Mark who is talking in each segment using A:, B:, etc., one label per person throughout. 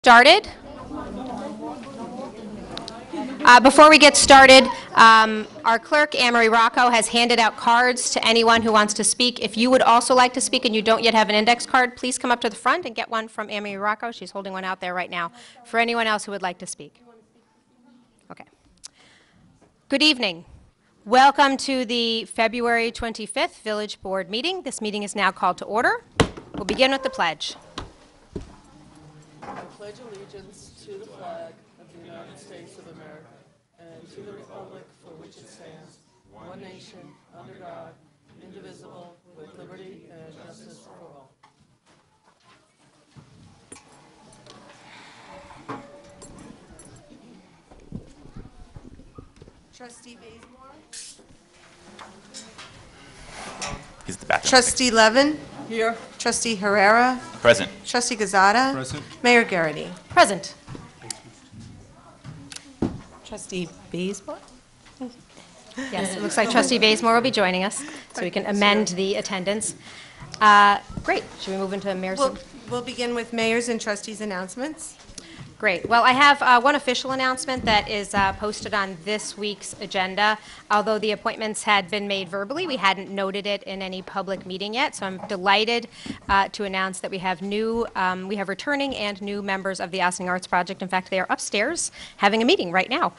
A: Started. Before we get started, our clerk, Anne-Marie Rocco, has handed out cards to anyone who wants to speak. If you would also like to speak and you don't yet have an index card, please come up to the front and get one from Anne-Marie Rocco. She's holding one out there right now for anyone else who would like to speak. Okay. Good evening. Welcome to the February 25th Village Board meeting. This meeting is now called to order. We'll begin with the pledge.
B: I pledge allegiance to the flag of the United States of America and to the republic for which it stands, one nation, under God, indivisible, with liberty and justice for all.
C: Trustee Bazemore?
D: He's at the bathroom.
C: Trustee Levin?
B: Here.
C: Trustee Herrera?
D: Present.
C: Trustee Gazada?
E: Present.
C: Mayor Garrity?
A: Present.
C: Trustee Bazemore?
A: Yes, it looks like Trustee Bazemore will be joining us, so we can amend the attendance. Great. Should we move into mayor's?
C: We'll begin with mayor's and trustees' announcements.
A: Great. Well, I have one official announcement that is posted on this week's agenda. Although the appointments had been made verbally, we hadn't noted it in any public meeting yet. So I'm delighted to announce that we have returning and new members of the Ossining Arts Project. In fact, they are upstairs having a meeting right now.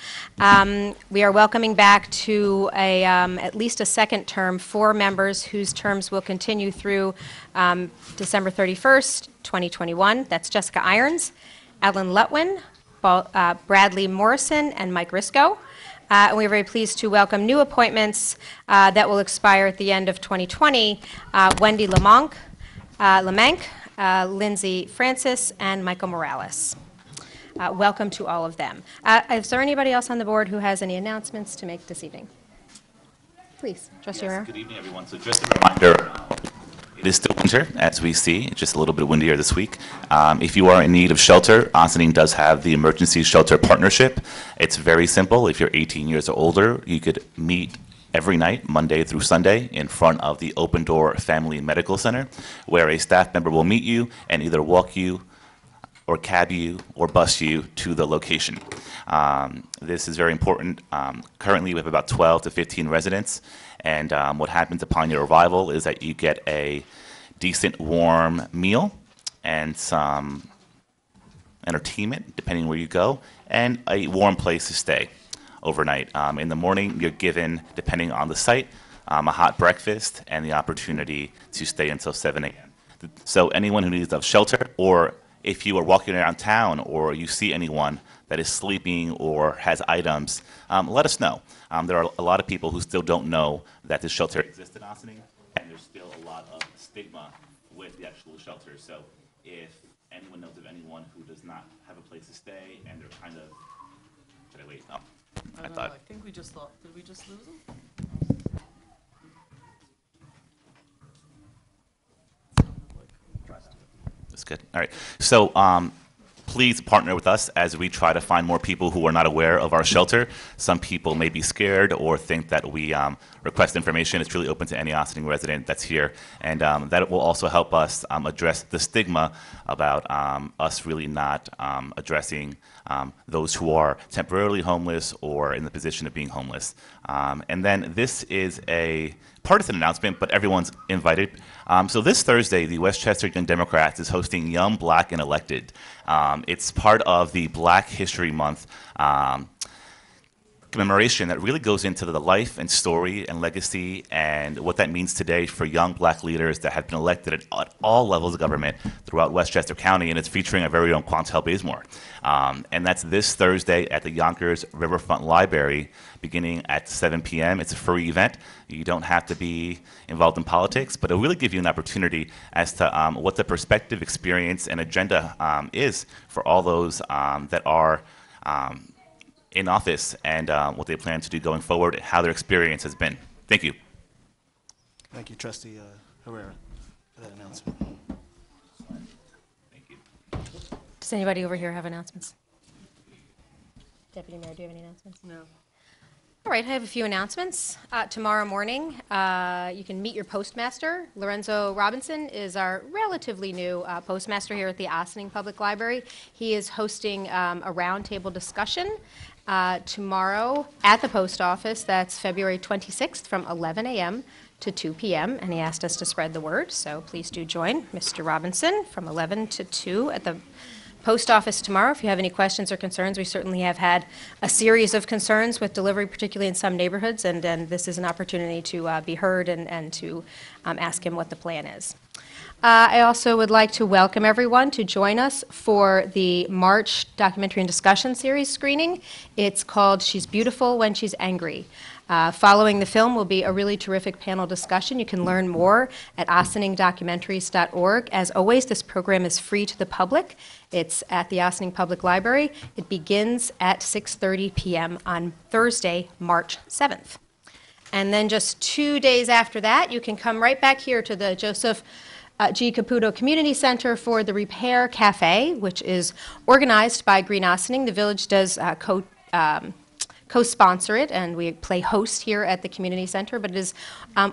A: We are welcoming back to at least a second term 4 members whose terms will continue through December 31st, 2021. That's Jessica Irons, Alan Lutwin, Bradley Morrison, and Mike Risco. And we're very pleased to welcome new appointments that will expire at the end of 2020, Wendy Lamanck, Lindsay Francis, and Michael Morales. Welcome to all of them. Is there anybody else on the board who has any announcements to make this evening? Please, Trustee Herrera.
D: Good evening, everyone. So just a reminder, it is still winter, as we see. It's just a little bit windier this week. If you are in need of shelter, Ossining does have the Emergency Shelter Partnership. It's very simple. If you're 18 years or older, you could meet every night, Monday through Sunday, in front of the Open Door Family Medical Center, where a staff member will meet you and either walk you or cab you or bus you to the location. This is very important. Currently, we have about 12 to 15 residents, and what happens upon your arrival is that you get a decent warm meal and some entertainment, depending where you go, and a warm place to stay overnight. In the morning, you're given, depending on the site, a hot breakfast and the opportunity to stay until 7 a.m. So anyone who needs of shelter, or if you are walking around town or you see anyone that is sleeping or has items, let us know. There are a lot of people who still don't know that this shelter exists in Ossining, and there's still a lot of stigma with the actual shelter. So if anyone knows of anyone who does not have a place to stay and they're kind of, should I wait? Oh,
B: I don't know. I think we just thought, did we just lose him?
D: That's good. All right. So please partner with us as we try to find more people who are not aware of our shelter. Some people may be scared or think that we request information. It's really open to any Ossining resident that's here. And that will also help us address the stigma about us really not addressing those who are temporarily homeless or in the position of being homeless. And then this is a partisan announcement, but everyone's invited. So this Thursday, the Westchester Young Democrats is hosting Young, Black, and Elected. It's part of the Black History Month commemoration that really goes into the life and story and legacy and what that means today for young Black leaders that have been elected at all levels of government throughout Westchester County, and it's featuring our very own Quantel Bazemore. And that's this Thursday at the Yonkers Riverfront Library, beginning at 7 p.m. It's a free event. You don't have to be involved in politics, but it'll really give you an opportunity as to what the perspective, experience, and agenda is for all those that are in office and what they plan to do going forward, how their experience has been. Thank you.
E: Thank you, Trustee Herrera, for that announcement.
D: Thank you.
A: Does anybody over here have announcements? Deputy Mayor, do you have any announcements?
B: No.
A: All right, I have a few announcements. Tomorrow morning, you can meet your postmaster. Lorenzo Robinson is our relatively new postmaster here at the Ossining Public Library. He is hosting a roundtable discussion tomorrow at the post office. That's February 26th from 11 a.m. to 2 p.m., and he asked us to spread the word, so please do join Mr. Robinson from 11 to 2 at the post office tomorrow. If you have any questions or concerns, we certainly have had a series of concerns with delivery, particularly in some neighborhoods, and this is an opportunity to be heard and to ask him what the plan is. I also would like to welcome everyone to join us for the March Documentary and Discussion Series screening. It's called She's Beautiful When She's Angry. Following the film will be a really terrific panel discussion. You can learn more at OssiningDocumentaries.org. As always, this program is free to the public. It's at the Ossining Public Library. It begins at 6:30 p.m. on Thursday, March 7th. And then just 2 days after that, you can come right back here to the Joseph G. Caputo Community Center for the Repair Cafe, which is organized by Green Ossining. The village does co-sponsor it, and we play host here at the community center, but it is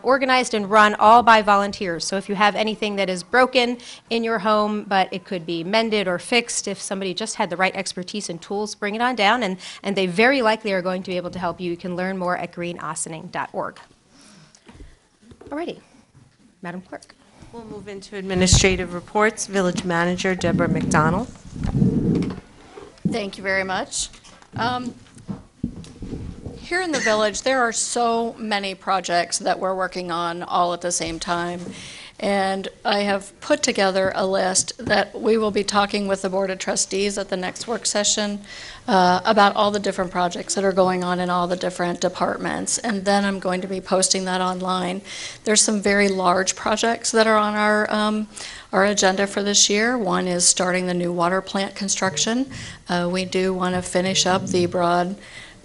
A: organized and run all by volunteers. So if you have anything that is broken in your home, but it could be mended or fixed, if somebody just had the right expertise and tools, bring it on down, and they very likely are going to be able to help you. You can learn more at greenossining.org. Alrighty, Madam Clerk.
C: We'll move into administrative reports. Village Manager Deborah McDonald.
F: Thank you very much. Here in the village, there are so many projects that we're working on all at the same time. And I have put together a list that we will be talking with the Board of Trustees at the next work session about all the different projects that are going on in all the different departments. And then I'm going to be posting that online. There's some very large projects that are on our agenda for this year. One is starting the new water plant construction. We do want to finish up the Broad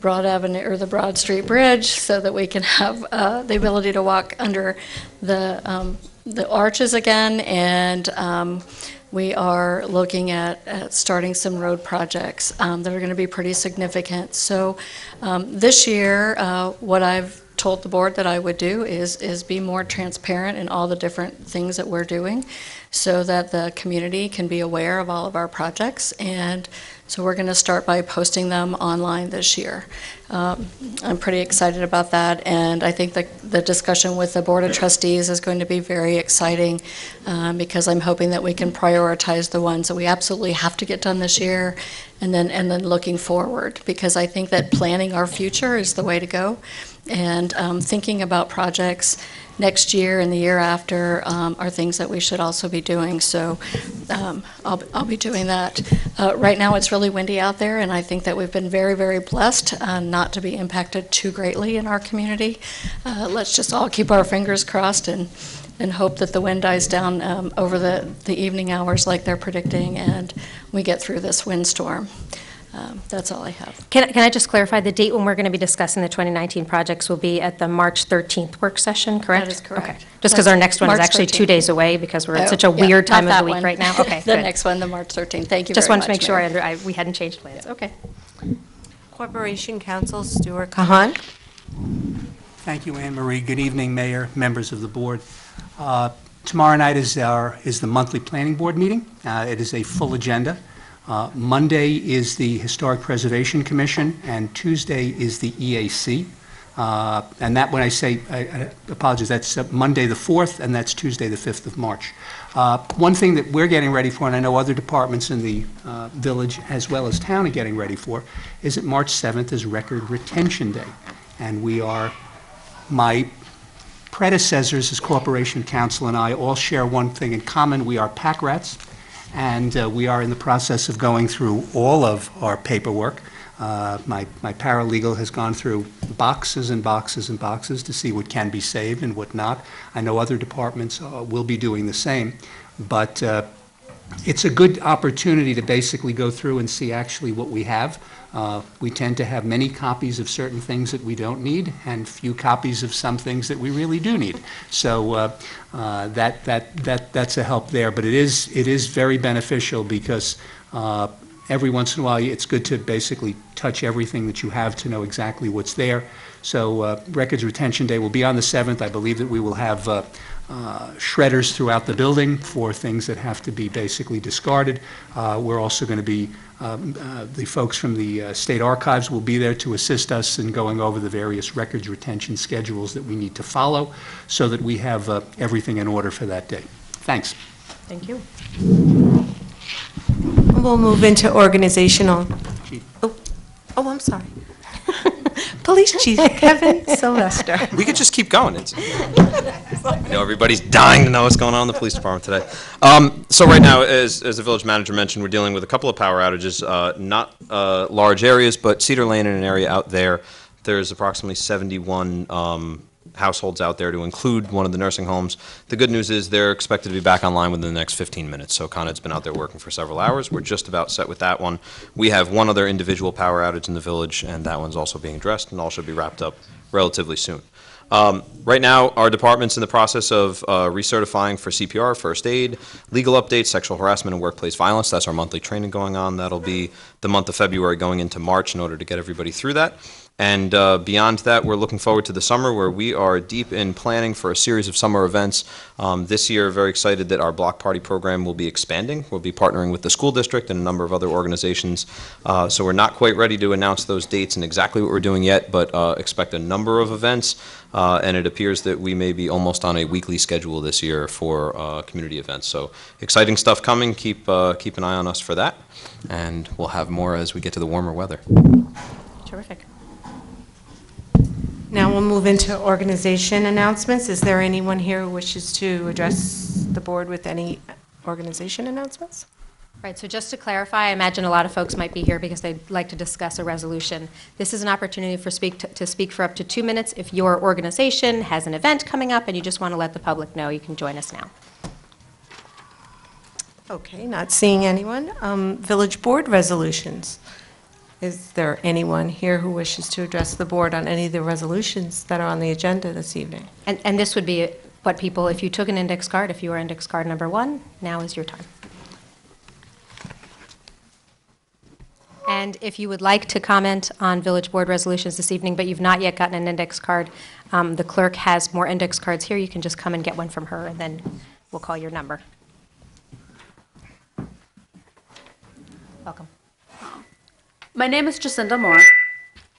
F: Avenue or the Broad Street Bridge so that we can have the ability to walk under the arches again, and we are looking at starting some road projects that are going to be pretty significant. So this year, what I've told the board that I would do is be more transparent in all the different things that we're doing so that the community can be aware of all of our projects. And so we're going to start by posting them online this year. I'm pretty excited about that, and I think the discussion with the Board of Trustees is going to be very exciting because I'm hoping that we can prioritize the ones that we absolutely have to get done this year, and then looking forward, because I think that planning our future is the way to go, and thinking about projects next year and the year after are things that we should also be doing. So I'll be doing that. Right now it's really windy out there, and I think that we've been very, very blessed not to be impacted too greatly in our community. Let's just all keep our fingers crossed and hope that the wind dies down over the evening hours like they're predicting, and we get through this windstorm. That's all I have.
A: Can I just clarify, the date when we're going to be discussing the 2019 projects will be at the March 13th work session, correct?
F: That is correct.
A: Okay. Just because our next one is
F: March
A: actually
F: 13th.
A: 2 days away because we're at
F: Oh,
A: such a
F: yeah,
A: weird time
F: not
A: of
F: that
A: the week
F: one.
A: right now. Okay,
F: The
A: good.
F: next one, the March 13th. Thank you
A: Just
F: very
A: wanted to
F: much,
A: make sure
F: Mary.
A: we hadn't changed plans. Okay.
C: Corporation Counsel Stuart Kahan.
G: Thank you, Anne Marie. Good evening, Mayor, members of the board. Tomorrow night is the monthly planning board meeting. It is a full agenda. Monday is the Historic Preservation Commission, and Tuesday is the EAC. And that, when I say, I apologize, that's Monday the 4th, and that's Tuesday the 5th of March. One thing that we're getting ready for, and I know other departments in the village as well as town are getting ready for, is that March 7th is Record Retention Day. And my predecessors as Corporation Counsel and I all share one thing in common. We are pack rats. And we are in the process of going through all of our paperwork. My paralegal has gone through boxes and boxes and boxes to see what can be saved and what not. I know other departments will be doing the same. But it's a good opportunity to basically go through and see actually what we have. We tend to have many copies of certain things that we don't need and few copies of some things that we really do need. So that's a help there. But it is very beneficial because every once in a while, it's good to basically touch everything that you have to know exactly what's there. So Records Retention Day will be on the 7th. I believe that we will have shredders throughout the building for things that have to be basically discarded. We're also going to be, the folks from the State Archives will be there to assist us in going over the various records retention schedules that we need to follow so that we have everything in order for that day. Thanks.
A: Thank you.
C: We'll move into organizational. Oh, I'm sorry. Police Chief Kevin Sylvester.
H: We could just keep going. I know everybody's dying to know what's going on in the police department today. So right now, as the village manager mentioned, we're dealing with a couple of power outages, not large areas, but Cedar Lane in an area out there. There's approximately 71 households out there, to include one of the nursing homes. The good news is they're expected to be back online within the next 15 minutes. So Con Ed's been out there working for several hours. We're just about set with that one. We have one other individual power outage in the village, and that one's also being addressed, and all should be wrapped up relatively soon. Right now, our department's in the process of recertifying for CPR, first aid, legal updates, sexual harassment, and workplace violence. That's our monthly training going on. That'll be the month of February going into March in order to get everybody through that. And beyond that, we're looking forward to the summer, where we are deep in planning for a series of summer events. This year, very excited that our block party program will be expanding. We'll be partnering with the school district and a number of other organizations. So we're not quite ready to announce those dates and exactly what we're doing yet, but expect a number of events. And it appears that we may be almost on a weekly schedule this year for community events. So exciting stuff coming. Keep an eye on us for that. And we'll have more as we get to the warmer weather.
A: Terrific.
C: Now we'll move into organization announcements. Is there anyone here who wishes to address the board with any organization announcements?
A: Right, so just to clarify, I imagine a lot of folks might be here because they'd like to discuss a resolution. This is an opportunity to speak for up to 2 minutes. If your organization has an event coming up and you just want to let the public know, you can join us now.
C: Okay, not seeing anyone. Village board resolutions. Is there anyone here who wishes to address the board on any of the resolutions that are on the agenda this evening?
A: And this would be what people, if you took an index card, if you were index card number 1, now is your time. And if you would like to comment on village board resolutions this evening, but you've not yet gotten an index card, the clerk has more index cards here. You can just come and get one from her, and then we'll call your number. Welcome.
I: My name is Jacinda Moore.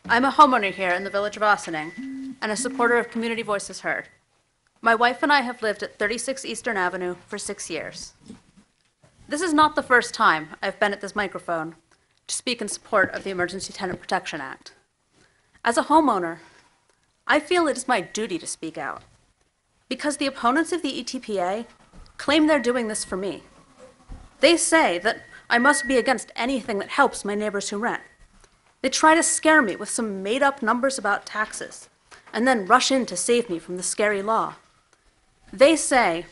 I: I'm a homeowner here in the village of Ossining and a supporter of Community Voices Heard. My wife and I have lived at 36 Eastern Avenue for 6 years. This is not the first time I've been at this microphone to speak in support of the Emergency Tenant Protection Act. As a homeowner, I feel it is my duty to speak out because the opponents of the ETPA claim they're doing this for me. They say that I must be against anything that helps my neighbors who rent. They try to scare me with some made-up numbers about taxes and then rush in to save me from the scary law. They say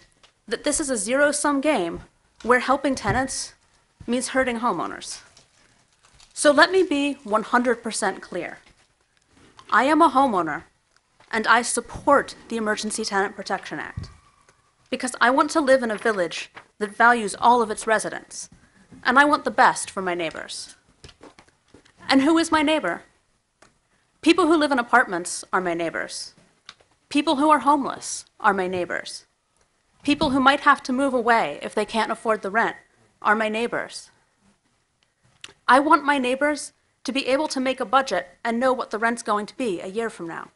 I: that this is a zero-sum game where helping tenants means hurting homeowners. So let me be 100% clear. I am a homeowner, and I support the Emergency Tenant Protection Act because I want to live in a village that values all of its residents, and I want the best for my neighbors. And who is my neighbor? People who live in apartments are my neighbors. People who are homeless are my neighbors. People who might have to move away if they can't afford the rent are my neighbors. I want my neighbors to be able to make a budget and know what the rent's going to be a year from now.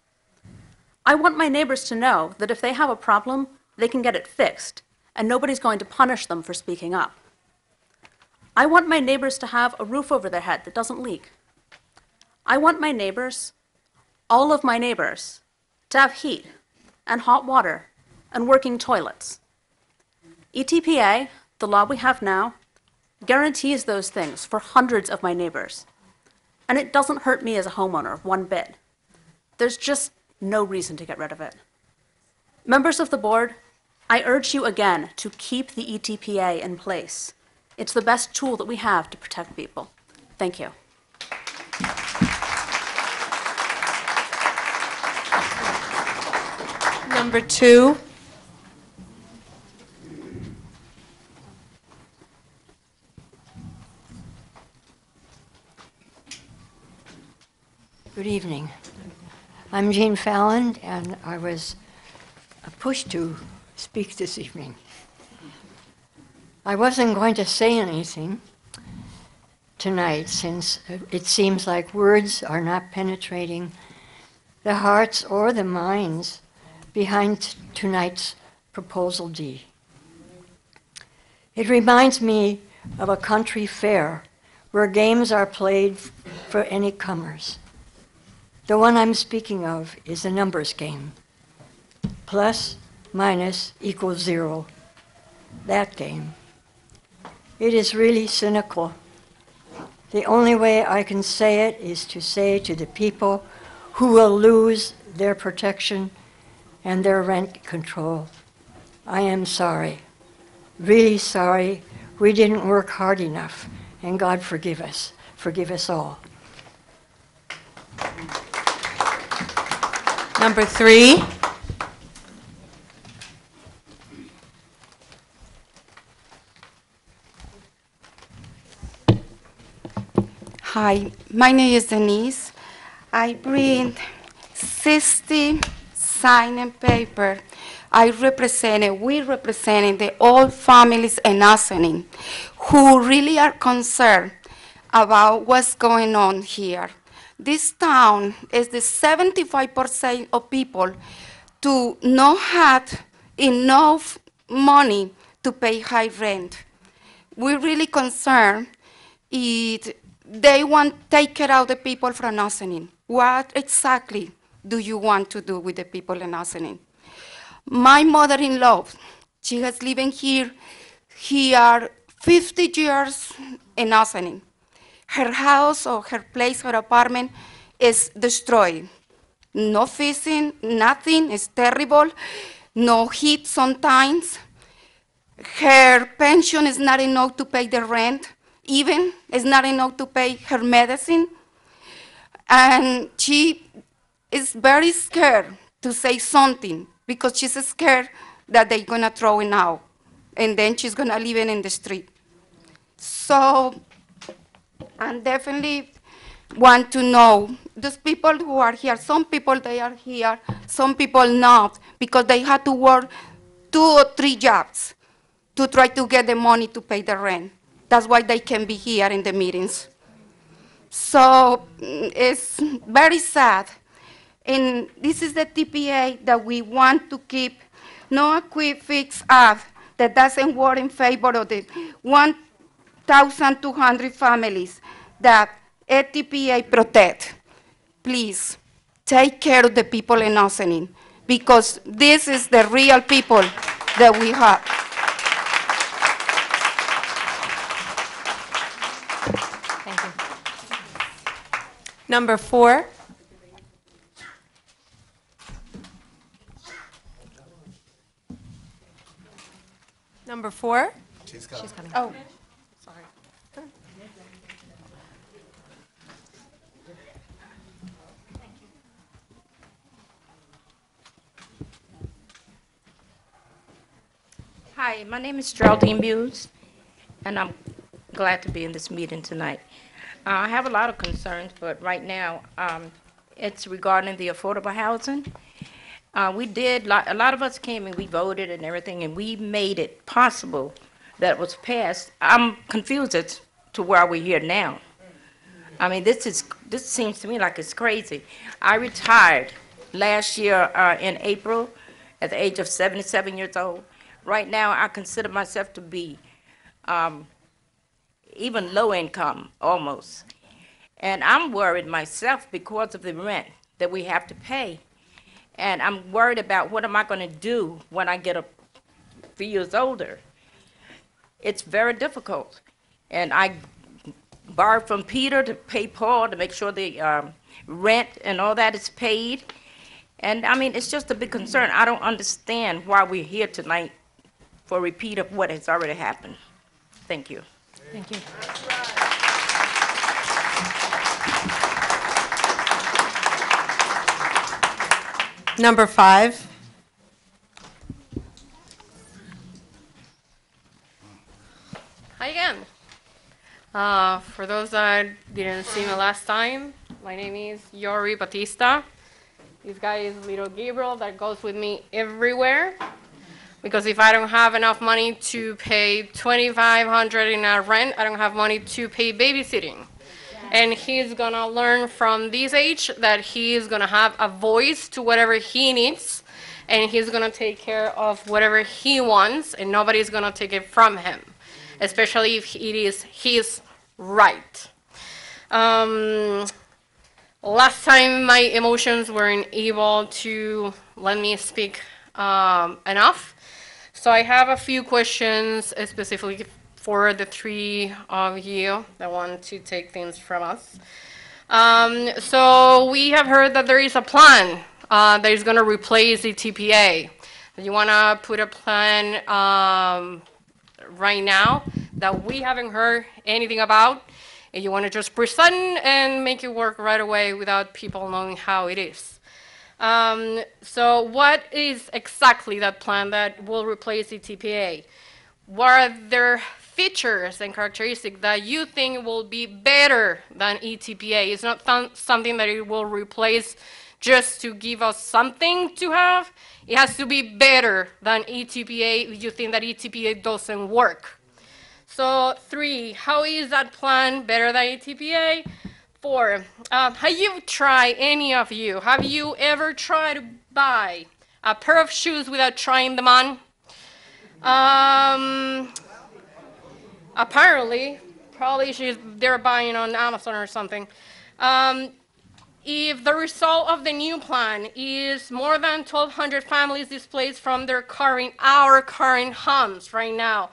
I: I want my neighbors to know that if they have a problem, they can get it fixed, and nobody's going to punish them for speaking up. I want my neighbors to have a roof over their head that doesn't leak. I want my neighbors, all of my neighbors, to have heat and hot water and working toilets. ETPA, the law we have now, guarantees those things for hundreds of my neighbors. And it doesn't hurt me as a homeowner one bit. There's just no reason to get rid of it. Members of the board, I urge you again to keep the ETPA in place. It's the best tool that we have to protect people. Thank you.
C: Number 2.
J: Good evening. I'm Jean Fallon, and I was pushed to speak this evening. I wasn't going to say anything tonight since it seems like words are not penetrating the hearts or the minds behind tonight's Proposal D. It reminds me of a country fair where games are played for any comers. The one I'm speaking of is a numbers game. Plus, minus equals 0. That game. It is really cynical. The only way I can say it is to say to the people who will lose their protection and their rent control, I am sorry, really sorry. We didn't work hard enough, and God forgive us all.
C: Number 3.
K: Hi, my name is Denise. I bring 60 signed paper. We represented the old families in Ossining who really are concerned about what's going on here. This town is the 75% of people do not have enough money to pay high rent. We're really concerned if they want to take care of the people from Ossining. What exactly do you want to do with the people in Ossining? My mother-in-law, she has lived here 50 years in Ossining. Her house or her place, her apartment is destroyed. No fixing, nothing, it's terrible. No heat sometimes. Her pension is not enough to pay the rent, even it's not enough to pay her medicine. And she is very scared to say something because she's scared that they're gonna throw it out and then she's gonna live in the street. So I definitely want to know, those people who are here, some people they are here, some people not, because they had to work 2 or 3 jobs to try to get the money to pay the rent. That's why they can be here in the meetings. So it's very sad. And this is the TPA that we want to keep, no a quick fix act that doesn't work in favor of the 1,200 families that TPA protect. Please, take care of the people in Ossining, because this is the real people that we have.
A: Thank you.
C: Number 4. Number 4.
A: She's coming.
K: Oh,
A: Sorry.
L: Hi, my name is Geraldine Muse, and I'm glad to be in this meeting tonight. I have a lot of concerns, but right now, it's regarding the affordable housing. A lot of us came and we voted and everything, and we made it possible that it was passed. I'm confused as to why we're here now. I mean, this seems to me like it's crazy. I retired last year in April at the age of 77 years old. Right now, I consider myself to be even low income, almost. And I'm worried myself because of the rent that we have to pay. And I'm worried about what am I going to do when I get a few years older. It's very difficult. And I borrowed from Peter to pay Paul to make sure the rent and all that is paid. And I mean, it's just a big concern. I don't understand why we're here tonight for a repeat of what has already happened. Thank you.
A: Thank you.
C: Number 5.
M: Hi again. For those that didn't see me last time, My name is Yori Batista. This guy is little Gabriel that goes with me everywhere. Because if I don't have enough money to pay $2,500 in a rent, I don't have money to pay babysitting. And he's gonna learn from this age that he is gonna have a voice to whatever he needs, and he's gonna take care of whatever he wants, and nobody's gonna take it from him, especially if it is his right. Last time my emotions weren't able to let me speak enough. So I have a few questions specifically for the three of you that want to take things from us. So we have heard that there is a plan that is going to replace the TPA. You want to put a plan right now that we haven't heard anything about, and you want to just present and make it work right away without people knowing how it is. So what is exactly that plan that will replace the TPA? What are their features and characteristics that you think will be better than eTPA? It's not something that it will replace just to give us something to have. It has to be better than eTPA if you think that eTPA doesn't work. So 3, how is that plan better than eTPA? 4, have you tried, any of you, have you ever tried to buy a pair of shoes without trying them on? Apparently, probably they're buying on Amazon or something. If the result of the new plan is more than 1,200 families displaced from our current homes right now,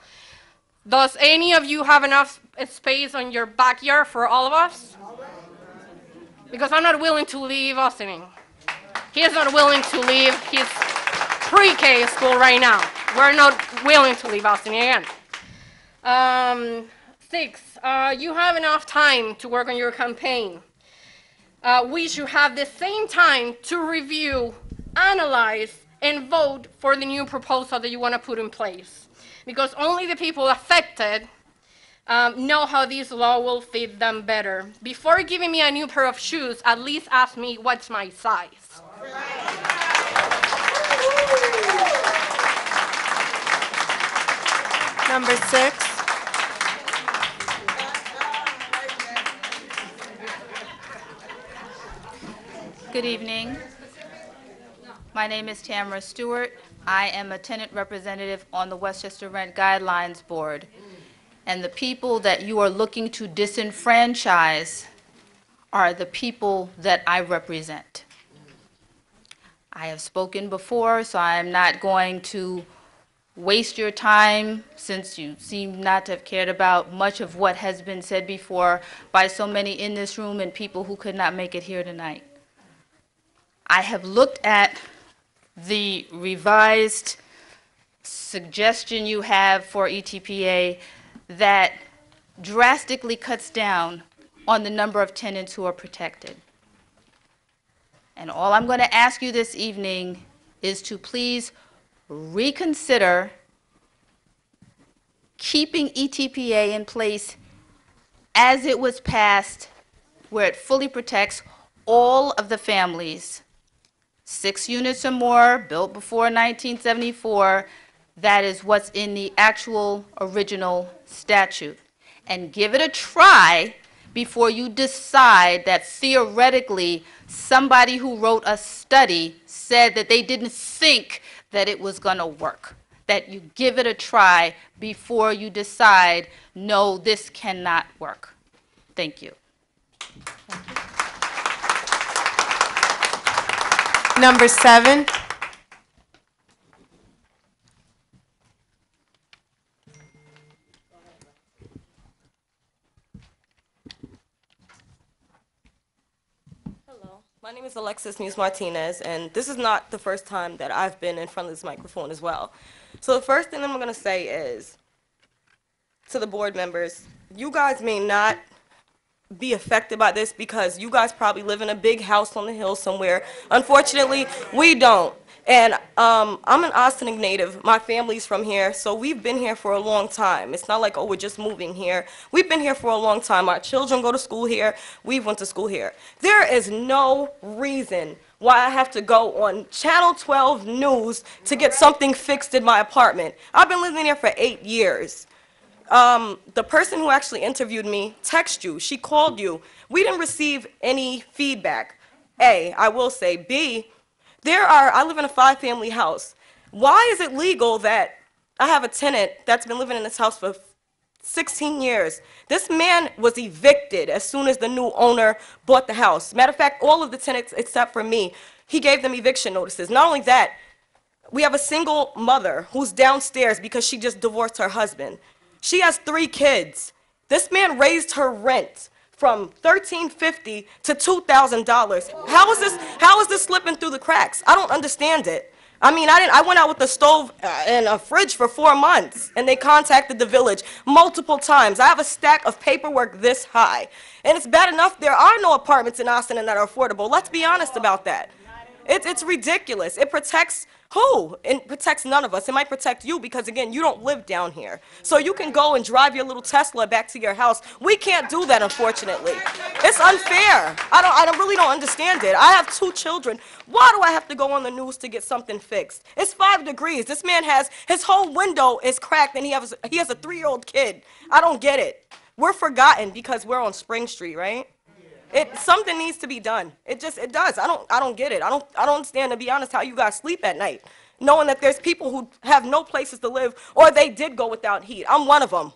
M: does any of you have enough space on your backyard for all of us? Because I'm not willing to leave Austin. He is not willing to leave his pre-K school right now. We're not willing to leave Austin again. 6, you have enough time to work on your campaign. We should have the same time to review, analyze, and vote for the new proposal that you want to put in place. Because only the people affected know how this law will fit them better. Before giving me a new pair of shoes, at least ask me what's my size.
C: Number 6.
N: Good evening. My name is Tamara Stewart. I am a tenant representative on the Westchester Rent Guidelines Board. And the people that you are looking to disenfranchise are the people that I represent. I have spoken before, so I am not going to waste your time, since you seem not to have cared about much of what has been said before by so many in this room and people who could not make it here tonight. I have looked at the revised suggestion you have for eTPA that drastically cuts down on the number of tenants who are protected. And all I'm going to ask you this evening is to please reconsider keeping eTPA in place as it was passed, where it fully protects all of the families, 6 units or more, built before 1974. That is what's in the actual original statute. And give it a try before you decide that theoretically somebody who wrote a study said that they didn't think that it was going to work. That you give it a try before you decide, no, this cannot work. Thank you.
C: Number 7.
O: My name is Alexis Muse Martinez, and this is not the first time that I've been in front of this microphone as well. So the first thing I'm going to say is, to the board members, you guys may not be affected by this because you guys probably live in a big house on the hill somewhere. Unfortunately, we don't. And I'm an Ossining native. My family's from here, so we've been here for a long time. It's not like, oh, we're just moving here. We've been here for a long time. Our children go to school here. We went to school here. There is no reason why I have to go on Channel 12 News to get something fixed in my apartment. I've been living here for 8 years. The person who actually interviewed me texted you. She called you. We didn't receive any feedback. A, I will say. B, I live in a 5-family house. Why is it legal that I have a tenant that's been living in this house for 16 years? This man was evicted as soon as the new owner bought the house. Matter of fact, all of the tenants except for me, he gave them eviction notices. Not only that, we have a single mother who's downstairs because she just divorced her husband. She has 3 kids. This man raised her rent from $1,350 to $2,000. How is this slipping through the cracks? I don't understand it. I mean, I went out with a stove and a fridge for 4 months, and they contacted the village multiple times. I have a stack of paperwork this high. And it's bad enough there are no apartments in Austin that are affordable. Let's be honest about that. It's ridiculous. It protects who? It protects none of us. It might protect you because, again, you don't live down here. So you can go and drive your little Tesla back to your house. We can't do that, unfortunately. It's unfair. I really don't understand it. I have 2 children. Why do I have to go on the news to get something fixed? It's 5 degrees. This man his whole window is cracked, and he has a 3-year-old kid. I don't get it. We're forgotten because we're on Spring Street, right? Something needs to be done. It does. I don't get it. I don't understand, to be honest, how you guys sleep at night, knowing that there's people who have no places to live, or they did go without heat. I'm one of them.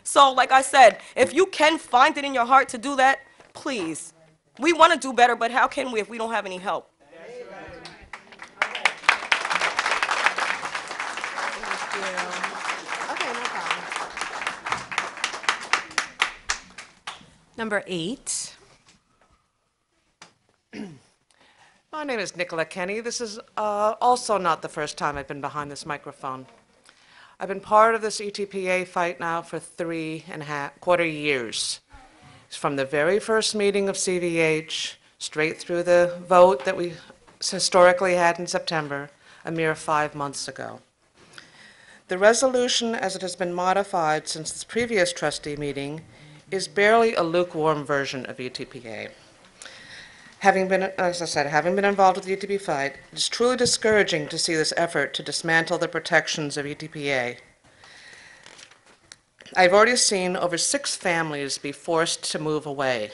O: So, like I said, if you can find it in your heart to do that, please. We want to do better, but how can we if we don't have any help?
C: Number 8.
P: My name is Nicola Kenny. This is also not the first time I've been behind this microphone. I've been part of this ETPA fight now for 3.25 years. It's from the very first meeting of CVH, straight through the vote that we historically had in September, a mere 5 months ago. The resolution, as it has been modified since this previous trustee meeting, is barely a lukewarm version of ETPA. Having been, as I said, having been involved with the ETP fight, it is truly discouraging to see this effort to dismantle the protections of ETPA. I've already seen over 6 families be forced to move away,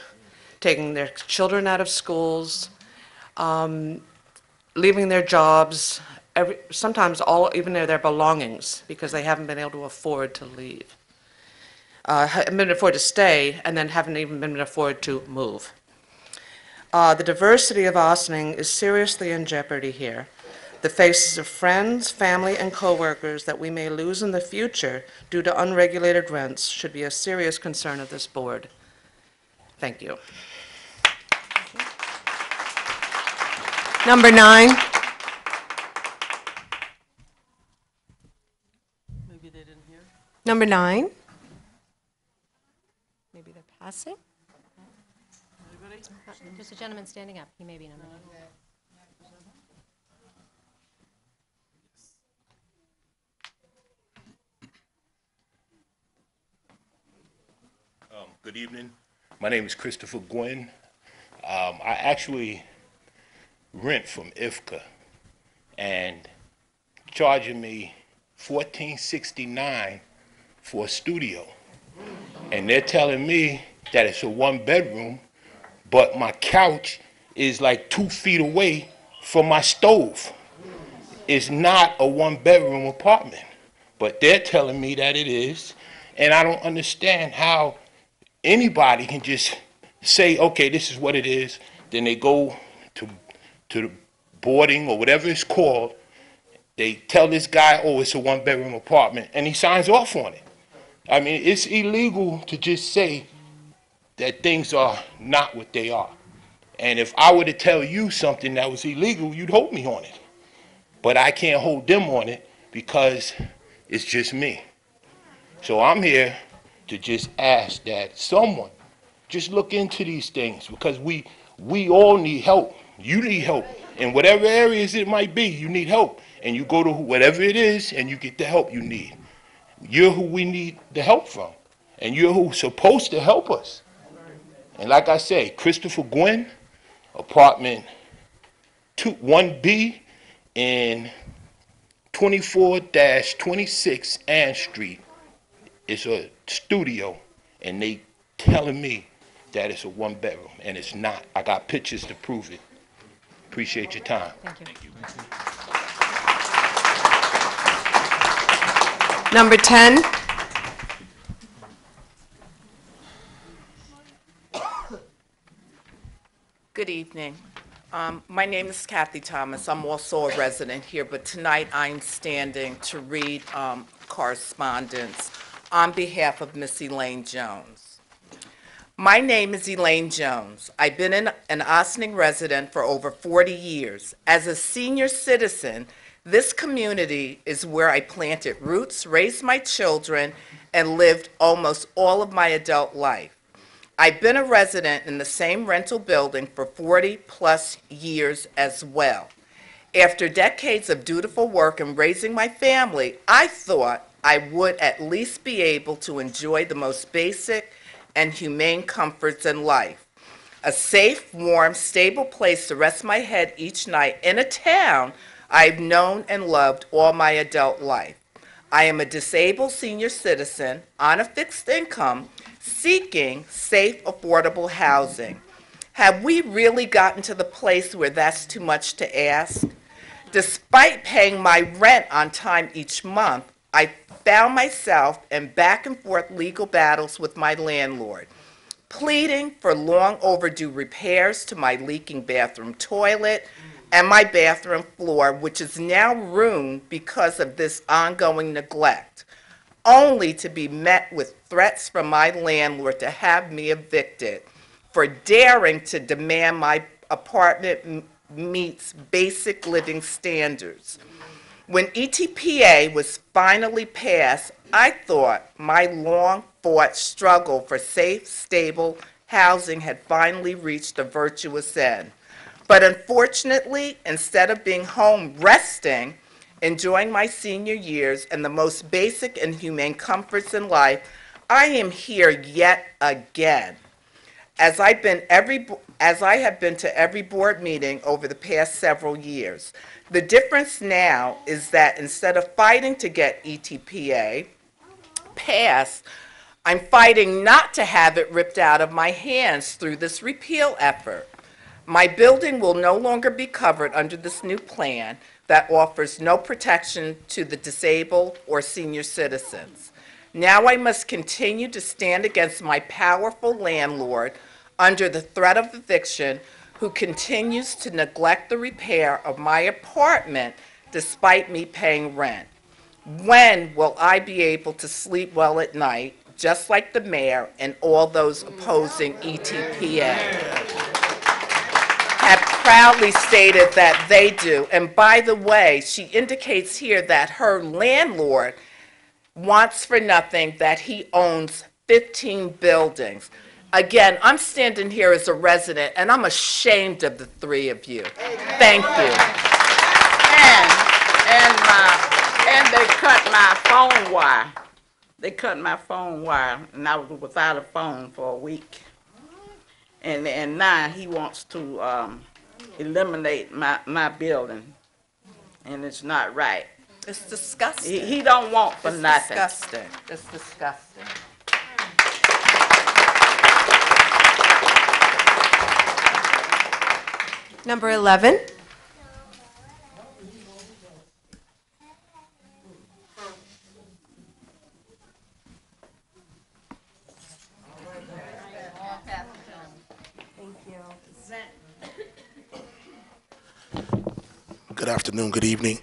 P: taking their children out of schools, leaving their jobs, sometimes even their belongings, because they haven't been able to afford to leave. Haven't been able to afford to stay, and then haven't even been able to afford to move. The diversity of Ossining is seriously in jeopardy here. The faces of friends, family, and coworkers that we may lose in the future due to unregulated rents should be a serious concern of this board. Thank you.
C: Number 9.
B: Maybe they didn't hear.
C: Number 9. Maybe they're passing.
A: There's a gentleman standing up. He may be number 9.
Q: Good evening. My name is Christopher Gwynn. I actually rent from IFCA and charging me $14.69 for a studio. And they're telling me that it's a 1-bedroom, but my couch is like 2 feet away from my stove. It's not a 1-bedroom apartment, but they're telling me that it is, and I don't understand how anybody can just say, okay, this is what it is, then they go to the boarding or whatever it's called, they tell this guy, oh, it's a 1-bedroom apartment, and he signs off on it. I mean, it's illegal to just say that things are not what they are. And if I were to tell you something that was illegal, you'd hold me on it. But I can't hold them on it because it's just me. So I'm here to just ask that someone just look into these things, because we all need help. You need help. In whatever areas it might be, you need help. And you go to whatever it is and you get the help you need. You're who we need the help from. And you're who's supposed to help us. And like I say, Christopher Gwynn, apartment 1B in 24-26 Ann Street. It's a studio, and they telling me that it's a one-bedroom, and it's not. I got pictures to prove it. Appreciate your time.
A: Thank you.
B: Number 10.
R: Good evening. My name is Kathy Thomas. I'm also a resident here, but tonight I'm standing to read correspondence on behalf of Miss Elaine Jones. My name is Elaine Jones. I've been an Ossining resident for over 40 years. As a senior citizen, this community is where I planted roots, raised my children, and lived almost all of my adult life. I've been a resident in the same rental building for 40-plus years as well. After decades of dutiful work and raising my family, I thought I would at least be able to enjoy the most basic and humane comforts in life. A safe, warm, stable place to rest my head each night in a town I've known and loved all my adult life. I am a disabled senior citizen on a fixed income seeking safe, affordable housing. Have we really gotten to the place where that's too much to ask? Despite paying my rent on time each month, I found myself in back and forth legal battles with my landlord, pleading for long overdue repairs to my leaking bathroom toilet and my bathroom floor, which is now ruined because of this ongoing neglect, only to be met with threats from my landlord to have me evicted for daring to demand my apartment meets basic living standards. When ETPA was finally passed, I thought my long-fought struggle for safe, stable housing had finally reached a virtuous end. But unfortunately, instead of being home resting, enjoying my senior years and the most basic and humane comforts in life, I am here yet again. As I have been to every board meeting over the past several years. The difference now is that instead of fighting to get ETPA passed, I'm fighting not to have it ripped out of my hands through this repeal effort. My building will no longer be covered under this new plan that offers no protection to the disabled or senior citizens. Now I must continue to stand against my powerful landlord under the threat of eviction, who continues to neglect the repair of my apartment despite me paying rent. When will I be able to sleep well at night, just like the mayor and all those opposing ETPA have proudly stated that they do? And by the way, she indicates here that her landlord wants for nothing that he owns 15 buildings. Again, I'm standing here as a resident, and I'm ashamed of the three of you. Thank you.
S: And they cut my phone wire. They cut my phone wire, and I was without a phone for a week. And now he wants to eliminate my building, and it's not right.
R: It's disgusting.
S: He don't want for nothing.
R: It's disgusting. It's disgusting.
C: Number 11.
T: Good afternoon, good evening.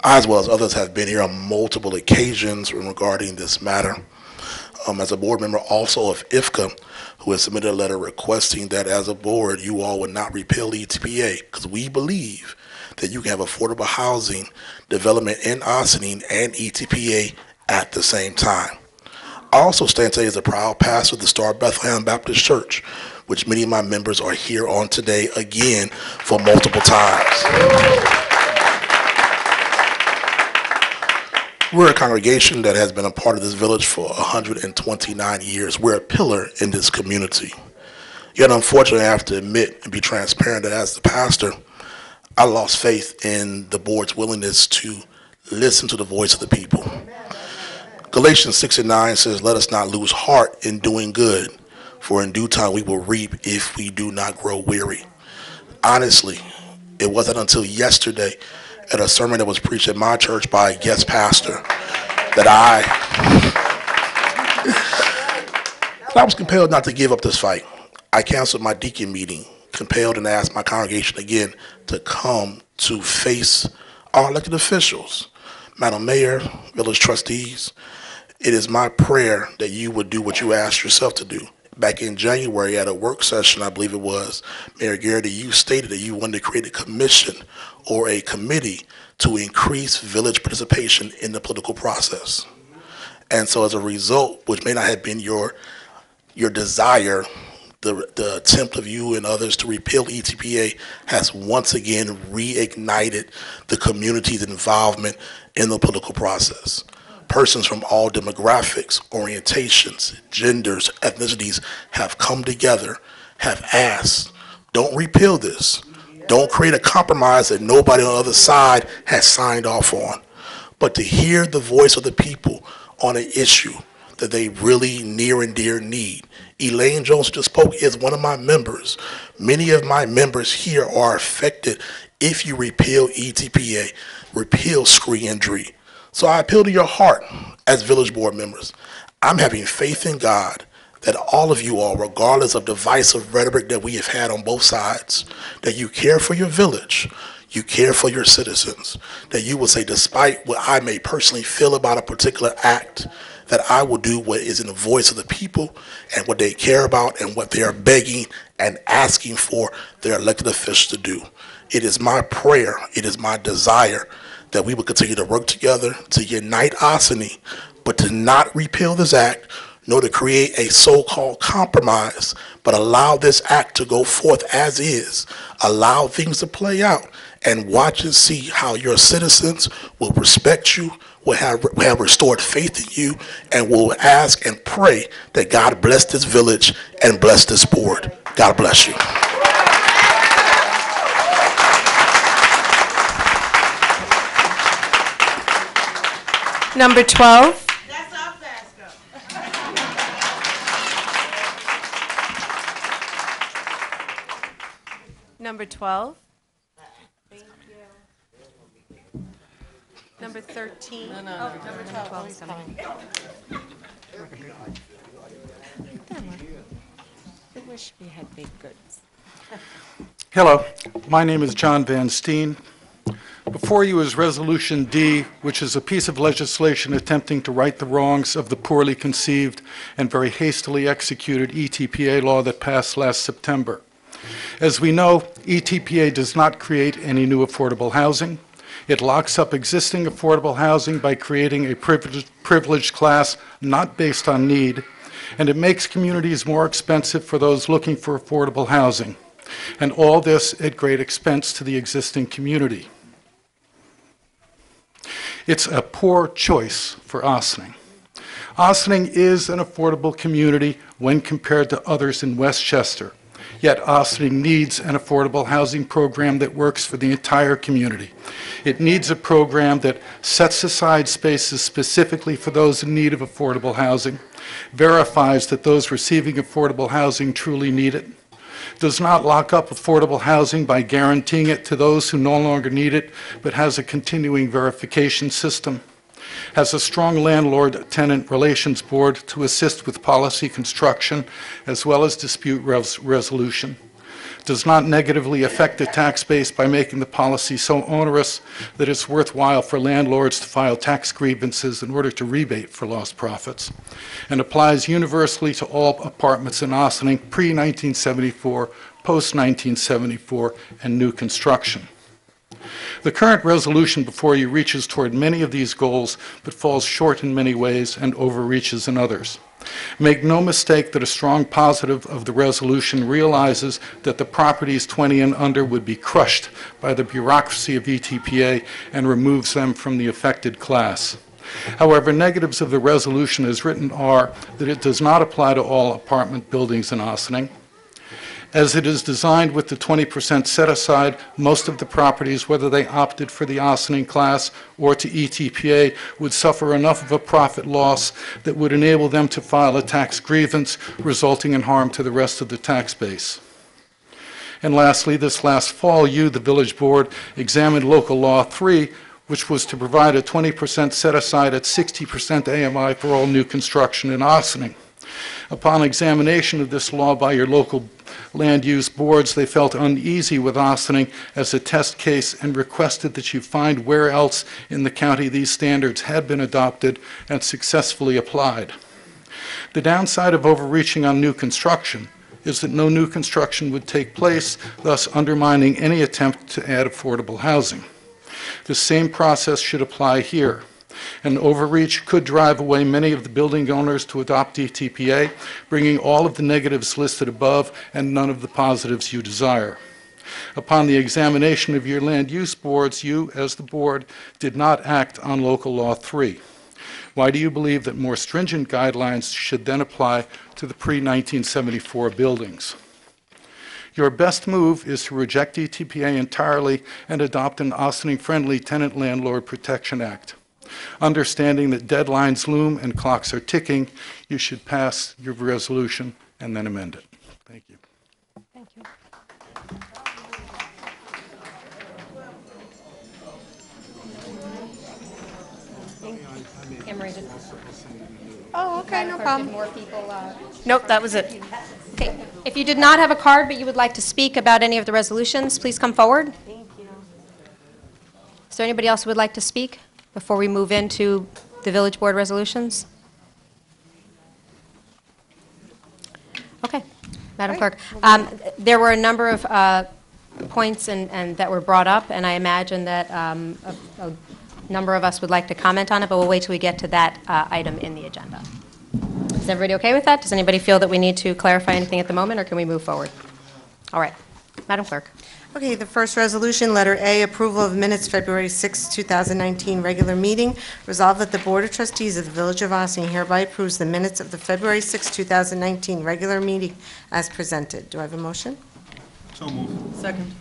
T: I, as well as others, have been here on multiple occasions regarding this matter. As a board member also of IFCA, who has submitted a letter requesting that as a board, you all would not repeal ETPA, because we believe that you can have affordable housing development in Ossining and ETPA at the same time. I also stand today as a proud pastor of the Star Bethlehem Baptist Church, which many of my members are here on today again for multiple times. We're a congregation that has been a part of this village for 129 years. We're a pillar in this community. Yet unfortunately, I have to admit and be transparent that as the pastor, I lost faith in the board's willingness to listen to the voice of the people. Galatians 6:9 says, "Let us not lose heart in doing good, for in due time we will reap if we do not grow weary." Honestly, it wasn't until yesterday at a sermon that was preached at my church by a guest pastor that I was compelled not to give up this fight. I canceled my deacon meeting, compelled and asked my congregation again to come to face our elected officials. Madam Mayor, village trustees, it is my prayer that you would do what you asked yourself to do. Back in January at a work session, I believe it was, Mayor Garrity, you stated that you wanted to create a commission or a committee to increase village participation in the political process. And so as a result, which may not have been your desire, the attempt of you and others to repeal ETPA has once again reignited the community's involvement in the political process. Persons from all demographics, orientations, genders, ethnicities have come together, have asked, don't repeal this. Don't create a compromise that nobody on the other side has signed off on. But to hear the voice of the people on an issue that they really near and dear need. Elaine Jones just spoke, is one of my members. Many of my members here are affected if you repeal ETPA, repeal screen injury. So I appeal to your heart as village board members. I'm having faith in God that all of you all, regardless of divisive rhetoric that we have had on both sides, that you care for your village, you care for your citizens, that you will say, despite what I may personally feel about a particular act, that I will do what is in the voice of the people and what they care about and what they are begging and asking for their elected officials to do. It is my prayer, it is my desire that we will continue to work together to unite Ossining, but to not repeal this act, nor to create a so-called compromise, but allow this act to go forth as is, allow things to play out, and watch and see how your citizens will respect you, will have restored faith in you, and will ask and pray that God bless this village and bless this board. God bless you.
C: Number 12. Number 12. Thank you. Number 13.
B: No,
C: Oh,
B: number 12 is fine.
C: I wish we had baked goods.
U: Hello, my name is John Van Steen. Before you is Resolution D, which is a piece of legislation attempting to right the wrongs of the poorly conceived and very hastily executed ETPA law that passed last September. As we know, ETPA does not create any new affordable housing. It locks up existing affordable housing by creating a privileged class not based on need, and it makes communities more expensive for those looking for affordable housing, and all this at great expense to the existing community. It's a poor choice for Ossining. Ossining is an affordable community when compared to others in Westchester. Yet Ossining needs an affordable housing program that works for the entire community. It needs a program that sets aside spaces specifically for those in need of affordable housing, verifies that those receiving affordable housing truly need it, does not lock up affordable housing by guaranteeing it to those who no longer need it, but has a continuing verification system, has a strong landlord-tenant relations board to assist with policy construction as well as dispute resolution, does not negatively affect the tax base by making the policy so onerous that it's worthwhile for landlords to file tax grievances in order to rebate for lost profits, and applies universally to all apartments in Ossining pre-1974, post-1974, and new construction. The current resolution before you reaches toward many of these goals, but falls short in many ways and overreaches in others. Make no mistake that a strong positive of the resolution realizes that the properties 20 and under would be crushed by the bureaucracy of ETPA and removes them from the affected class. However, negatives of the resolution as written are that it does not apply to all apartment buildings in Ossining. As it is designed with the 20% set aside, most of the properties, whether they opted for the Ossining class or to ETPA, would suffer enough of a profit loss that would enable them to file a tax grievance, resulting in harm to the rest of the tax base. And lastly, this last fall, you, the village board, examined Local Law 3, which was to provide a 20% set aside at 60% AMI for all new construction in Ossining. Upon examination of this law by your local land use boards, they felt uneasy with Ossining as a test case and requested that you find where else in the county these standards had been adopted and successfully applied. The downside of overreaching on new construction is that no new construction would take place, thus undermining any attempt to add affordable housing. The same process should apply here. An overreach could drive away many of the building owners to adopt ETPA, bringing all of the negatives listed above and none of the positives you desire. Upon the examination of your land use boards, you, as the board, did not act on Local Law 3. Why do you believe that more stringent guidelines should then apply to the pre-1974 buildings? Your best move is to reject ETPA entirely and adopt an Ossining-friendly Tenant Landlord Protection Act. Understanding that deadlines loom and clocks are ticking, you should pass your resolution and then amend it. Thank you.
A: Thank you. Emery did.
B: Oh, okay, no problem.
A: Did more people,
B: Nope, that was it.
A: Okay. If you did not have a card but you would like to speak about any of the resolutions, please come forward.
C: Thank you.
A: Is there anybody else who would like to speak before we move into the village board resolutions? Okay, Madam Clerk. There were a number of points and that were brought up, and I imagine that a number of us would like to comment on it, but we'll wait till we get to that item in the agenda. Is everybody okay with that? Does anybody feel that we need to clarify anything at the moment, or can we move forward? All right, Madam Clerk.
C: Okay, the first resolution, letter A, approval of minutes, February 6, 2019, regular meeting. Resolved that the Board of Trustees of the Village of Ossining hereby approves the minutes of the February 6, 2019, regular meeting as presented. Do I have a motion?
E: So moved.
B: Second.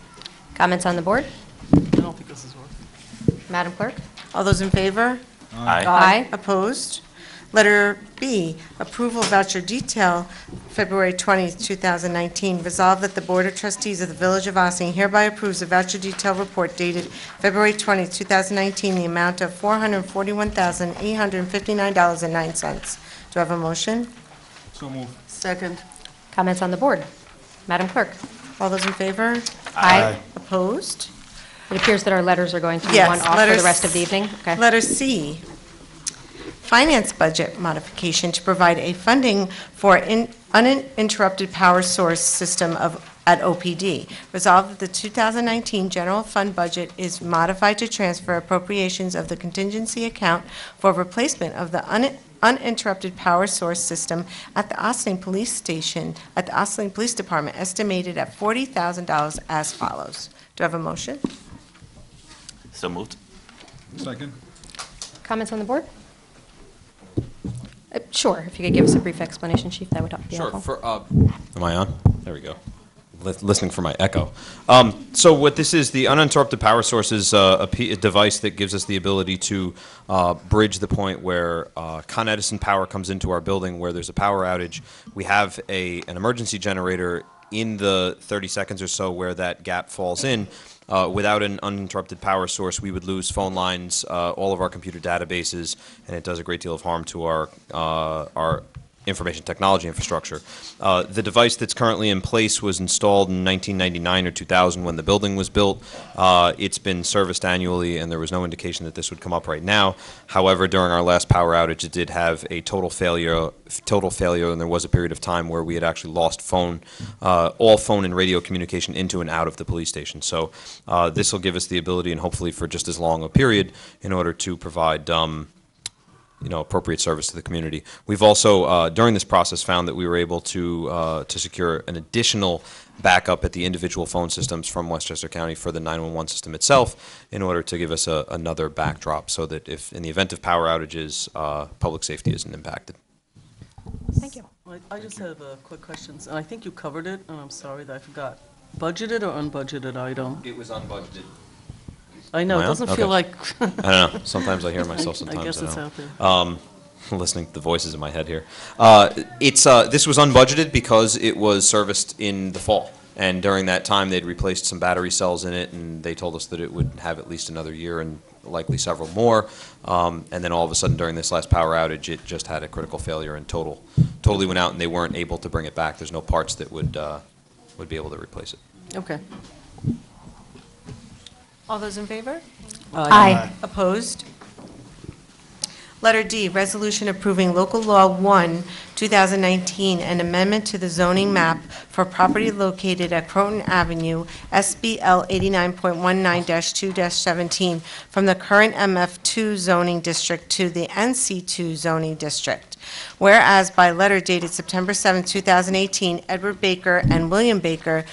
A: Comments on the board?
B: I don't think this is working.
A: Madam Clerk?
C: All those in favor?
D: Aye.
A: Aye.
C: Opposed? Letter B, approval voucher detail, February 20, 2019. Resolved that the Board of Trustees of the Village of Ossining hereby approves the voucher detail report dated February 20, 2019, the amount of $441,859.09. Do I have a motion?
E: So moved.
B: Second.
A: Comments on the board? Madam Clerk?
C: All those in favor?
A: Aye.
C: Opposed?
A: It appears that our letters are going to be
C: Yes,
A: one off for
C: letter
A: the rest of the evening. Okay.
C: Letter C, finance budget modification to provide a funding for uninterrupted power source system at OPD. Resolved that the 2019 general fund budget is modified to transfer appropriations of the contingency account for replacement of the uninterrupted power source system at the Ossining Police Station, at the Ossining Police Department, estimated at $40,000 as follows. Do I have a motion?
D: So moved.
E: Second.
A: Comments on the board? Sure, if you could give us a brief explanation, Chief, that would be
H: Sure.
A: helpful.
H: Am I on? There we go. Listening for my echo. So what this is, the uninterrupted power source is a device that gives us the ability to bridge the point where Con Edison power comes into our building where there's a power outage. We have an emergency generator in the 30 seconds or so where that gap falls in. Without an uninterrupted power source, we would lose phone lines, all of our computer databases, and it does a great deal of harm to our information technology infrastructure. The device that's currently in place was installed in 1999 or 2000 when the building was built. It's been serviced annually, and there was no indication that this would come up right now. However, during our last power outage, it did have a total failure, and there was a period of time where we had actually lost all phone and radio communication into and out of the police station. So this will give us the ability, and hopefully for just as long a period, in order to provide appropriate service to the community. We've also, during this process, found that we were able to secure an additional backup at the individual phone systems from Westchester County for the 911 system itself in order to give us another backdrop so that if, in the event of power outages, public safety isn't impacted.
B: Thank you. I just have quick questions, and I think you covered it, and I'm sorry that I forgot. Budgeted or unbudgeted item?
H: It was unbudgeted.
B: I know, it doesn't feel like...
H: I don't know. Sometimes I hear myself, sometimes I
B: guess it's
H: don't.
B: out there.
H: Listening to the voices in my head here. This was unbudgeted because it was serviced in the fall. And during that time, they'd replaced some battery cells in it, and they told us that it would have at least another year and likely several more. And then all of a sudden, during this last power outage, it just had a critical failure and totally went out, and they weren't able to bring it back. There's no parts that would be able to replace it.
B: Okay.
C: All those in favor?
A: Aye.
C: Opposed? Letter D, resolution approving local law 1, 2019, an amendment to the zoning map for property located at Croton Avenue, SBL 89.19-2-17, from the current MF2 zoning district to the NC2 zoning district. Whereas by letter dated September 7, 2018, Edward Baker and William Baker,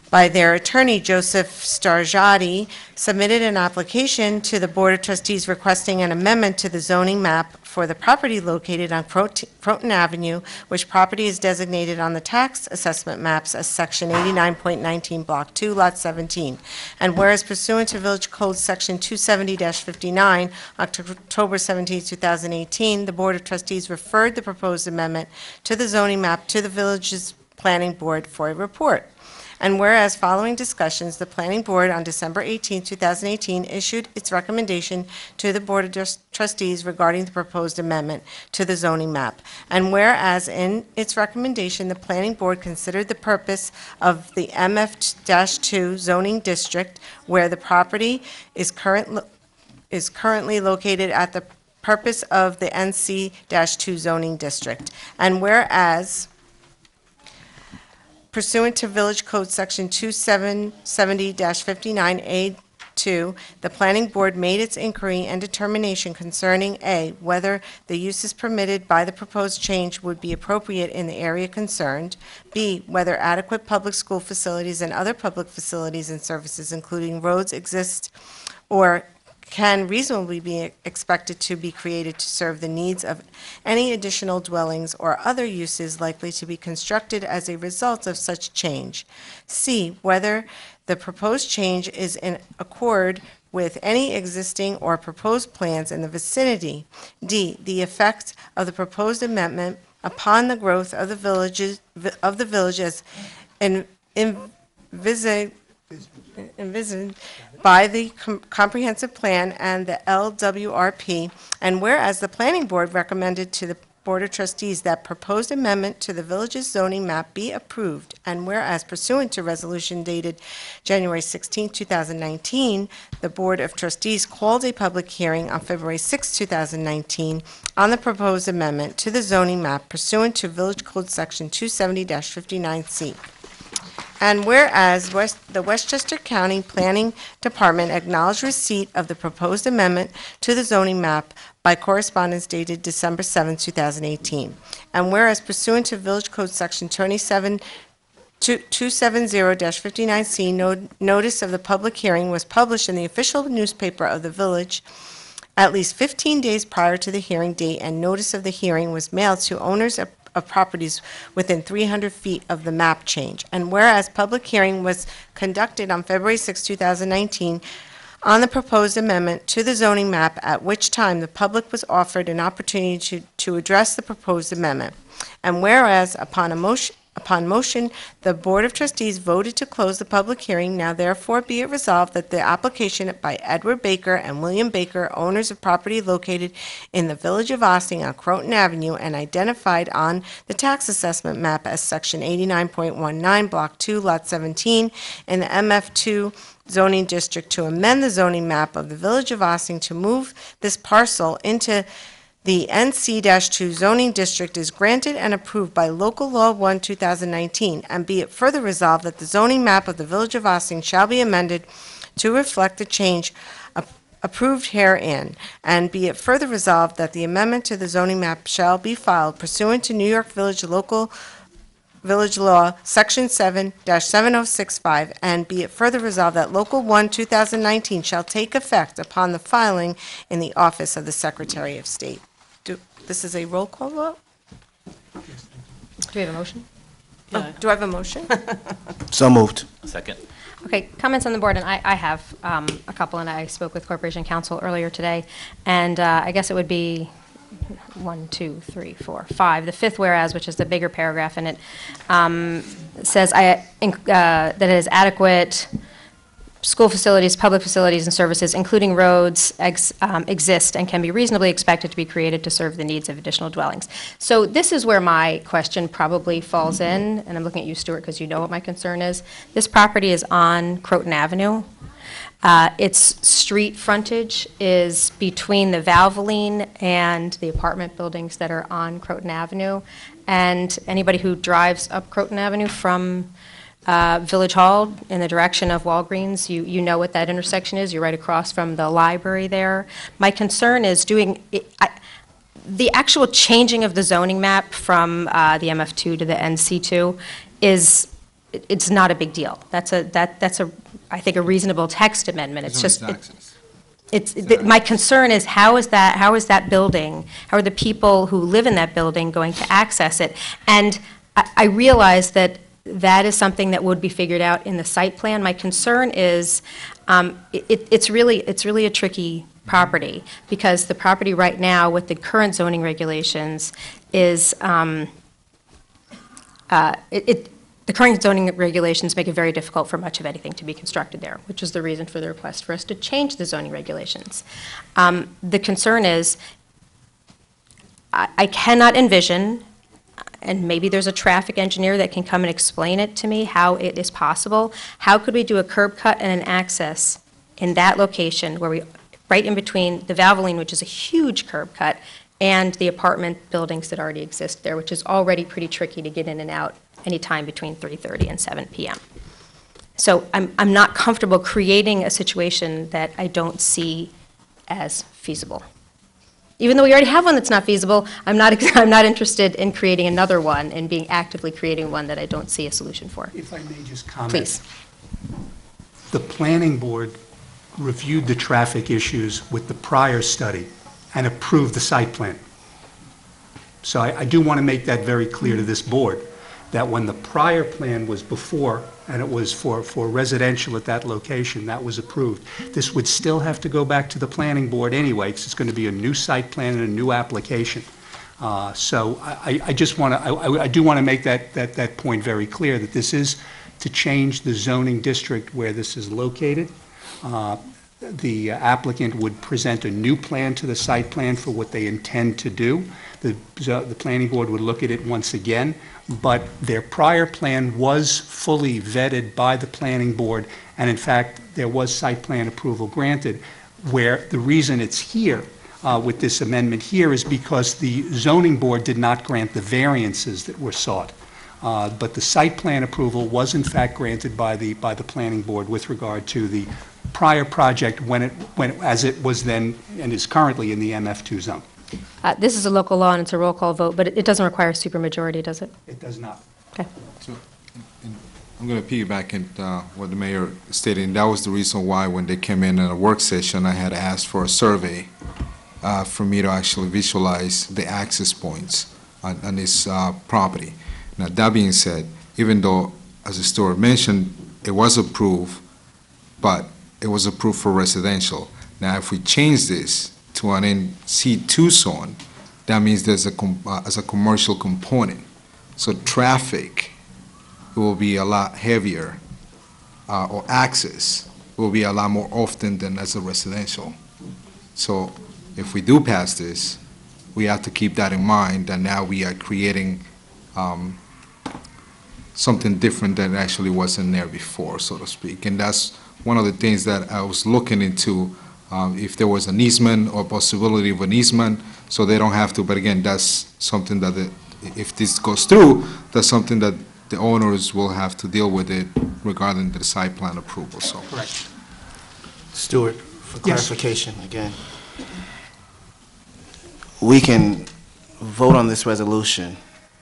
C: by their attorney, Joseph Starjati, submitted an application to the Board of Trustees requesting an amendment to the zoning map for the property located on Croton Avenue, which property is designated on the tax assessment maps as Section 89.19, Block 2, Lot 17. And whereas pursuant to Village Code Section 270-59, October 17, 2018, the Board of Trustees referred the proposed amendment to the zoning map to the Village's Planning Board for a report. And whereas following discussions, the Planning Board on December 18, 2018 issued its recommendation to the Board of Trustees regarding the proposed amendment to the zoning map. And whereas in its recommendation, the Planning Board considered the purpose of the MF-2 zoning district where the property is currently located at the purpose of the NC-2 zoning district. And whereas pursuant to Village Code Section 2770-59A2, the Planning Board made its inquiry and determination concerning A, whether the uses permitted by the proposed change would be appropriate in the area concerned, B, whether adequate public school facilities and other public facilities and services, including roads, exist or can reasonably be expected to be created to serve the needs of any additional dwellings or other uses likely to be constructed as a result of such change. C, whether the proposed change is in accord with any existing or proposed plans in the vicinity. D, the effect of the proposed amendment upon the growth of the village as envisaged by the comprehensive plan and the LWRP, and whereas the Planning Board recommended to the Board of Trustees that proposed amendment to the village's zoning map be approved, and whereas pursuant to resolution dated January 16, 2019, the Board of Trustees called a public hearing on February 6, 2019 on the proposed amendment to the zoning map pursuant to Village Code Section 270-59C. And whereas the Westchester County Planning Department acknowledged receipt of the proposed amendment to the zoning map by correspondence dated December 7, 2018. And whereas pursuant to Village Code Section 270-59C, notice of the public hearing was published in the official newspaper of the village at least 15 days prior to the hearing date, and notice of the hearing was mailed to owners of properties within 300 feet of the map change. And whereas public hearing was conducted on February 6, 2019 on the proposed amendment to the zoning map, at which time the public was offered an opportunity to address the proposed amendment. And whereas upon motion, the Board of Trustees voted to close the public hearing, now therefore be it resolved that the application by Edward Baker and William Baker, owners of property located in the Village of Ossining on Croton Avenue and identified on the tax assessment map as Section 89.19, Block 2, Lot 17, in the MF2 zoning district, to amend the zoning map of the Village of Ossining to move this parcel into the NC-2 zoning district, is granted and approved by Local Law 1, 2019, and be it further resolved that the zoning map of the Village of Ossining shall be amended to reflect the change approved herein, and be it further resolved that the amendment to the zoning map shall be filed pursuant to New York Village Law, Section 7-7065, and be it further resolved that Local 1, 2019 shall take effect upon the filing in the Office of the Secretary of State. This is a roll call vote?
A: Do we have a motion?
C: Oh, do I have a motion?
F: So moved.
D: Second.
A: Okay, comments on the board, and I have a couple, and I spoke with Corporation Counsel earlier today, and I guess it would be 1, 2, 3, 4, 5. The fifth whereas, which is the bigger paragraph, and it says that it is adequate school facilities, public facilities, and services, including roads, exist and can be reasonably expected to be created to serve the needs of additional dwellings. So this is where my question probably falls in, and I'm looking at you, Stuart, because you know what my concern is. This property is on Croton Avenue. Its street frontage is between the Valvoline and the apartment buildings that are on Croton Avenue. And anybody who drives up Croton Avenue from Village Hall in the direction of Walgreens, you know what that intersection is. You're right across from the library there. My concern is the actual changing of the zoning map from the MF2 to the NC2 it's not a big deal. That's I think a reasonable text amendment. It's just my concern is how is that building, how are the people who live in that building going to access it? And I realize that is something that would be figured out in the site plan. My concern is it's really a tricky property, because the property right now with the current zoning regulations is the current zoning regulations make it very difficult for much of anything to be constructed there, which is the reason for the request for us to change the zoning regulations. The concern is I cannot envision, and maybe there's a traffic engineer that can come and explain it to me, how it is possible. How could we do a curb cut and an access in that location where right in between the Valvoline, which is a huge curb cut, and the apartment buildings that already exist there, which is already pretty tricky to get in and out anytime between 3:30 and 7 p.m. So I'm not comfortable creating a situation that I don't see as feasible. Even though we already have one that's not feasible, I'm not interested in creating another one and being actively creating one that I don't see a solution for.
G: If I may just comment.
A: Please.
G: The planning board reviewed the traffic issues with the prior study and approved the site plan. So I do want to make that very clear to this board, that when the prior plan was before, and it was for residential at that location, that was approved. This would still have to go back to the planning board anyway, because it's going to be a new site plan and a new application. So I just want to, I do want to make that point very clear, that this is to change the zoning district where this is located. The applicant would present a new plan to the site plan for what they intend to do. The planning board would look at it once again, but their prior plan was fully vetted by the planning board, and in fact, there was site plan approval granted, where the reason it's here with this amendment here is because the zoning board did not grant the variances that were sought. But the site plan approval was in fact granted by the planning board with regard to the prior project as it was then and is currently in the MF2 zone.
A: This is a local law and it's a roll call vote, but it doesn't require supermajority, does it?
G: It does not.
A: Okay.
V: So, I'm going to piggyback on what the mayor stated, and that was the reason why when they came in a work session, I had asked for a survey for me to actually visualize the access points on this property. Now, that being said, even though, as the steward mentioned, it was approved, but it was approved for residential. Now, if we change this to an NC2 zone, that means there's a commercial component. So traffic will be a lot heavier, or access will be a lot more often than as a residential. So if we do pass this, we have to keep that in mind, that now we are creating something different that actually wasn't there before, so to speak. And that's one of the things that I was looking into, if there was an easement or possibility of an easement, so they don't have to. But again, that's something that if this goes through, that's something that the owners will have to deal with it regarding the site plan approval. So
F: correct. Stuart, for
G: Yes.
F: clarification again. We can vote on this resolution,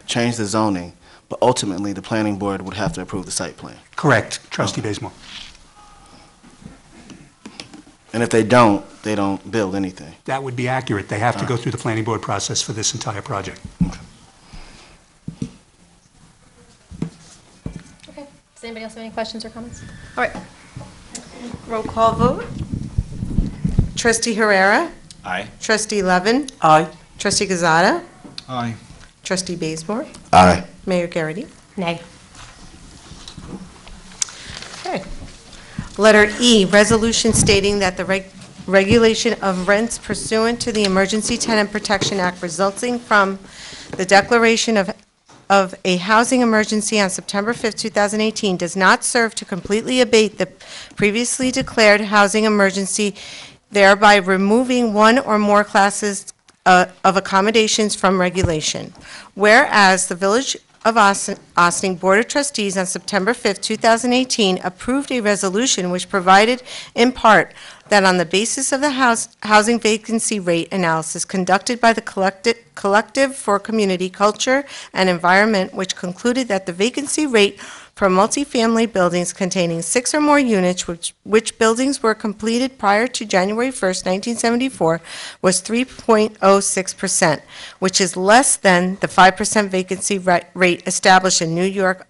F: change the zoning, but ultimately the planning board would have to approve the site plan.
G: Correct, trustee Bazemore.
F: And if they don't build anything.
G: That would be accurate. They have to go through the planning board process for this entire project.
A: Okay. Does anybody else have any questions or comments? All right.
C: Roll call vote. Trustee Herrera?
D: Aye.
C: Trustee Levin?
G: Aye.
C: Trustee Gazada?
E: Aye.
C: Trustee Bazemore?
F: Aye.
C: Mayor Garrity?
A: Nay.
C: Okay. Letter E, resolution stating that the regulation of rents pursuant to the Emergency Tenant Protection Act resulting from the declaration of a housing emergency on September 5th, 2018 does not serve to completely abate the previously declared housing emergency, thereby removing one or more classes of accommodations from regulation. Whereas the Village of Ossining Board of Trustees on September 5th, 2018 approved a resolution which provided in part that on the basis of the housing vacancy rate analysis conducted by the Collective for Community, Culture, and Environment, which concluded that the vacancy rate for multifamily buildings containing 6 or more units, which buildings were completed prior to January 1st, 1974, was 3.06%, which is less than the 5% vacancy rate established in New York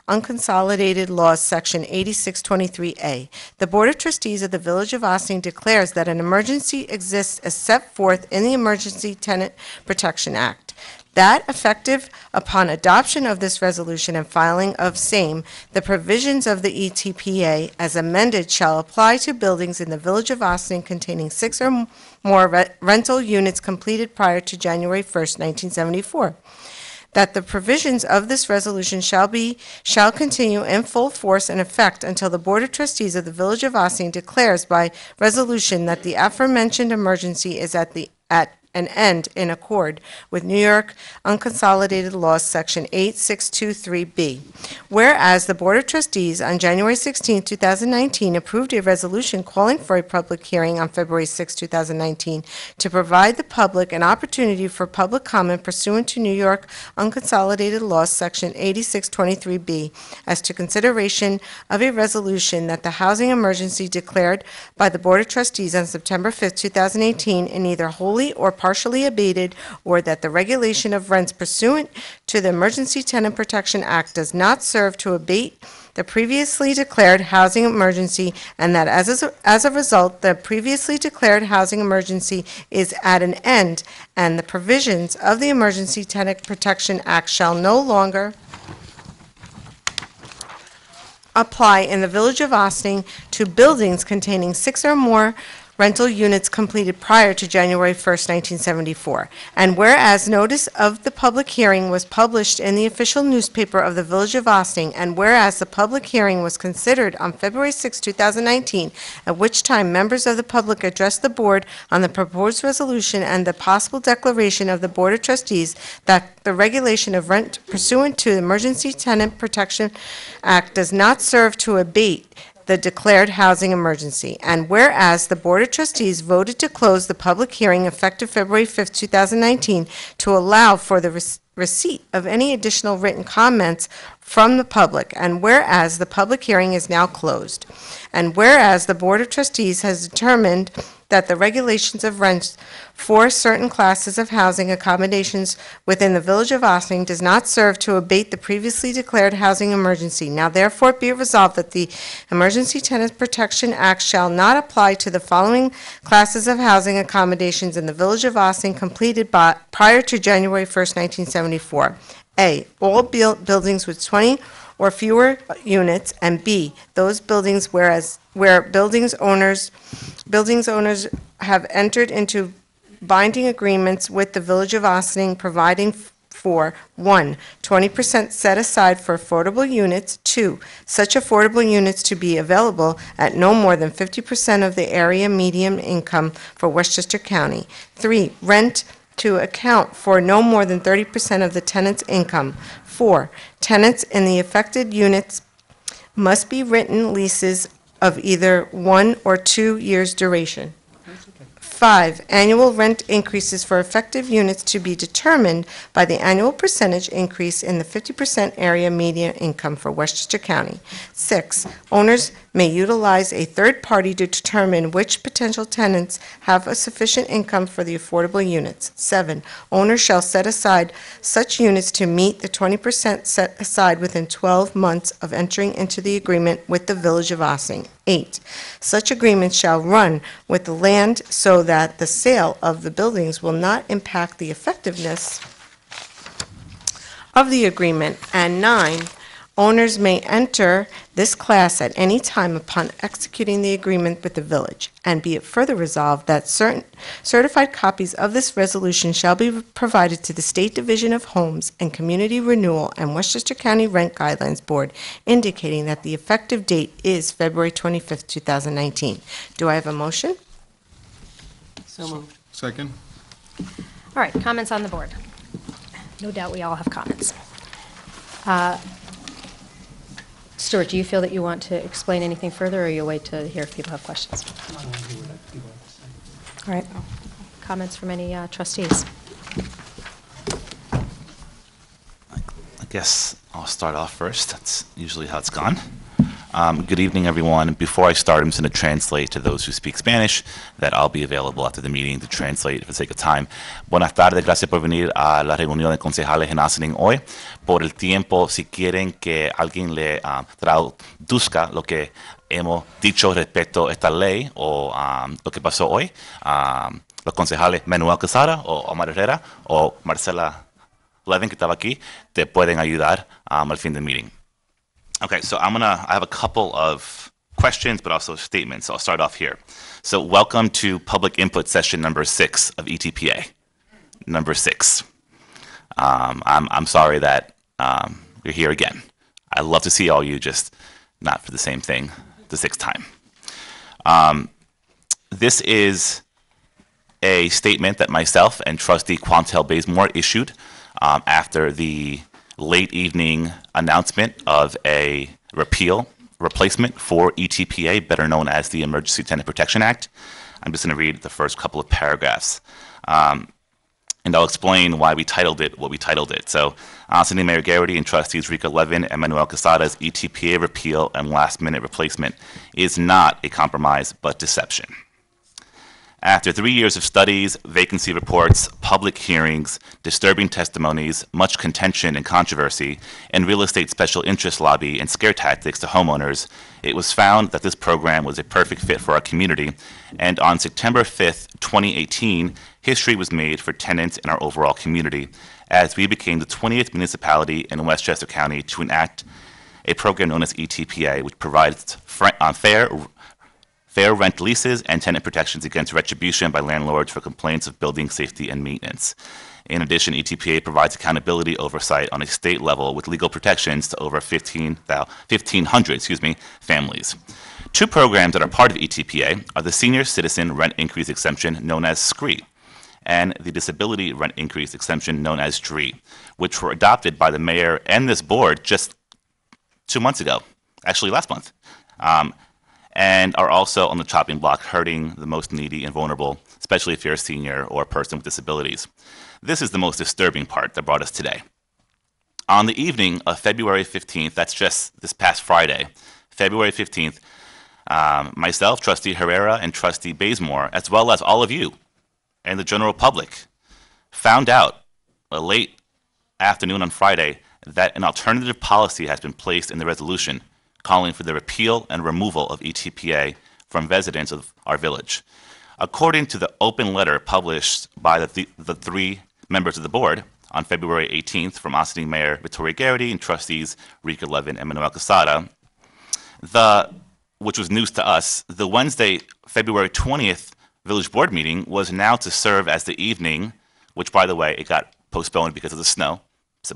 C: Unconsolidated Laws, Section 8623A. The Board of Trustees of the Village of Ossining declares that an emergency exists as set forth in the Emergency Tenant Protection Act. That effective upon adoption of this resolution and filing of same, the provisions of the ETPA as amended shall apply to buildings in the Village of Ossining containing 6 or more rental units completed prior to January 1st, 1974. That the provisions of this resolution shall continue in full force and effect until the Board of Trustees of the Village of Ossining declares by resolution that the aforementioned emergency is at an end in accord with New York Unconsolidated Laws, Section 8623B. Whereas the Board of Trustees on January 16, 2019 approved a resolution calling for a public hearing on February 6, 2019 to provide the public an opportunity for public comment pursuant to New York Unconsolidated Laws, Section 8623B, as to consideration of a resolution that the housing emergency declared by the Board of Trustees on September 5, 2018 in either wholly or partially abated, or that the regulation of rents pursuant to the Emergency Tenant Protection Act does not serve to abate the previously declared housing emergency, and that as a result, the previously declared housing emergency is at an end, and the provisions of the Emergency Tenant Protection Act shall no longer apply in the Village of Ossining to buildings containing 6 or more rental units completed prior to January 1st, 1974. And whereas notice of the public hearing was published in the official newspaper of the Village of Ossining, and whereas the public hearing was considered on February 6, 2019, at which time members of the public addressed the board on the proposed resolution and the possible declaration of the Board of Trustees that the regulation of rent pursuant to the Emergency Tenant Protection Act does not serve to abate the declared housing emergency. And whereas the Board of Trustees voted to close the public hearing effective February 5th, 2019, to allow for the receipt of any additional written comments from the public, and whereas the public hearing is now closed, and whereas the Board of Trustees has determined that the regulations of rents for certain classes of housing accommodations within the Village of Ossining does not serve to abate the previously declared housing emergency. Now therefore be it resolved that the Emergency Tenant Protection Act shall not apply to the following classes of housing accommodations in the Village of Ossining completed prior to January 1st, 1974. A, all buildings with 20 or fewer units, and B, those buildings where buildings owners have entered into binding agreements with the Village of Ossining providing for 1, 20% set aside for affordable units, 2, such affordable units to be available at no more than 50% of the area median income for Westchester County, 3, rent to account for no more than 30% of the tenant's income, 4, tenants in the affected units must be written leases of either 1 or 2 years' duration. 5, annual rent increases for effective units to be determined by the annual percentage increase in the 50% area median income for Westchester County. 6, owners may utilize a third party to determine which potential tenants have a sufficient income for the affordable units. 7, owners shall set aside such units to meet the 20% set aside within 12 months of entering into the agreement with the Village of Ossining. 8, such agreements shall run with the land so that the sale of the buildings will not impact the effectiveness of the agreement. And 9, owners may enter this class at any time upon executing the agreement with the village. And be it further resolved that certain certified copies of this resolution shall be provided to the State Division of Homes and Community Renewal and Westchester County Rent Guidelines Board, indicating that the effective date is February 25th, 2019. Do I have a motion?
B: So moved.
E: Second.
A: All right, comments on the board? No doubt we all have comments. Stuart, do you feel that you want to explain anything further, or you'll wait to hear if people have questions? All right. Comments from any trustees?
D: I guess I'll start off first. That's usually how it's gone. Good evening, everyone. Before I start, I'm just going to translate to those who speak Spanish, that I'll be available after the meeting to translate for the sake of time. Buenas tardes, gracias por venir a la reunión de concejales en Ossining hoy. Por el tiempo, si quieren que alguien le traduzca lo que hemos dicho respecto a esta ley o lo que pasó hoy, los concejales Manuel Quesada o Omar Herrera o Marcela Levin, que estaba aquí, te pueden ayudar al fin del meeting. Okay, so I have a couple of questions, but also statements. So I'll start off here. So welcome to public input session number 6 of ETPA. Number 6. I'm sorry that you're here again. I'd love to see all you, just not for the same thing the 6th time. This is a statement that myself and Trustee Quantel Bazemore issued after the late evening announcement of a replacement for ETPA, better known as the Emergency Tenant Protection Act. I'm just going to read the first couple of paragraphs. And I'll explain why we titled it what we titled it. So, Ossining Mayor Garrity and Trustees Rika Levin and Manuel Quesada's ETPA repeal and last-minute replacement is not a compromise, but deception. After 3 years of studies, vacancy reports, public hearings, disturbing testimonies, much contention and controversy, and real estate special interest lobby and scare tactics to homeowners, it was found that this program was a perfect fit for our community, and on September 5th, 2018, history was made for tenants in our overall community, as we became the 20th municipality in Westchester County to enact a program known as ETPA, which provides fair rent leases and tenant protections against retribution by landlords for complaints of building safety and maintenance. In addition, ETPA provides accountability oversight on a state level with legal protections to over 1,500 families. 2 programs that are part of ETPA are the Senior Citizen Rent Increase Exemption, known as SCREE, and the Disability Rent Increase Exemption, known as DREE, which were adopted by the mayor and this board just 2 months ago, actually last month. And are also on the chopping block, hurting the most needy and vulnerable, especially if you're a senior or a person with disabilities. This is the most disturbing part that brought us today. On the evening of February 15th, that's just this past Friday, February 15th, myself, Trustee Herrera, and Trustee Bazemore, as well as all of you and the general public, found out late afternoon on Friday that an alternative policy has been placed in the resolution calling for the repeal and removal of ETPA from residents of our village. According to the open letter published by the 3 members of the board on February 18th from Ossining Mayor Victoria Garrity and Trustees Rika Levin and Manuel Quesada, which was news to us, the Wednesday, February 20th village board meeting was now to serve as the evening, which, by the way, it got postponed because of the snow,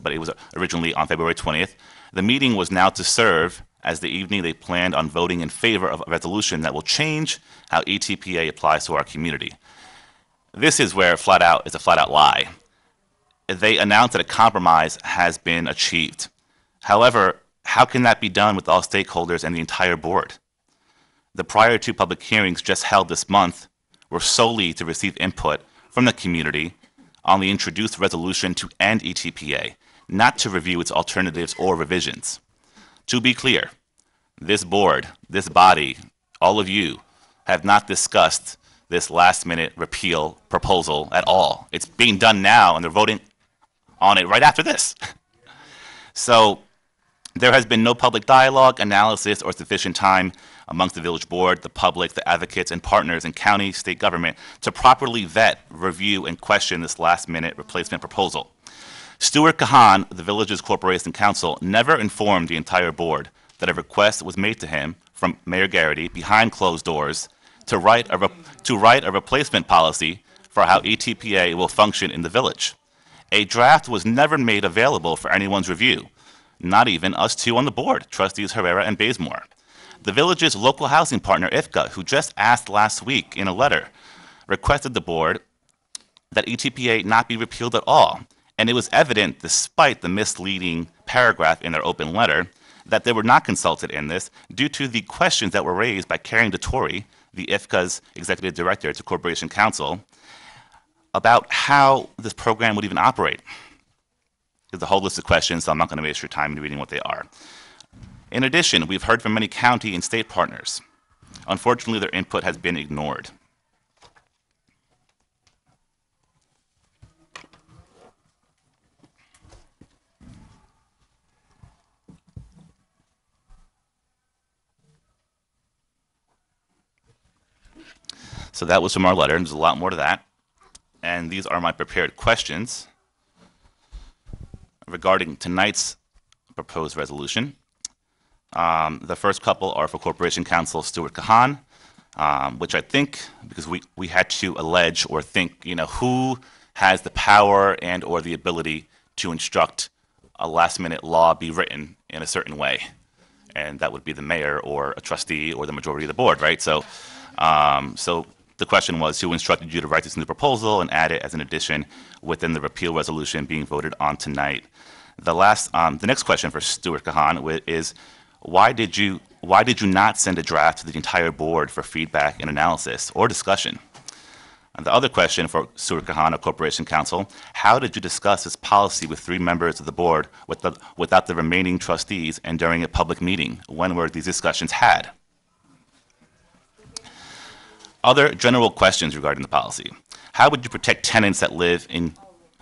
D: but it was originally on February 20th. The meeting was now to serve as the evening they planned on voting in favor of a resolution that will change how ETPA applies to our community. This is where it's a flat-out lie. They announced that a compromise has been achieved. However, how can that be done with all stakeholders and the entire board? The prior two public hearings just held this month were solely to receive input from the community on the introduced resolution to end ETPA, not to review its alternatives or revisions. To be clear, this board, this body, all of you have not discussed this last-minute repeal proposal at all. It's being done now, and they're voting on it right after this. So there has been no public dialogue, analysis, or sufficient time amongst the village board, the public, the advocates, and partners in county, state government to properly vet, review, and question this last-minute replacement proposal. Stuart Kahan, the village's corporation counsel, never informed the entire board that a request was made to him from Mayor Garrity behind closed doors to write a replacement policy for how ETPA will function in the village. A draft was never made available for anyone's review, not even us two on the board, trustees Herrera and Bazemore. The village's local housing partner, IFCA, who just asked last week in a letter, requested the board that ETPA not be repealed at all. And it was evident, despite the misleading paragraph in their open letter, that they were not consulted in this due to the questions that were raised by Karen DeTore, the IFCA's executive director to Corporation Counsel, about how this program would even operate. There's a whole list of questions, so I'm not going to waste your time in reading what they are. In addition, we've heard from many county and state partners. Unfortunately, their input has been ignored. So that was from our letter, and there's a lot more to that. And these are my prepared questions regarding tonight's proposed resolution. The first couple are for Corporation Counsel Stuart Kahan, which I think, because we had to allege or think, who has the power and or the ability to instruct a last-minute law be written in a certain way. And that would be the mayor or a trustee or the majority of the board, right? So the question was, who instructed you to write this new proposal and add it as an addition within the repeal resolution being voted on tonight? The next question for Stuart Kahan is, why did you not send a draft to the entire board for feedback and analysis or discussion? And the other question for Stuart Kahan of Corporation Counsel, how did you discuss this policy with 3 members of the board without the remaining trustees and during a public meeting? When were these discussions had? Other general questions regarding the policy. How would you protect tenants that live in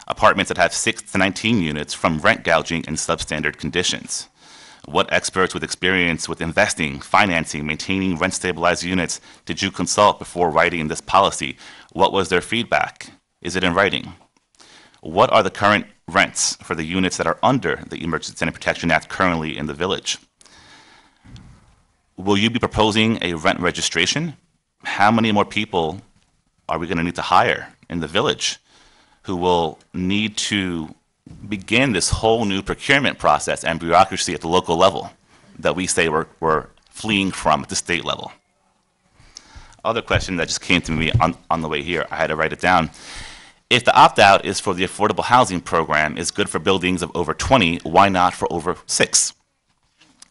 D: apartments that have 6 to 19 units from rent gouging and substandard conditions? What experts with experience with investing, financing, maintaining rent-stabilized units did you consult before writing this policy? What was their feedback? Is it in writing? What are the current rents for the units that are under the Emergency Tenant Protection Act currently in the village? Will you be proposing a rent registration? How many more people are we going to need to hire in the village who will need to begin this whole new procurement process and bureaucracy at the local level that we say we're fleeing from at the state level? Other question that just came to me on the way here, I had to write it down. If the opt-out is for the affordable housing program is good for buildings of over 20, why not for over 6?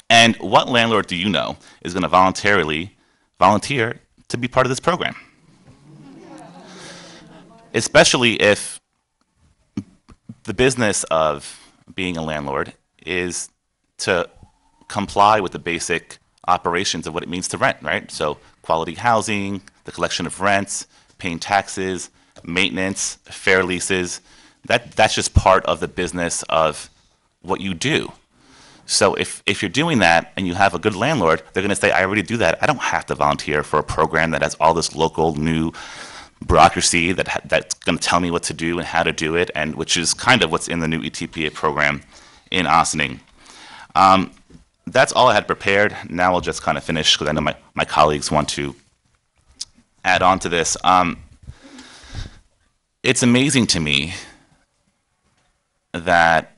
D: And what landlord do you know is going to volunteer to be part of this program? Especially if the business of being a landlord is to comply with the basic operations of what it means to rent, right? So quality housing, the collection of rents, paying taxes, maintenance, fair leases, that's just part of the business of what you do. So if you're doing that and you have a good landlord, they're going to say, I already do that. I don't have to volunteer for a program that has all this local new bureaucracy that's going to tell me what to do and how to do it, and which is kind of what's in the new ETPA program in Ossining. That's all I had prepared. Now I'll just kind of finish because I know my colleagues want to add on to this. It's amazing to me that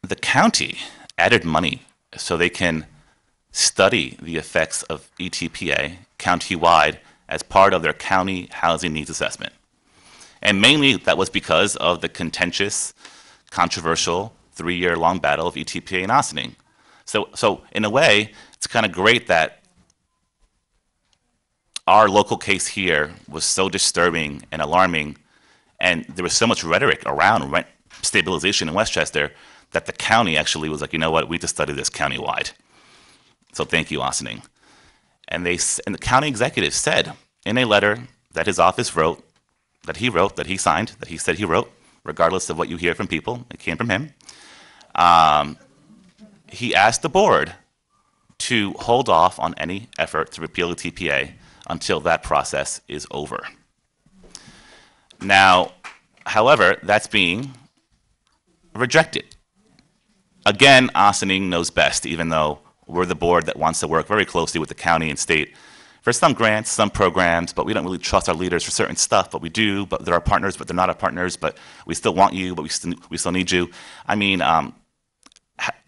D: the county added money so they can study the effects of ETPA countywide as part of their county housing needs assessment. And mainly that was because of the contentious, controversial 3-year-long battle of ETPA and Ossining. So in a way, it's kind of great that our local case here was so disturbing and alarming, and there was so much rhetoric around rent stabilization in Westchester that the county actually was like, you know what, we need to study this countywide. So thank you, Ossining. And the county executive said in a letter that his office wrote, that he signed, that he said he wrote, regardless of what you hear from people, it came from him. He asked the board to hold off on any effort to repeal the TPA until that process is over. Now, however, that's being rejected. Again, Ossining knows best, even though we're the board that wants to work very closely with the county and state for some grants, some programs, but we don't really trust our leaders for certain stuff, but we do, but they're our partners, but they're not our partners, but we still want you, but we still need you. I mean,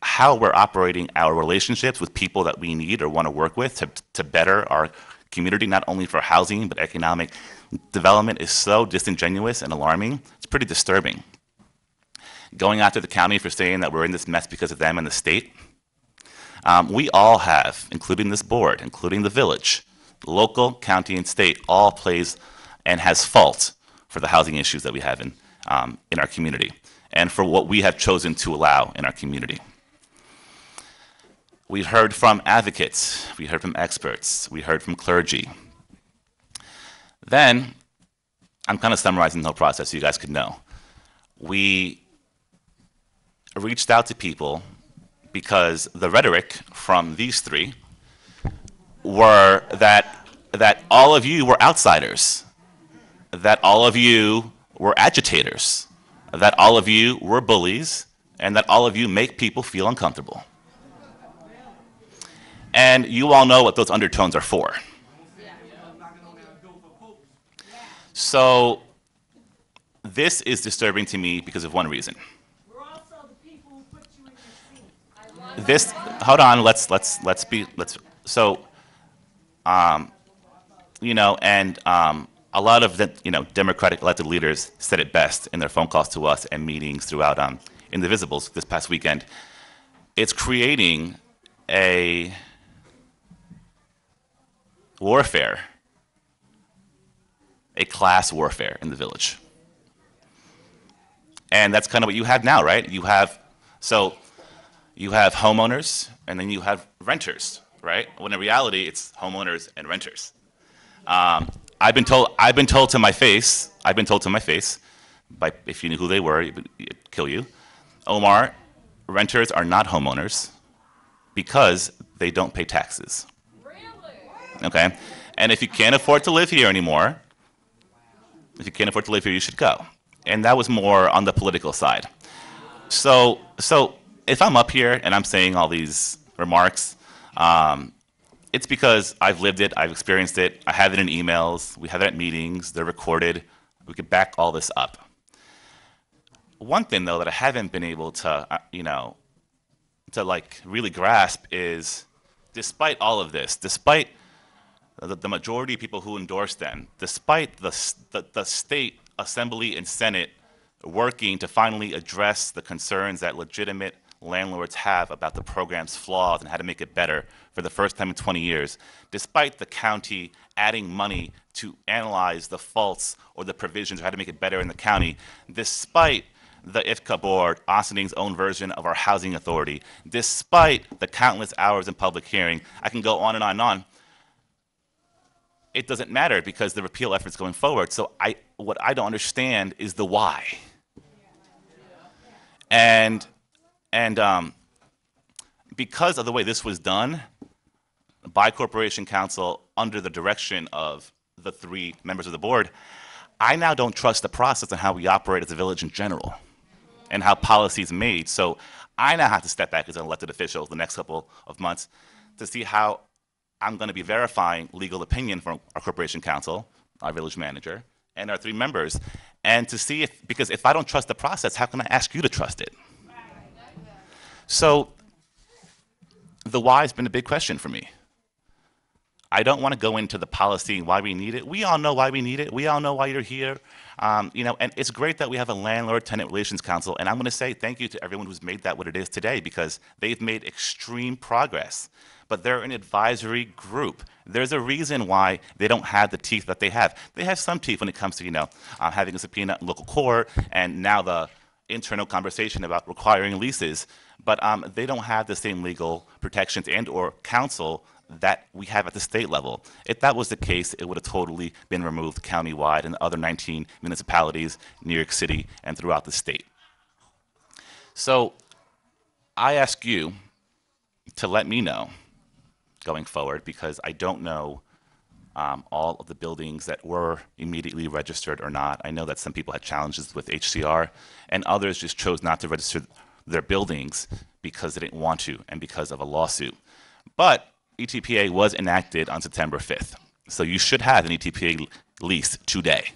D: how we're operating our relationships with people that we need or want to work with to better our community, not only for housing, but economic development is so disingenuous and alarming. It's pretty disturbing. Going after the county for saying that we're in this mess because of them and the state. We all have, including this board, including the village, local, county, and state, all plays and has fault for the housing issues that we have in our community and for what we have chosen to allow in our community. We heard from advocates, we heard from experts, we heard from clergy. Then, I'm kind of summarizing the whole process so you guys could know. We reached out to people because the rhetoric from these three were that all of you were outsiders, that all of you were agitators, that all of you were bullies, and that all of you make people feel uncomfortable. And you all know what those undertones are for. So this is disturbing to me because of one reason. This, hold on, you know, and a lot of the, you know, Democratic elected leaders said it best in their phone calls to us and meetings throughout Indivisibles this past weekend. It's creating a warfare, a class warfare in the village. And that's kind of what you have now, right? You have homeowners and then you have renters, right? When in reality, it's homeowners and renters. I've been told to my face, by, if you knew who they were, it'd kill you. Omar, renters are not homeowners because they don't pay taxes. Okay? And if you can't afford to live here anymore, you should go. And that was more on the political side. So if I'm up here and I'm saying all these remarks, it's because I've lived it, I've experienced it, I have it in emails, we have it at meetings, they're recorded, we could back all this up. One thing though that I haven't been able to, to like really grasp is, despite all of this, despite the majority of people who endorse them, despite the state assembly and Senate working to finally address the concerns that legitimate landlords have about the program's flaws and how to make it better for the first time in 20 years, despite the county adding money to analyze the faults or the provisions or how to make it better in the county, despite the IFCA board, Ossining's own version of our housing authority, despite the countless hours in public hearing, I can go on and on and on. It doesn't matter because the repeal effort's going forward. So what I don't understand is the why. And because of the way this was done by Corporation Counsel under the direction of the three members of the board, I now don't trust the process and how we operate as a village in general and how policy is made. So I now have to step back as an elected official the next couple of months to see how I'm going to be verifying legal opinion from our Corporation Counsel, our village manager, and our three members, and to see because if I don't trust the process, how can I ask you to trust it? So the why has been a big question for me. I don't want to go into the policy and why we need it. We all know why we need it. We all know why you're here. And it's great that we have a Landlord-Tenant Relations Council, and I'm going to say thank you to everyone who's made that what it is today because they've made extreme progress. but they're an advisory group. There's a reason why they don't have the teeth that they have. They have some teeth when it comes to, having a subpoena in local court, and now the internal conversation about requiring leases, but they don't have the same legal protections and or counsel that we have at the state level. If that was the case, it would have totally been removed countywide in the other 19 municipalities, New York City, and throughout the state. So I ask you to let me know going forward, because I don't know all of the buildings that were immediately registered or not. I know that some people had challenges with HCR, and others just chose not to register their buildings because they didn't want to and because of a lawsuit. But ETPA was enacted on September 5th. So you should have an ETPA lease today.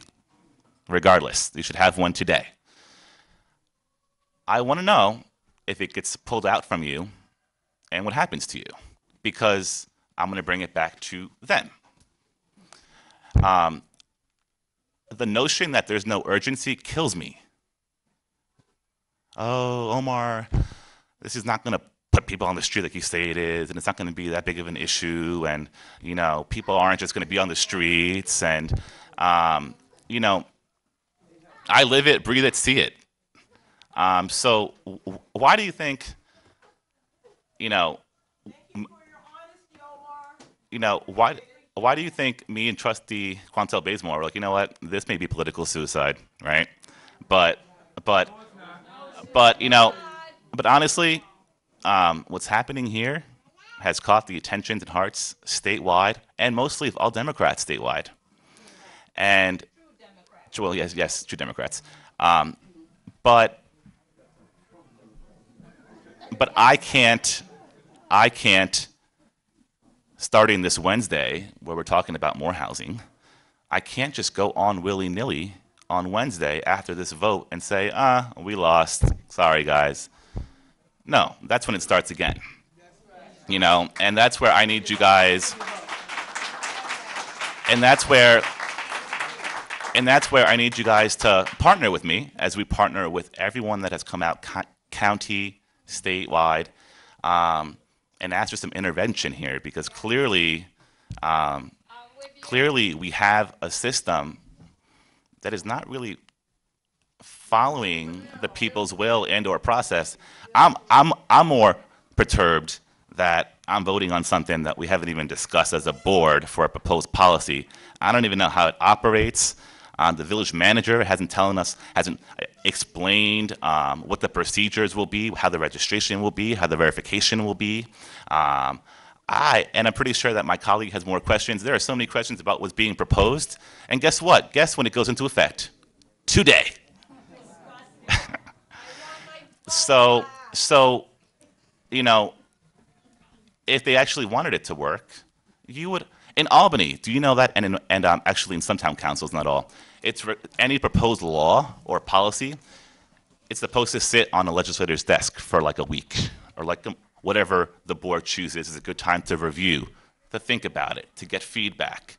D: Regardless, you should have one today. I want to know if it gets pulled out from you and what happens to you, because I'm going to bring it back to them. The notion that there's no urgency kills me. Oh, Omar, this is not going to put people on the street like you say it is, and it's not going to be that big of an issue, and people aren't just going to be on the streets, and I live it, breathe it, see it. So why do you think why do you think me and Trustee Quantel Bazemore were like, you know what, this may be political suicide, right? But honestly, what's happening here has caught the attentions and hearts statewide, and mostly of all Democrats statewide. And, well, yes, true Democrats. But I can't, starting this Wednesday, where we're talking about more housing, I can't just go on willy-nilly on Wednesday after this vote and say, we lost, sorry guys. No, that's when it starts again. And that's where I need you guys, and that's where I need you guys to partner with me as we partner with everyone that has come out county, statewide, and ask for some intervention here, because clearly we have a system that is not really following the people's will and or process. I'm more perturbed that I'm voting on something that we haven't even discussed as a board for a proposed policy. I don't even know how it operates. The village manager hasn't explained what the procedures will be, how the registration will be, how the verification will be. And I'm pretty sure that my colleague has more questions. There are so many questions about what's being proposed. And guess what? Guess when it goes into effect? Today. So, if they actually wanted it to work, you would, in Albany, do you know that, and actually in some town councils, not all, any proposed law or policy, it's supposed to sit on a legislator's desk for like a week, or like whatever the board chooses is a good time to review, to think about it, to get feedback.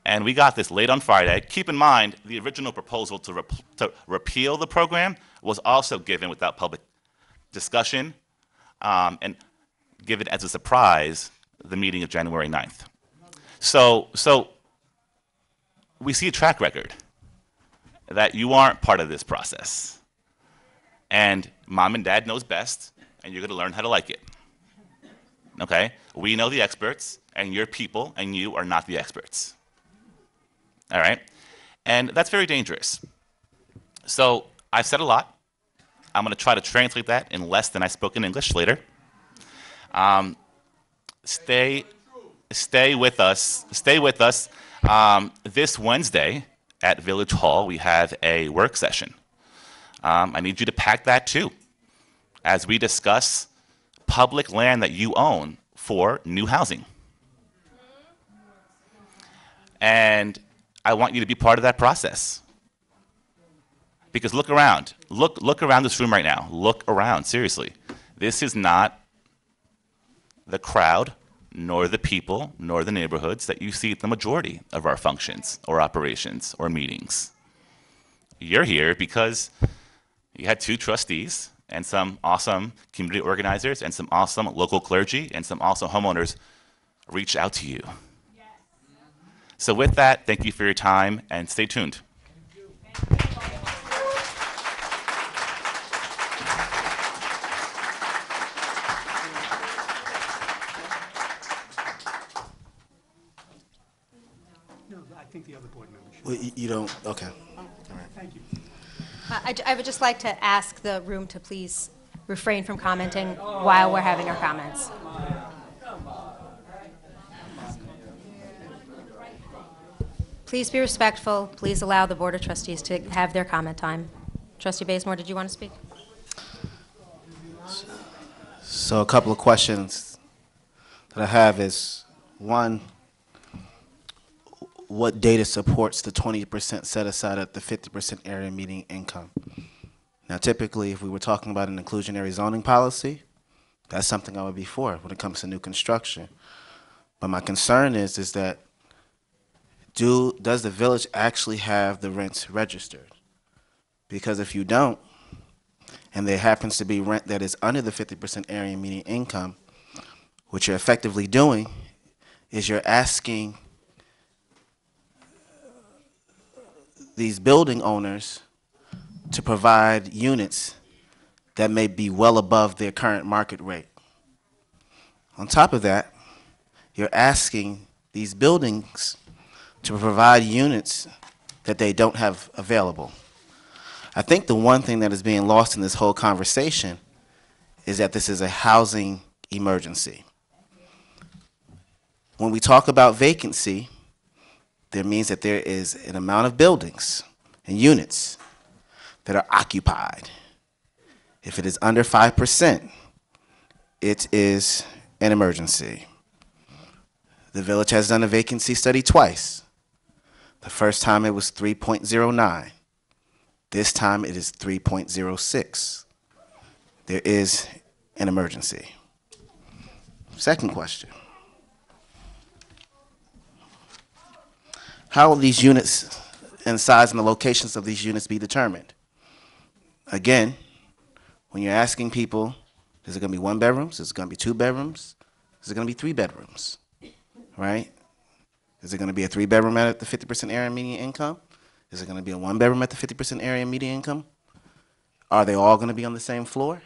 D: And we got this late on Friday. Keep in mind, the original proposal to repeal the program was also given without public discussion, and given as a surprise the meeting of January 9th. So we see a track record that you aren't part of this process. And mom and dad knows best, and you're going to learn how to like it. Okay? We know the experts, and your people and you are not the experts. All right? And that's very dangerous. So I've said a lot. I'm going to try to translate that in less than I spoke in English later. Stay with us. Stay with us. This Wednesday at Village Hall, we have a work session. I need you to pack that too, as we discuss public land that you own for new housing. And I want you to be part of that process. Because look around. Look around this room right now. Look around, seriously. This is not the crowd, nor the people, nor the neighborhoods that you see at the majority of our functions or operations or meetings. You're here because you had two trustees and some awesome community organizers and some awesome local clergy and some awesome homeowners reach out to you. So with that, thank you for your time and stay tuned.
G: No, I think the other board members should.
F: Well, you don't, okay. All right.
G: Thank you.
A: I would just like to ask the room to please refrain from commenting while we're having our comments. Please be respectful. Please allow the Board of Trustees to have their comment time. Trustee Bazemore, did you want to speak?
F: So a couple of questions that I have is, one, what data supports the 20% set aside at the 50% area median income? Now, typically, if we were talking about an inclusionary zoning policy, that's something I would be for when it comes to new construction. But my concern is that does the village actually have the rents registered? Because if you don't, and there happens to be rent that is under the 50% area median income, what you're effectively doing is you're asking these building owners to provide units that may be well above their current market rate. On top of that, you're asking these buildings to provide units that they don't have available. I think the one thing that is being lost in this whole conversation is that this is a housing emergency. When we talk about vacancy, that means that there is an amount of buildings and units that are occupied. If it is under 5%, it is an emergency. The village has done a vacancy study twice. The first time it was 3.09. This time it is 3.06. There is an emergency. Second question. How will these units and size and the locations of these units be determined? Again, when you're asking people, is it going to be 1 bedrooms? Is it going to be 2 bedrooms? Is it going to be 3 bedrooms? Right? Is it going to be a 3-bedroom at the 50% area median income? Is it going to be a 1-bedroom at the 50% area median income? Are they all going to be on the same floor?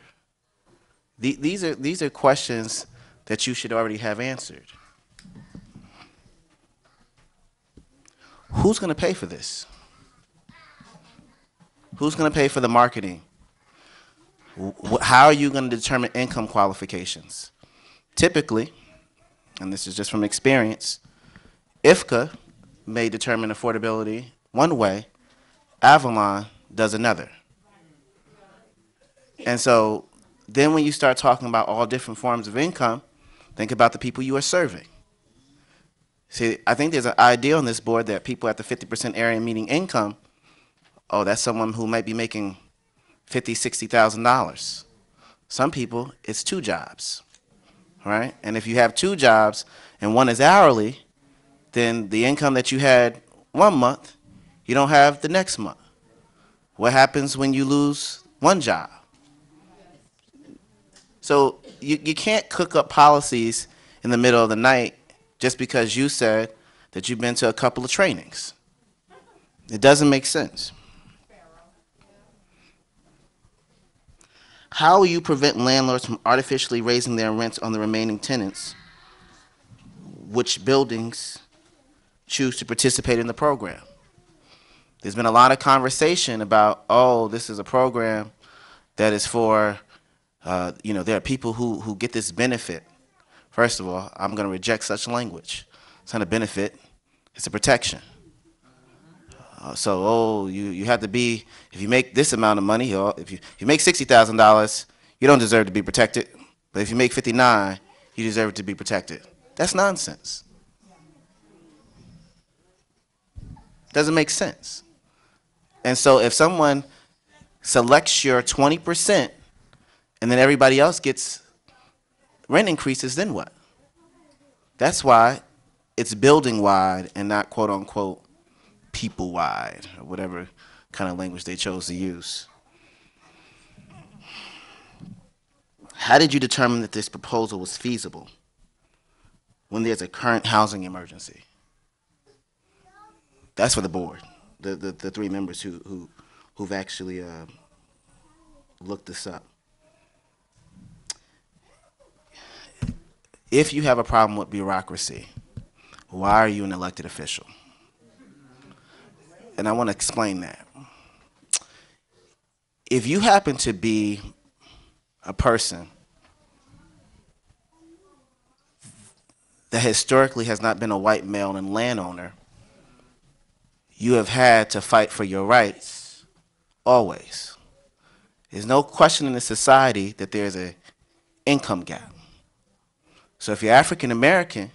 F: These are questions that you should already have answered. Who's going to pay for this? Who's going to pay for the marketing? How are you going to determine income qualifications? Typically, and this is just from experience, IFCA may determine affordability one way, Avalon does another. And so then when you start talking about all different forms of income, think about the people you are serving. See, I think there's an idea on this board that people at the 50% area median income, oh, that's someone who might be making $50,000, $60,000. Some people, it's 2 jobs, right? And if you have 2 jobs and one is hourly, then the income that you had one month, you don't have the next month. What happens when you lose one job? So you can't cook up policies in the middle of the night just because you said that you've been to a couple of trainings. It doesn't make sense. How will you prevent landlords from artificially raising their rents on the remaining tenants, which buildings choose to participate in the program? There's been a lot of conversation about, oh, this is a program that is for, there are people who get this benefit. First of all, I'm going to reject such language. It's not a benefit, it's a protection. You have to be, if you make this amount of money, or if you make $60,000, you don't deserve to be protected. But if you make 59, you deserve to be protected. That's nonsense. Doesn't make sense. And so if someone selects your 20% and then everybody else gets rent increases, then what? That's why it's building-wide and not quote-unquote people-wide, or whatever kind of language they chose to use. How did you determine that this proposal was feasible when there's a current housing emergency? That's for the board, the three members who've actually looked this up. If you have a problem with bureaucracy, why are you an elected official? And I want to explain that. If you happen to be a person that historically has not been a white male and landowner, you have had to fight for your rights always. There's no question in this society that there's an income gap. So if you're African American,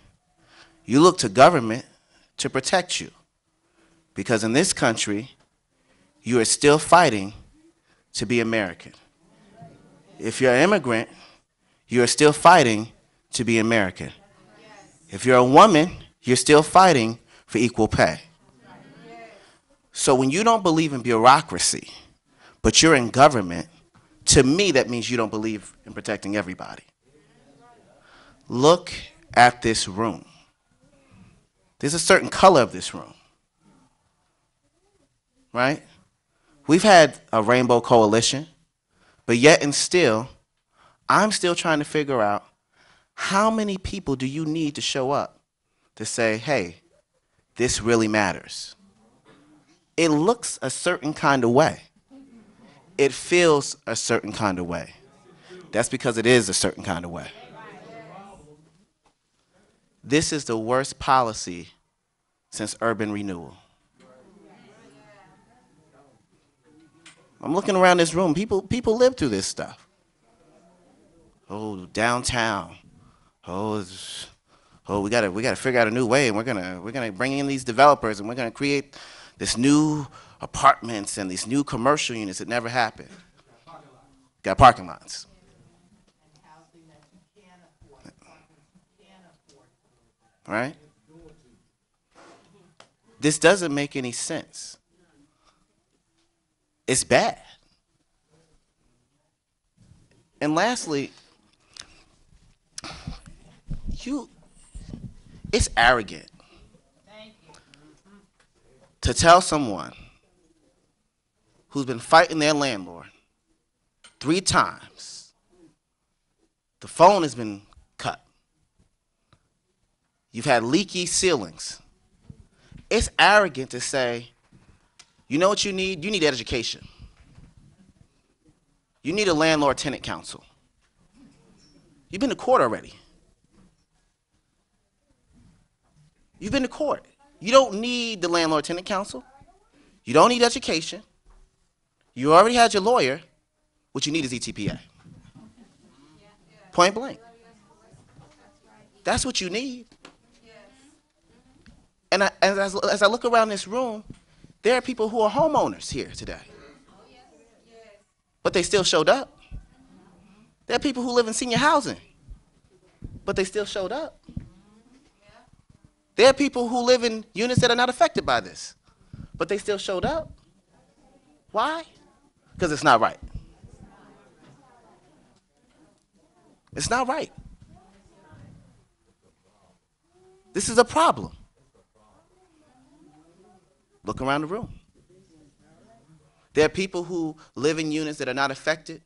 F: you look to government to protect you. Because in this country, you are still fighting to be American. If you're an immigrant, you are still fighting to be American. If you're a woman, you're still fighting for equal pay. So when you don't believe in bureaucracy, but you're in government, to me that means you don't believe in protecting everybody. Look at this room. There's a certain color of this room, right? We've had a rainbow coalition, but yet and still, I'm still trying to figure out how many people do you need to show up to say, hey, this really matters. It looks a certain kind of way. It feels a certain kind of way. That's because it is a certain kind of way. This is the worst policy since urban renewal. I'm looking around this room. People live through this stuff. Oh, downtown. Oh, we gotta figure out a new way, and we're gonna bring in these developers, and we're gonna create this new apartments and these new commercial units that never happened. Got parking lots. Right? This doesn't make any sense. It's bad. And lastly, it's arrogant to tell someone who's been fighting their landlord 3 times, the phone has been cut, you've had leaky ceilings. It's arrogant to say, you know what you need? You need education. You need a landlord-tenant council. You've been to court already. You've been to court. You don't need the landlord-tenant council. You don't need education. You already had your lawyer. What you need is ETPA. Point blank. That's what you need. And as I look around this room, there are people who are homeowners here today. But they still showed up. There are people who live in senior housing, but they still showed up. There are people who live in units that are not affected by this, but they still showed up. Why? Because it's not right. It's not right. This is a problem. Look around the room. There are people who live in units that are not affected,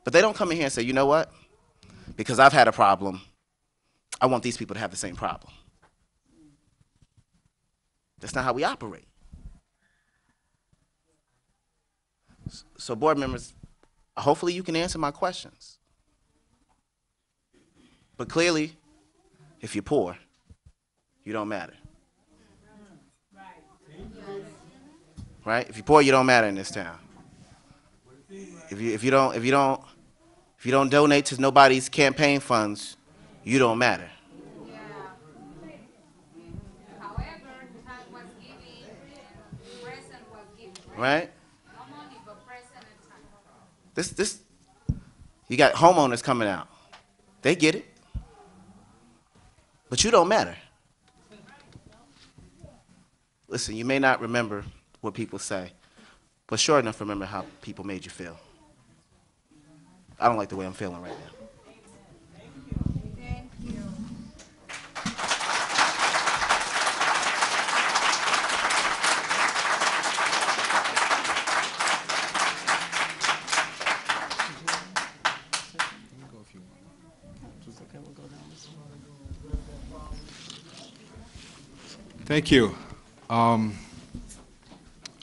F: but they don't come in here and say, you know what? Because I've had a problem, I want these people to have the same problem. That's not how we operate. So board members, hopefully you can answer my questions. But clearly, if you're poor, you don't matter. Right? If you're poor, you don't matter in this town. If you don't donate to nobody's campaign funds, you don't matter. Right? This you got homeowners coming out. They get it. But you don't matter. Listen, you may not remember what people say, but sure enough remember how people made you feel. I don't like the way I'm feeling right now.
V: Thank you. I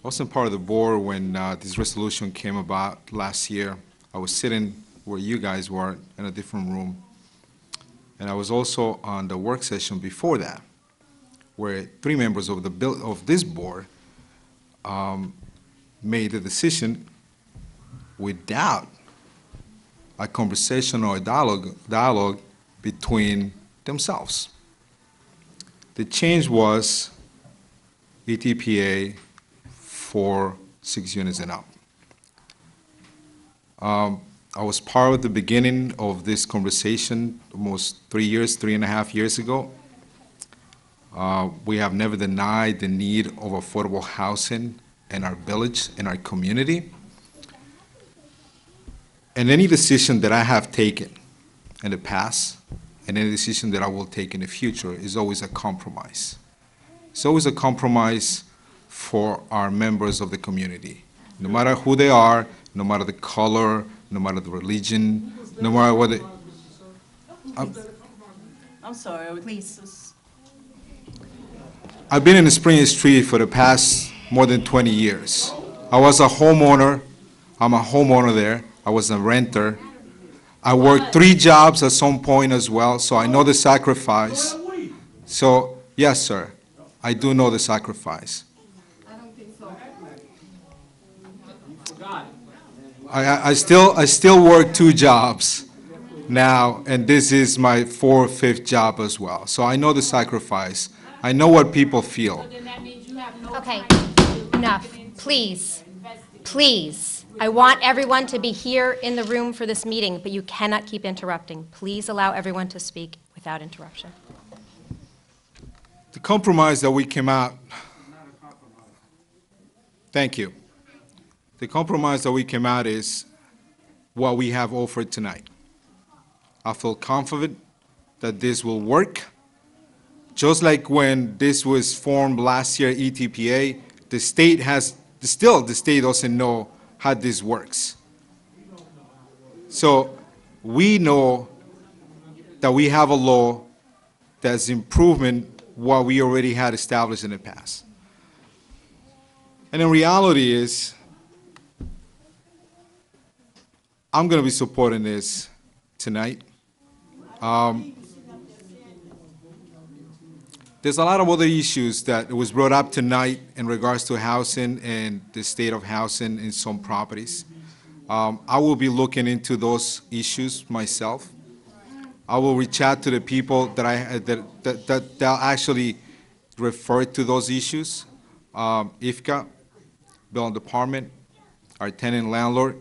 V: wasn't part of the board when this resolution came about last year. I was sitting where you guys were in a different room. And I was also on the work session before that, where 3 members of this board made the decision without a conversation or a dialogue between themselves. The change was ETPA for 6 units and up. I was part of the beginning of this conversation almost 3.5 years ago. We have never denied the need of affordable housing in our village, in our community. And any decision that I have taken in the past, and any decision that I will take in the future, is always a compromise. It's always a compromise for our members of the community. No matter who they are, no matter the color, no matter the religion, no matter what they...
B: I'm sorry, please.
V: I've been in Spring Street for the past more than 20 years. I was a homeowner. I'm a homeowner there. I was a renter. I worked 3 jobs at some point as well, so I know the sacrifice. So, yes, sir, I do know the sacrifice. I still work 2 jobs now, and this is my 4th or 5th job as well. So I know the sacrifice. I know what people feel.
A: Okay, enough. Please, please. I want everyone to be here in the room for this meeting, but you cannot keep interrupting. Please allow everyone to speak without interruption.
V: The compromise that we came out, thank you. The compromise that we came out is what we have offered tonight. I feel confident that this will work. Just like when this was formed last year, ETPA, the state doesn't know how this works. So we know that we have a law that's improvement what we already had established in the past. And the reality is, I'm going to be supporting this tonight. There's a lot of other issues that was brought up tonight in regards to housing and the state of housing in some properties. I will be looking into those issues myself. I will reach out to the people that actually refer to those issues. IFCA, Building Department, our tenant landlord.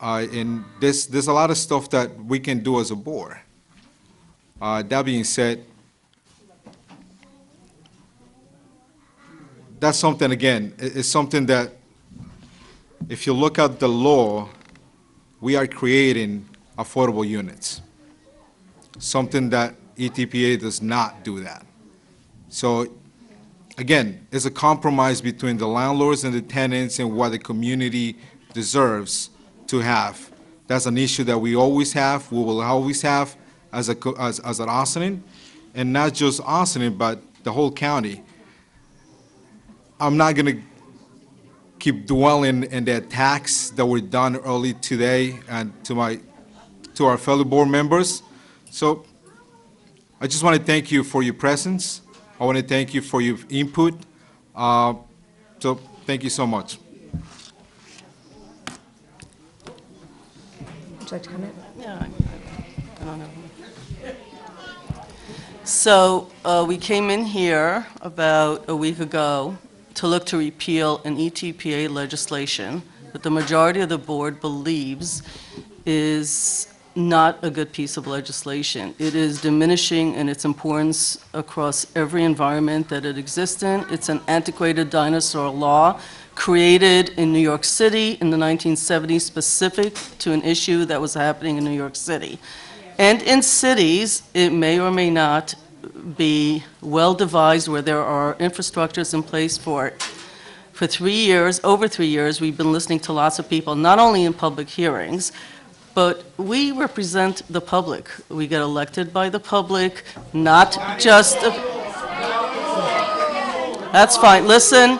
V: And there's a lot of stuff that we can do as a board. That being said, that's something, again, it's something that if you look at the law, we are creating affordable units. Something that ETPA does not do that. So, again, it's a compromise between the landlords and the tenants and what the community deserves to have. That's an issue that we always have, we will always have as an Ossining, and not just Ossining, but the whole county. I'm not going to keep dwelling in the attacks that were done early today and to our fellow board members. So I just want to thank you for your presence. I want to thank you for your input. So thank you so much.
A: Would you like to comment?
B: Yeah, I don't know. So we came in here about a week ago to look to repeal an ETPA legislation that the majority of the board believes is not a good piece of legislation. It is diminishing in its importance across every environment that it exists in. It's an antiquated dinosaur law created in New York City in the 1970s, specific to an issue that was happening in New York City. And in cities, it may or may not be well devised where there are infrastructures in place for it. For 3 years, over 3 years, we've been listening to lots of people, not only in public hearings, but we represent the public. We get elected by the public, not just... That's fine. Listen,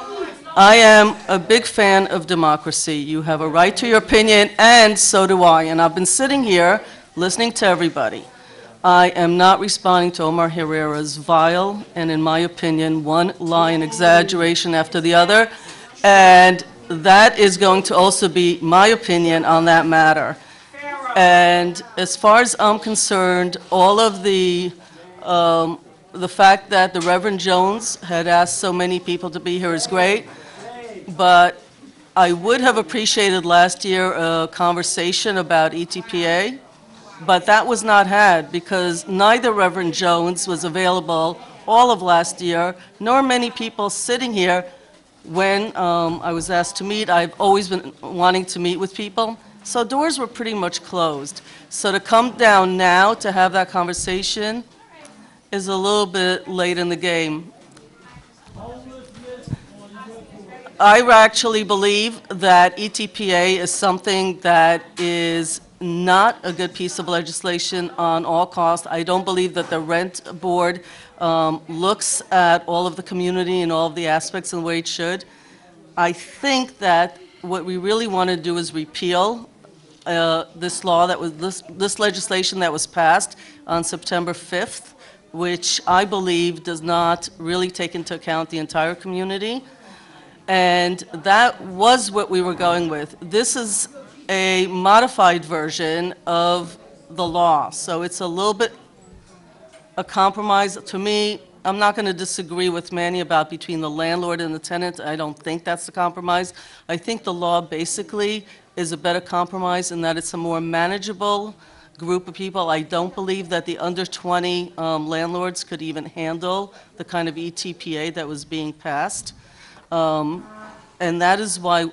B: I am a big fan of democracy. You have a right to your opinion, and so do I. And I've been sitting here listening to everybody. I am not responding to Omar Herrera's vile and, in my opinion, one-line exaggeration after the other. And that is going to also be my opinion on that matter. And as far as I'm concerned, all of the fact that the Reverend Jones had asked so many people to be here is great, but I would have appreciated last year a conversation about ETPA, but that was not had because neither Reverend Jones was available all of last year, nor many people sitting here when I was asked to meet. I've always been wanting to meet with people, so doors were pretty much closed. So to come down now to have that conversation is a little bit late in the game. I actually believe that ETPA is something that is not a good piece of legislation on all costs. I don't believe that the rent board looks at all of the community and all of the aspects in the way it should. I think that what we really want to do is repeal this law that was this legislation that was passed on September 5th, which I believe does not really take into account the entire community. And that was what we were going with. This is a modified version of the law, so it's a little bit a compromise. To me, I'm not going to disagree with Manny about between the landlord and the tenant. I don't think that's the compromise. I think the law basically is a better compromise in that it's a more manageable group of people. I don't believe that the under 20 landlords could even handle the kind of ETPA that was being passed. And that is why,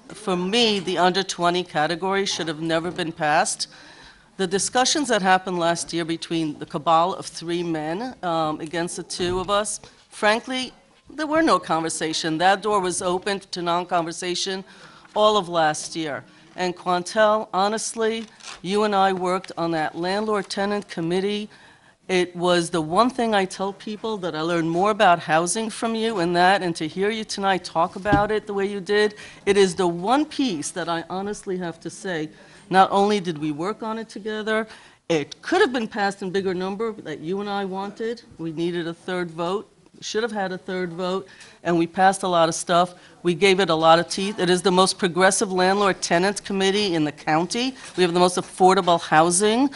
B: for me, the under 20 category should have never been passed. The discussions that happened last year between the cabal of 3 men against the 2 of us, frankly, there were no conversation. That door was open to non-conversation all of last year. And Quantel, honestly, you and I worked on that landlord-tenant committee. It was the one thing I tell people that I learned more about housing from you and that, and to hear you tonight talk about it the way you did, it is the one piece that I honestly have to say, not only did we work on it together, it could have been passed in bigger number that you and I wanted. We needed a 3rd vote, should have had a 3rd vote, and we passed a lot of stuff. We gave it a lot of teeth. It is the most progressive landlord-tenant committee in the county. We have the most affordable housing,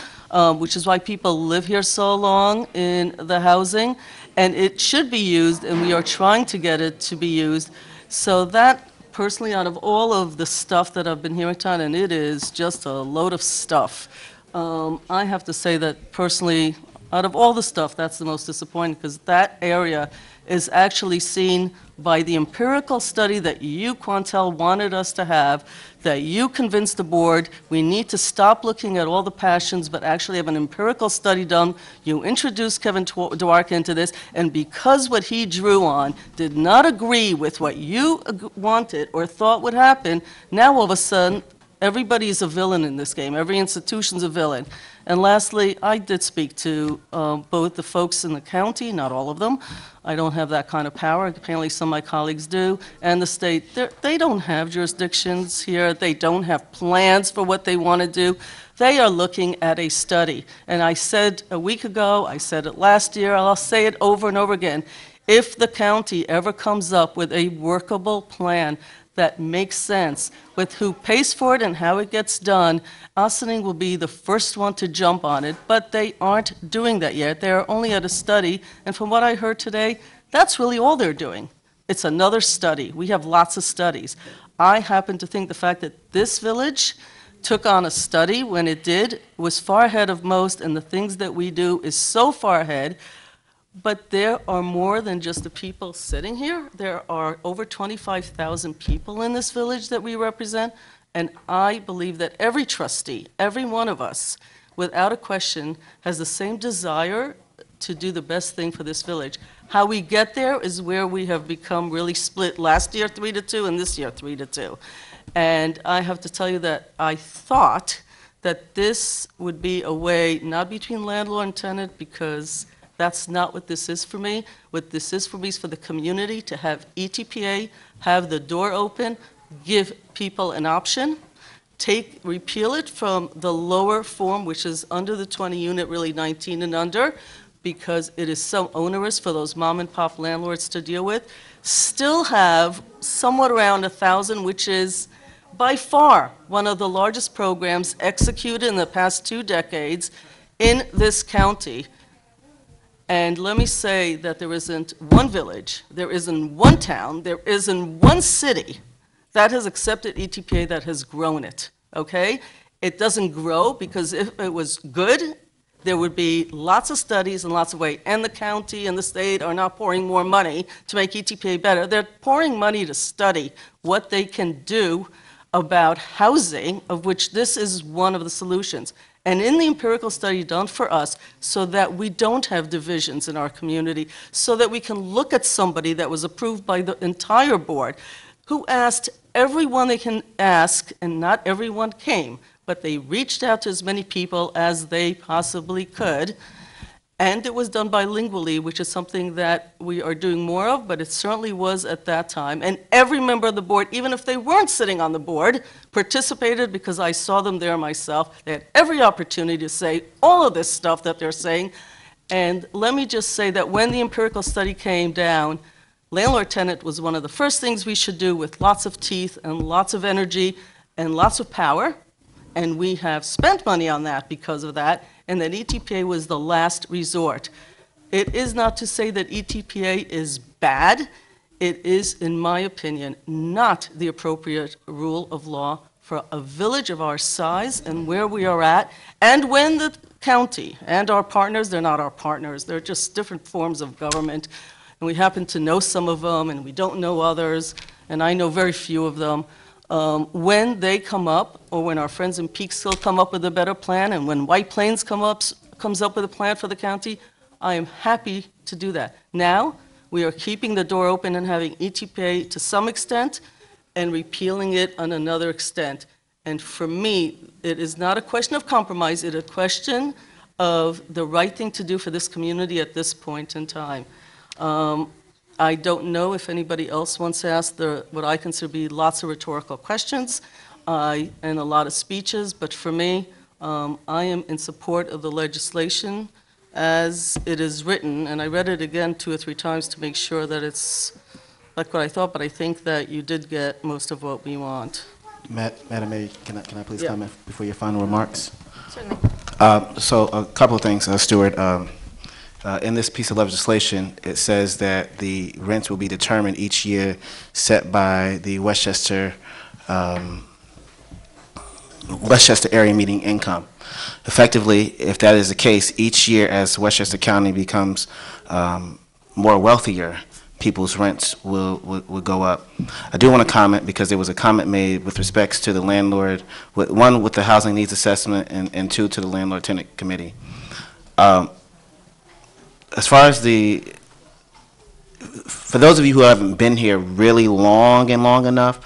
B: which is why people live here so long in the housing, and it should be used, and we are trying to get it to be used. So that, personally, out of all of the stuff that I've been hearing tonight, and it is just a load of stuff, I have to say that personally, out of all the stuff, that's the most disappointing, because that area is actually seen by the empirical study that you, Quantel, wanted us to have, that you convinced the board we need to stop looking at all the passions, but actually have an empirical study done. You introduced Kevin Dwarka into this, and because what he drew on did not agree with what you wanted or thought would happen, now all of a sudden, everybody's a villain in this game. Every institution's a villain. And lastly, I did speak to both the folks in the county, not all of them. I don't have that kind of power. Apparently some of my colleagues do. And the state, they don't have jurisdictions here. They don't have plans for what they want to do. They are looking at a study. And I said a week ago, I said it last year, I'll say it over and over again. If the county ever comes up with a workable plan that makes sense with who pays for it and how it gets done, Ossining will be the first one to jump on it, but they aren't doing that yet. They're only at a study, and from what I heard today, that's really all they're doing. It's another study. We have lots of studies. I happen to think the fact that this village took on a study when it did was far ahead of most, and the things that we do is so far ahead. But there are more than just the people sitting here. There are over 25,000 people in this village that we represent, and I believe that every trustee, every one of us, without a question, has the same desire to do the best thing for this village. How we get there is where we have become really split. Last year 3-2, and this year 3-2. And I have to tell you that I thought that this would be a way, not between landlord and tenant, because That's not what this is for me. What this is for me is for the community to have ETPA, have the door open, give people an option, repeal it from the lower form, which is under the 20 unit, really 19 and under, because it is so onerous for those mom and pop landlords to deal with. Still have somewhat around 1,000, which is by far one of the largest programs executed in the past 2 decades in this county. And let me say that there isn't one village, there isn't one town, there isn't one city that has accepted ETPA that has grown it, okay? It doesn't grow because if it was good, there would be lots of studies and lots of ways. And the county and the state are not pouring more money to make ETPA better. They're pouring money to study what they can do about housing, of which this is one of the solutions. And in the empirical study done for us, so that we don't have divisions in our community, so that we can look at somebody that was approved by the entire board, who asked everyone they can ask, and not everyone came, but they reached out to as many people as they possibly could. And it was done bilingually, which is something that we are doing more of, but it certainly was at that time. And every member of the board, even if they weren't sitting on the board, participated because I saw them there myself. They had every opportunity to say all of this stuff that they're saying. And let me just say that when the empirical study came down, landlord-tenant was one of the first things we should do with lots of teeth and lots of energy and lots of power. And we have spent money on that because of that, and that ETPA was the last resort. It is not to say that ETPA is bad. It is, in my opinion, not the appropriate rule of law for a village of our size and where we are at, and when the county and our partners, they're not our partners, they're just different forms of government, and we happen to know some of them, and we don't know others, and I know very few of them. When they come up, or when our friends in Peekskill come up with a better plan, and when White Plains comes up with a plan for the county, I am happy to do that. Now, we are keeping the door open and having ETPA to some extent, and repealing it on another extent. And for me, it is not a question of compromise, it is a question of the right thing to do for this community at this point in time. I don't know if anybody else wants to ask what I consider to be lots of rhetorical questions and a lot of speeches, but for me, I am in support of the legislation as it is written, and I read it again 2 or 3 times to make sure that it's like what I thought, but I think that you did get most of what we want.
F: Madam Mayor, can I please comment before your final remarks?
A: Certainly.
F: So a couple of things, Stuart. In this piece of legislation, it says that the rents will be determined each year set by the Westchester area median income. Effectively, if that is the case, each year as Westchester County becomes more wealthier, people's rents will go up. I do want to comment because there was a comment made with respects to the landlord, one with the housing needs assessment and 2 to the landlord-tenant committee. As far as for those of you who haven't been here really long enough,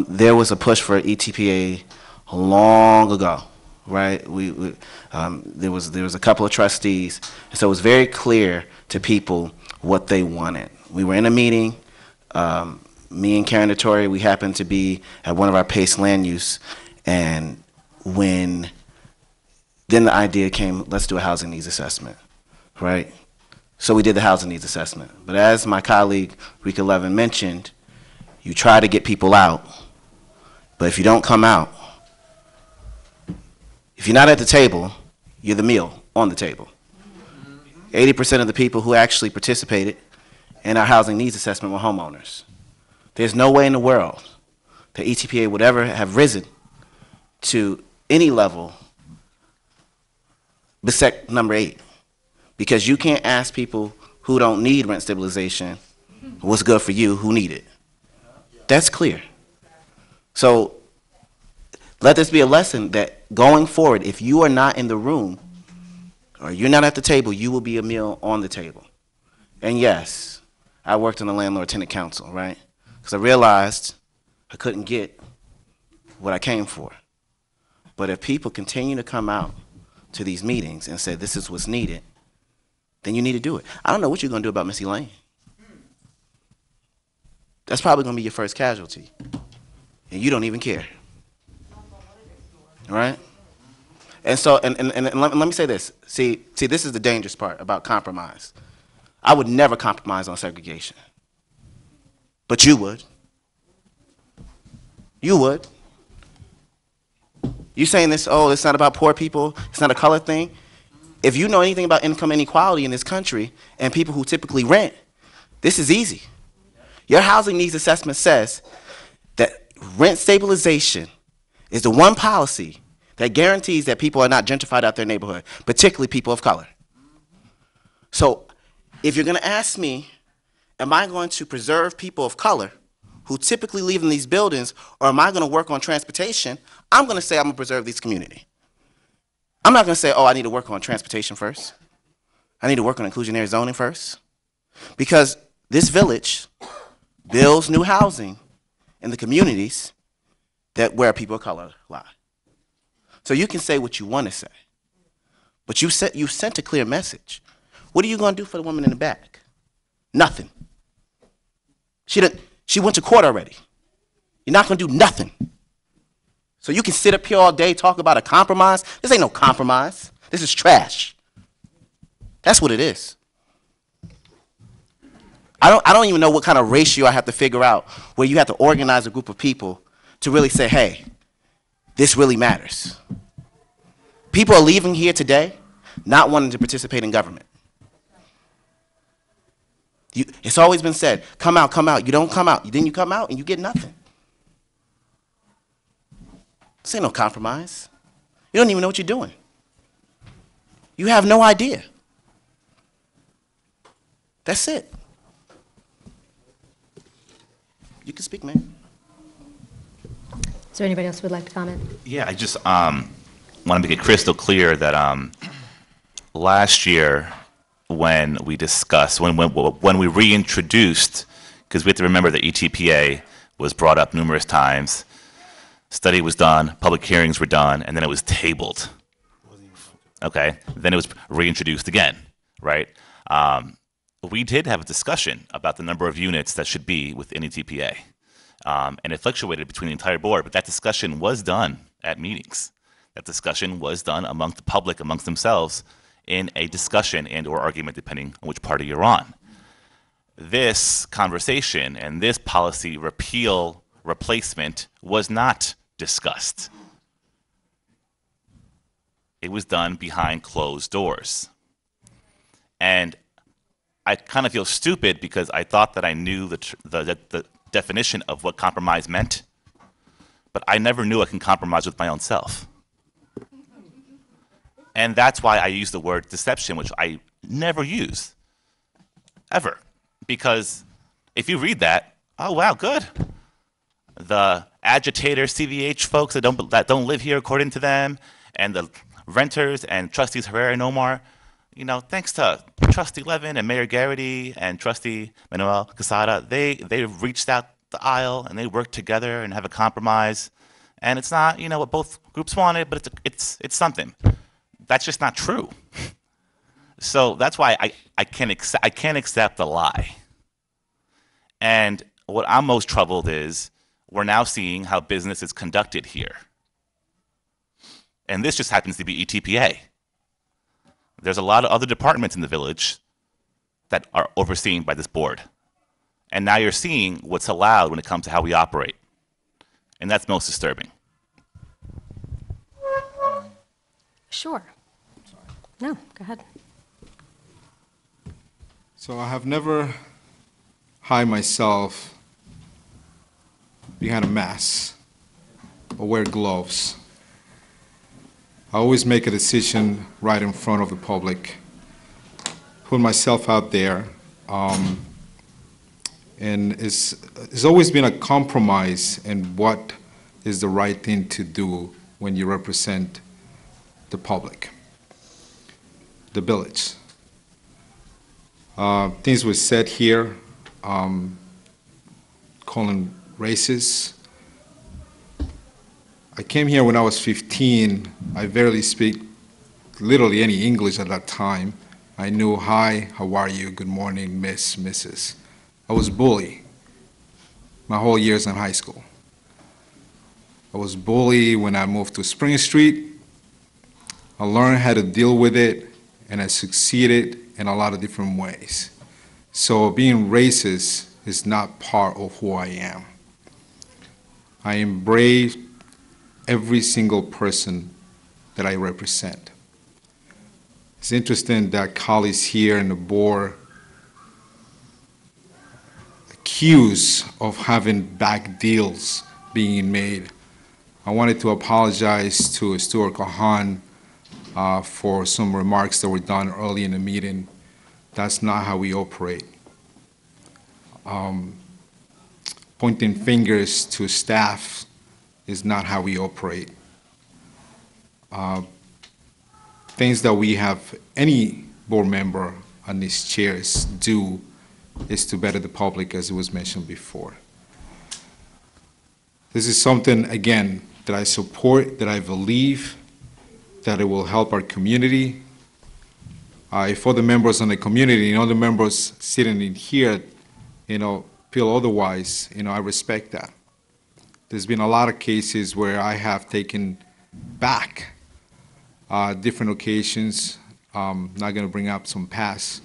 F: there was a push for ETPA long ago, right? There was a couple of trustees, and so it was very clear to people what they wanted. We were in a meeting, me and Karen Dettori, we happened to be at one of our PACE land use, and then the idea came, let's do a housing needs assessment, right? So we did the housing needs assessment. But as my colleague Rika Levin mentioned, you try to get people out, but if you don't come out, if you're not at the table, you're the meal on the table. 80% of the people who actually participated in our housing needs assessment were homeowners. There's no way in the world that ETPA would ever have risen to any level beside number 8. Because you can't ask people who don't need rent stabilization what's good for you who need it. That's clear. So let this be a lesson that going forward, if you are not in the room or you're not at the table, you will be a meal on the table. And yes, I worked on the landlord-tenant council, right? Because I realized I couldn't get what I came for. But if people continue to come out to these meetings and say this is what's needed, then you need to do it. I don't know what you're going to do about Missy Lane. That's probably going to be your first casualty. And you don't even care. All right? And so, and let me say this. See, this is the dangerous part about compromise. I would never compromise on segregation. But you would. You would. You saying this, oh, it's not about poor people, it's not a color thing. If you know anything about income inequality in this country and people who typically rent, this is easy. Your housing needs assessment says that rent stabilization is the one policy that guarantees that people are not gentrified out their neighborhood, particularly people of color. So if you're going to ask me, am I going to preserve people of color who typically live in these buildings, or am I going to work on transportation? I'm going to say I'm going to preserve this community. I'm not going to say, oh, I need to work on transportation first. I need to work on inclusionary zoning first. Because this village builds new housing in the communities where people of color lie. So you can say what you want to say, but you sent a clear message. What are you going to do for the woman in the back? Nothing. She went to court already. You're not going to do nothing. So you can sit up here all day, talk about a compromise. This ain't no compromise. This is trash. That's what it is. I don't even know what kind of ratio I have to figure out where you have to organize a group of people to really say, hey, this really matters. People are leaving here today not wanting to participate in government. It's always been said, come out, come out. You don't come out. Then you come out and you get nothing. This ain't no compromise. You don't even know what you're doing. You have no idea. That's it. You can speak, man.
A: Is there anybody else who would like to comment?
D: Yeah, I just want to make it crystal clear that last year when we discussed, when we reintroduced, because we have to remember that ETPA was brought up numerous times, study was done, public hearings were done, and then it was tabled. Okay, then it was reintroduced again, right? We did have a discussion about the number of units that should be within ETPA. And it fluctuated between the entire board, but that discussion was done at meetings. That discussion was done among the public, amongst themselves, in a discussion and or argument, depending on which party you're on. This conversation and this policy repeal replacement was not discussed. It was done behind closed doors. And I kind of feel stupid because I thought that I knew the definition of what compromise meant, but I never knew I can compromise with my own self. And that's why I use the word deception, which I never use, ever. Because if you read that, oh wow, good. The agitator CVH folks that don't live here according to them, and the renters and trustees Herrera and Omar, you know, thanks to Trustee Levin and Mayor Garrity and Trustee Manuel Quesada, they reached out the aisle and they worked together and have a compromise. And it's not, you know, what both groups wanted, but it's something. That's just not true. So that's why I can't accept the lie. And what I'm most troubled is we're now seeing how business is conducted here. And this just happens to be ETPA. There's a lot of other departments in the village that are overseen by this board. And now you're seeing what's allowed when it comes to how we operate. And that's most disturbing.
A: Sure. No, go ahead.
V: So I have never hide myself behind a mask or wear gloves. I always make a decision right in front of the public, put myself out there, and it's always been a compromise in what is the right thing to do when you represent the public, the village. Things were said here, calling racist. I came here when I was 15. I barely speak literally any English at that time. I knew, hi, how are you, good morning, miss, Mrs. I was bullied my whole years in high school. I was bullied when I moved to Spring Street. I learned how to deal with it, and I succeeded in a lot of different ways. So being racist is not part of who I am. I embrace every single person that I represent. It's interesting that colleagues here in the board accused of having back deals being made. I wanted to apologize to Stuart Kahan for some remarks that were done early in the meeting. That's not how we operate. Pointing fingers to staff is not how we operate. Things that we have any board member on these chairs do is to better the public, as it was mentioned before. This is something, again, that I support, that I believe that it will help our community. If other members in the community and other members sitting in here, feel otherwise, I respect that. There's been a lot of cases where I have taken back different occasions, not going to bring up some past,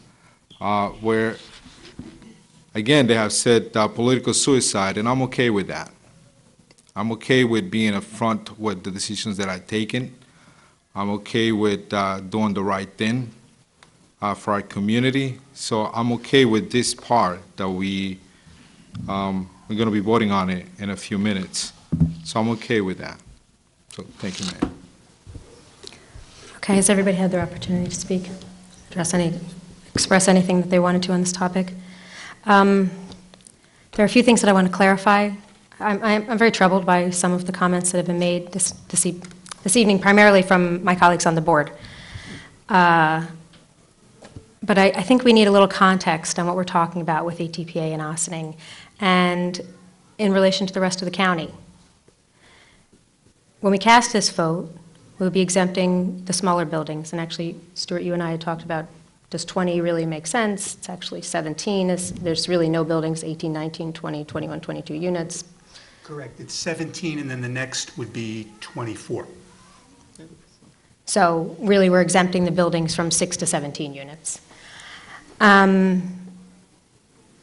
V: where, again, they have said political suicide, and I'm okay with that. I'm okay with being upfront with the decisions that I've taken. I'm okay with doing the right thing for our community. So I'm okay with this part that we're going to be voting on it in a few minutes. So I'm okay with that. So thank you, Mayor.
A: Okay, has everybody had their opportunity to speak, express anything that they wanted to on this topic? There are a few things that I want to clarify. I'm very troubled by some of the comments that have been made this evening, primarily from my colleagues on the board. But I think we need a little context on what we're talking about with ETPA and Ossining, and in relation to the rest of the county. When we cast this vote, we'll be exempting the smaller buildings. And actually, Stuart, you and I had talked about, does 20 really make sense? It's actually 17. There's really no buildings, 18, 19, 20, 21, 22 units.
G: Correct. It's 17, and then the next would be 24.
A: So really, we're exempting the buildings from 6 to 17 units. And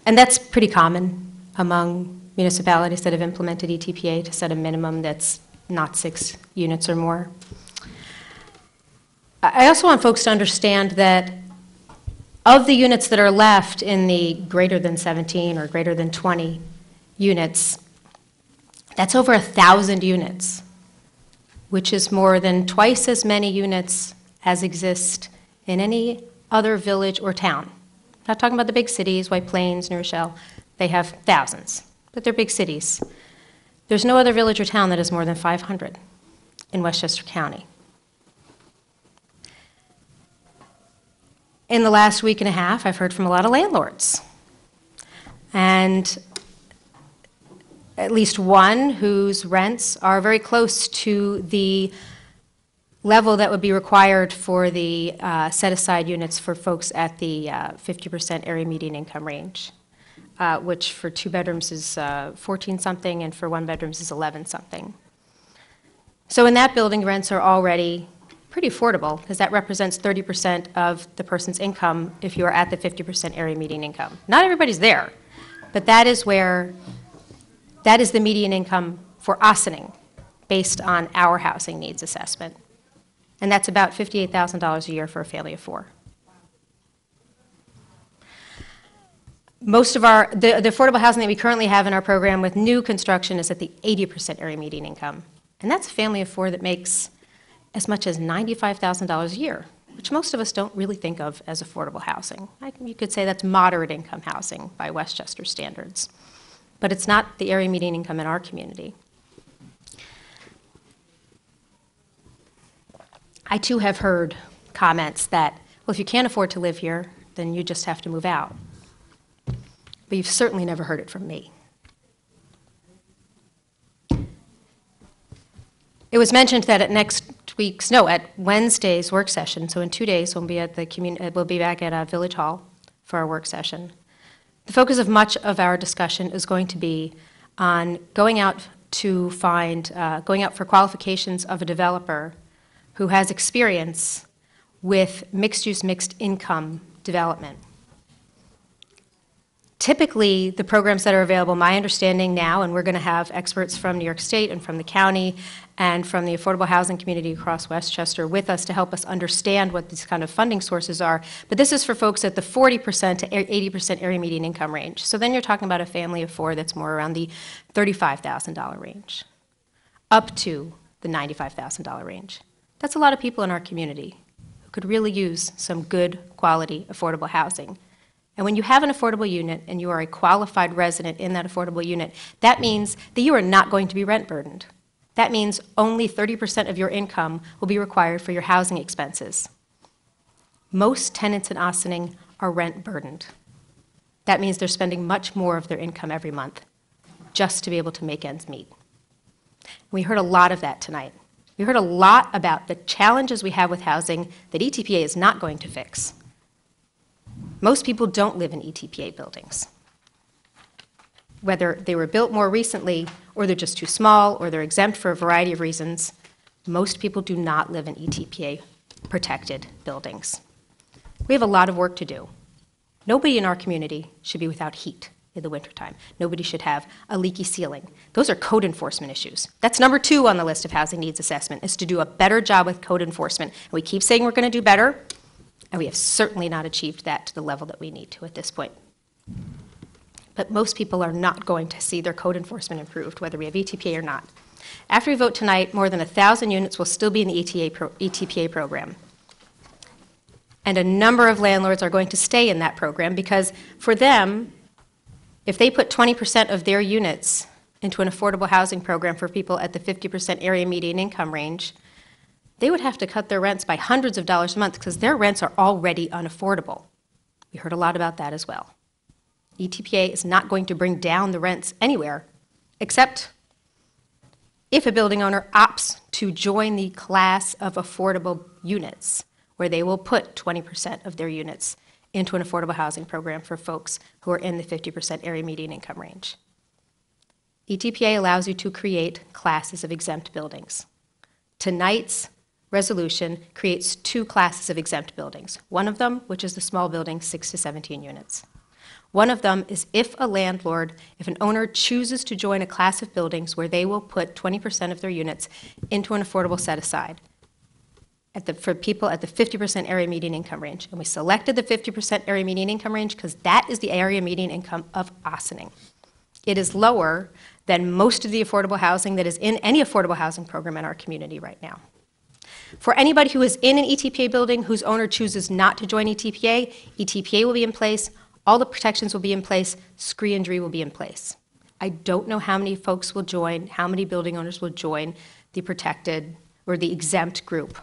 A: that's pretty common among municipalities that have implemented ETPA, to set a minimum that's not 6 units or more. I also want folks to understand that of the units that are left in the greater than 17 or greater than 20 units, that's over 1,000 units, which is more than twice as many units as exist in any other village or town. I'm not talking about the big cities, White Plains, New Rochelle. They have thousands, but they're big cities. There's no other village or town that has more than 500 in Westchester County. In the last week and a half, I've heard from a lot of landlords. And at least one whose rents are very close to the level that would be required for the set-aside units for folks at the 50% area median income range, which for 2 bedrooms is 14-something, and for 1 bedrooms is 11-something. So in that building, rents are already pretty affordable, because that represents 30% of the person's income if you are at the 50% area median income. Not everybody's there, but that is the median income for Ossining, based on our housing needs assessment. And that's about $58,000 a year for a family of 4. Most of the affordable housing that we currently have in our program with new construction is at the 80% area median income. And that's a family of 4 that makes as much as $95,000 a year, which most of us don't really think of as affordable housing. You could say that's moderate income housing by Westchester standards, but it's not the area median income in our community. I too have heard comments that, well, if you can't afford to live here, then you just have to move out. But you've certainly never heard it from me. It was mentioned that at next at Wednesday's work session, so in 2 days, we'll be at we'll be back at Village Hall for our work session. The focus of much of our discussion is going to be on going out for qualifications of a developer who has experience with mixed-use, mixed-income development. Typically, the programs that are available, my understanding now, and we're going to have experts from New York State and from the county and from the affordable housing community across Westchester with us to help us understand what these kind of funding sources are. But this is for folks at the 40% to 80% area median income range. So then you're talking about a family of four that's more around the $35,000 range, up to the $95,000 range. That's a lot of people in our community who could really use some good quality affordable housing. And when you have an affordable unit and you are a qualified resident in that affordable unit, that means that you are not going to be rent burdened. That means only 30% of your income will be required for your housing expenses. Most tenants in Ossining are rent burdened. That means they're spending much more of their income every month just to be able to make ends meet. We heard a lot of that tonight. We heard a lot about the challenges we have with housing that ETPA is not going to fix. Most people don't live in ETPA buildings. Whether they were built more recently, or they're just too small, or they're exempt for a variety of reasons, most people do not live in ETPA-protected buildings. We have a lot of work to do. Nobody in our community should be without heat in the wintertime. Nobody should have a leaky ceiling. Those are code enforcement issues. That's number 2 on the list of housing needs assessment, is to do a better job with code enforcement. And we keep saying we're going to do better, and we have certainly not achieved that to the level that we need to at this point. But most people are not going to see their code enforcement improved, whether we have ETPA or not. After we vote tonight, more than 1,000 units will still be in the ETPA program. And a number of landlords are going to stay in that program because for them, if they put 20% of their units into an affordable housing program for people at the 50% area median income range, they would have to cut their rents by hundreds of dollars a month because their rents are already unaffordable. We heard a lot about that as well. ETPA is not going to bring down the rents anywhere, except if a building owner opts to join the class of affordable units, where they will put 20% of their units into an affordable housing program for folks who are in the 50% area median income range. ETPA allows you to create classes of exempt buildings. Tonight's resolution creates 2 classes of exempt buildings. One of them, which is the small building, 6 to 17 units. One of them is if an owner chooses to join a class of buildings where they will put 20% of their units into an affordable set-aside for people at the 50% area median income range. And we selected the 50% area median income range because that is the area median income of Ossining. It is lower than most of the affordable housing that is in any affordable housing program in our community right now. For anybody who is in an ETPA building whose owner chooses not to join ETPA, ETPA will be in place, all the protections will be in place, scree and DREE will be in place. I don't know how many folks will join, how many building owners will join the protected or the exempt group.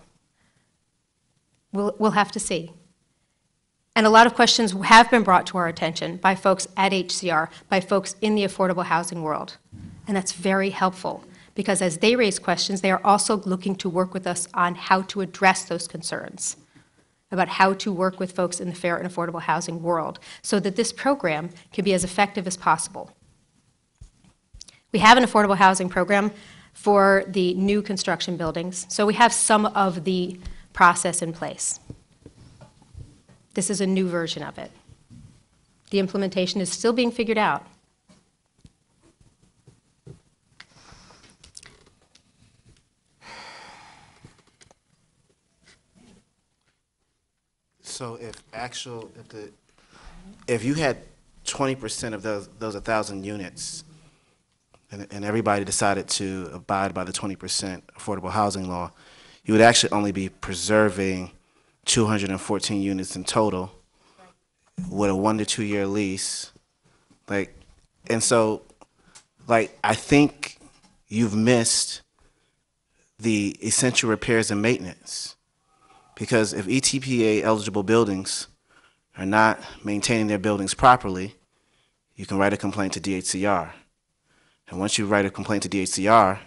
A: We'll have to see. And a lot of questions have been brought to our attention by folks at HCR, by folks in the affordable housing world. And that's very helpful because as they raise questions, they are also looking to work with us on how to address those concerns, about how to work with folks in the fair and affordable housing world so that this program can be as effective as possible. We have an affordable housing program for the new construction buildings, so we have some of the process in place. This is a new version of it. The implementation is still being figured out.
F: So if you had 20% of those 1,000 units, and everybody decided to abide by the 20% affordable housing law, you would actually only be preserving 214 units in total with a 1 to 2 year lease. I think you've missed the essential repairs and maintenance. Because if ETPA eligible buildings are not maintaining their buildings properly, you can write a complaint to DHCR. And once you write a complaint to DHCR,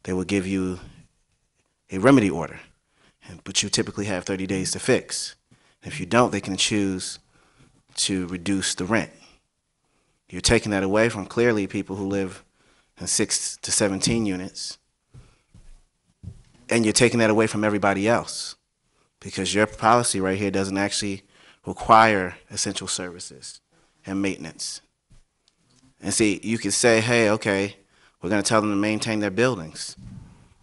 F: they will give you a remedy order, but you typically have 30 days to fix. If you don't, they can choose to reduce the rent. You're taking that away from clearly people who live in 6 to 17 units, and you're taking that away from everybody else because your policy right here doesn't actually require essential services and maintenance. And see, you could say, hey, okay, we're going to tell them to maintain their buildings.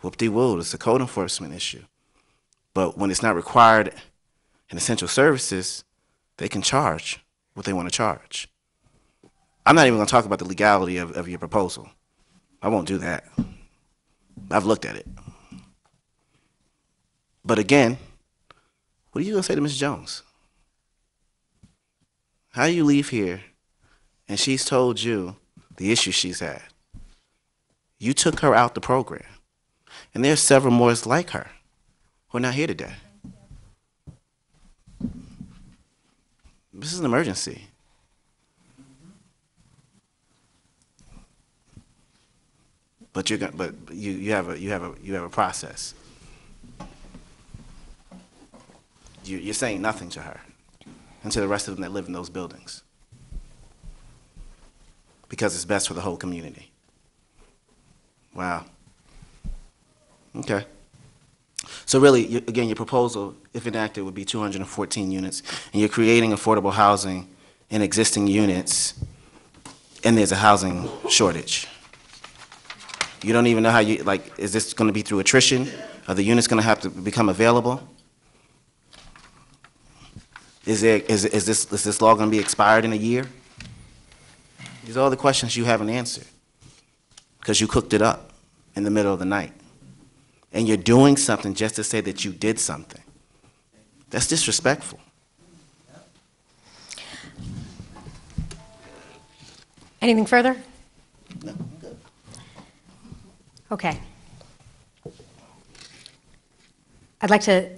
F: Whoop-de-woo, it's a code enforcement issue. But when it's not required in essential services, they can charge what they want to charge. I'm not even going to talk about the legality of your proposal. I won't do that. I've looked at it. But again, what are you going to say to Ms. Jones? How do you leave here and she's told you the issues she's had? You took her out the program. And there's several more like her who are not here today. This is an emergency. But you have a process. You're saying nothing to her and to the rest of them that live in those buildings because it's best for the whole community. Wow. Okay. So really, again, your proposal, if enacted, would be 214 units, and you're creating affordable housing in existing units, and there's a housing shortage. You don't even know how you, like, is this going to be through attrition? Are the units going to have to become available? Is this law going to be expired in a year? These are all the questions you haven't answered because you cooked it up in the middle of the night. And you're doing something just to say that you did something. That's disrespectful.
A: Anything further?
F: No, I'm good.
A: Okay. I'd like to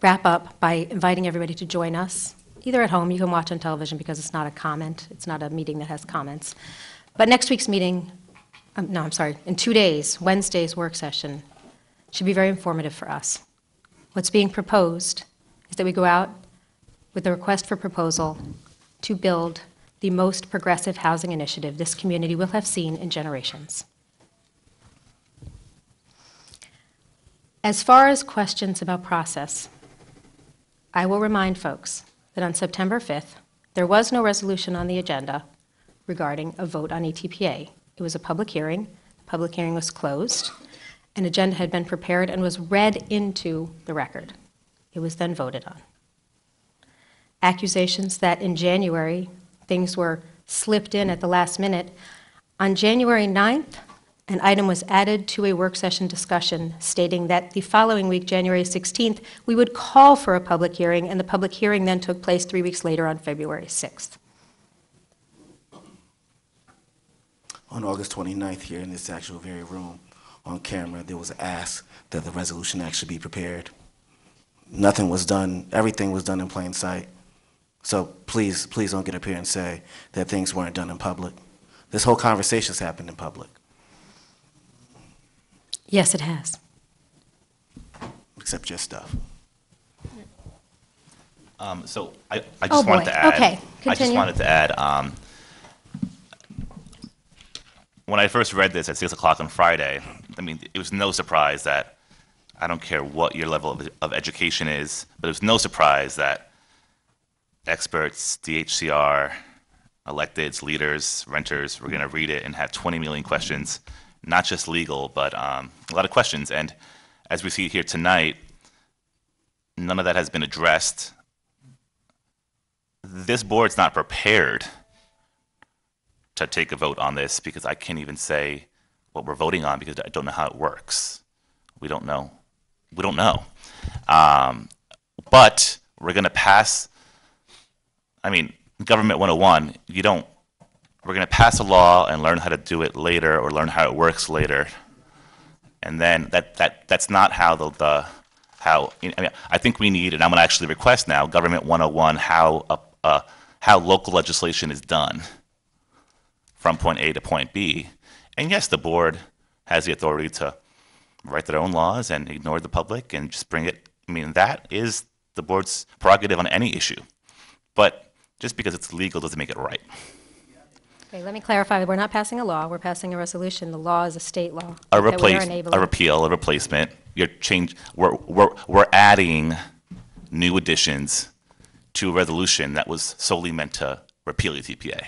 A: wrap up by inviting everybody to join us. Either at home, you can watch on television because it's not a comment, it's not a meeting that has comments. But next week's meeting, in 2 days, Wednesday's work session, should be very informative for us. What's being proposed is that we go out with a request for proposal to build the most progressive housing initiative this community will have seen in generations. As far as questions about process, I will remind folks that on September 5th, there was no resolution on the agenda regarding a vote on ETPA. It was a public hearing. The public hearing was closed. An agenda had been prepared and was read into the record. It was then voted on. Accusations that in January things were slipped in at the last minute. On January 9th, an item was added to a work session discussion stating that the following week, January 16th, we would call for a public hearing, and the public hearing then took place 3 weeks later on February 6th.
F: On August 29th here in this actual very room, on camera, there was an ask that the resolution actually be prepared. Nothing was done. Everything was done in plain sight. So please don't get up here and say that things weren't done in public. This whole conversation's happened in public.
A: Yes, it has.
F: Except your stuff.
D: So I just wanted to add.
A: Okay,
D: I just
A: continue.
D: wanted to add. When I first read this at 6 o'clock on Friday, I mean, it was no surprise that, I don't care what your level of education is, but it was no surprise that experts, DHCR, electeds, leaders, renters were going to read it and have 20 million questions, not just legal, but a lot of questions. And as we see here tonight, none of that has been addressed. This board's not prepared to take a vote on this because I can't even say what we're voting on because I don't know how it works. We don't know. We don't know. But we're going to pass, I mean, Government 101, we're going to pass a law and learn how to do it later or learn how it works later. And then that's not how I think we need, and I'm going to actually request now, Government 101, how local legislation is done from point A to point B. And yes, the board has the authority to write their own laws and ignore the public and just bring it. I mean, that is the board's prerogative on any issue. But just because it's legal doesn't make it right.
A: Okay, let me clarify. We're not passing a law. We're passing a resolution. The law is a state law.
D: A
A: that we are
D: replace,
A: enabling.
D: a repeal, a replacement. We're adding new additions to a resolution that was solely meant to repeal ETPA,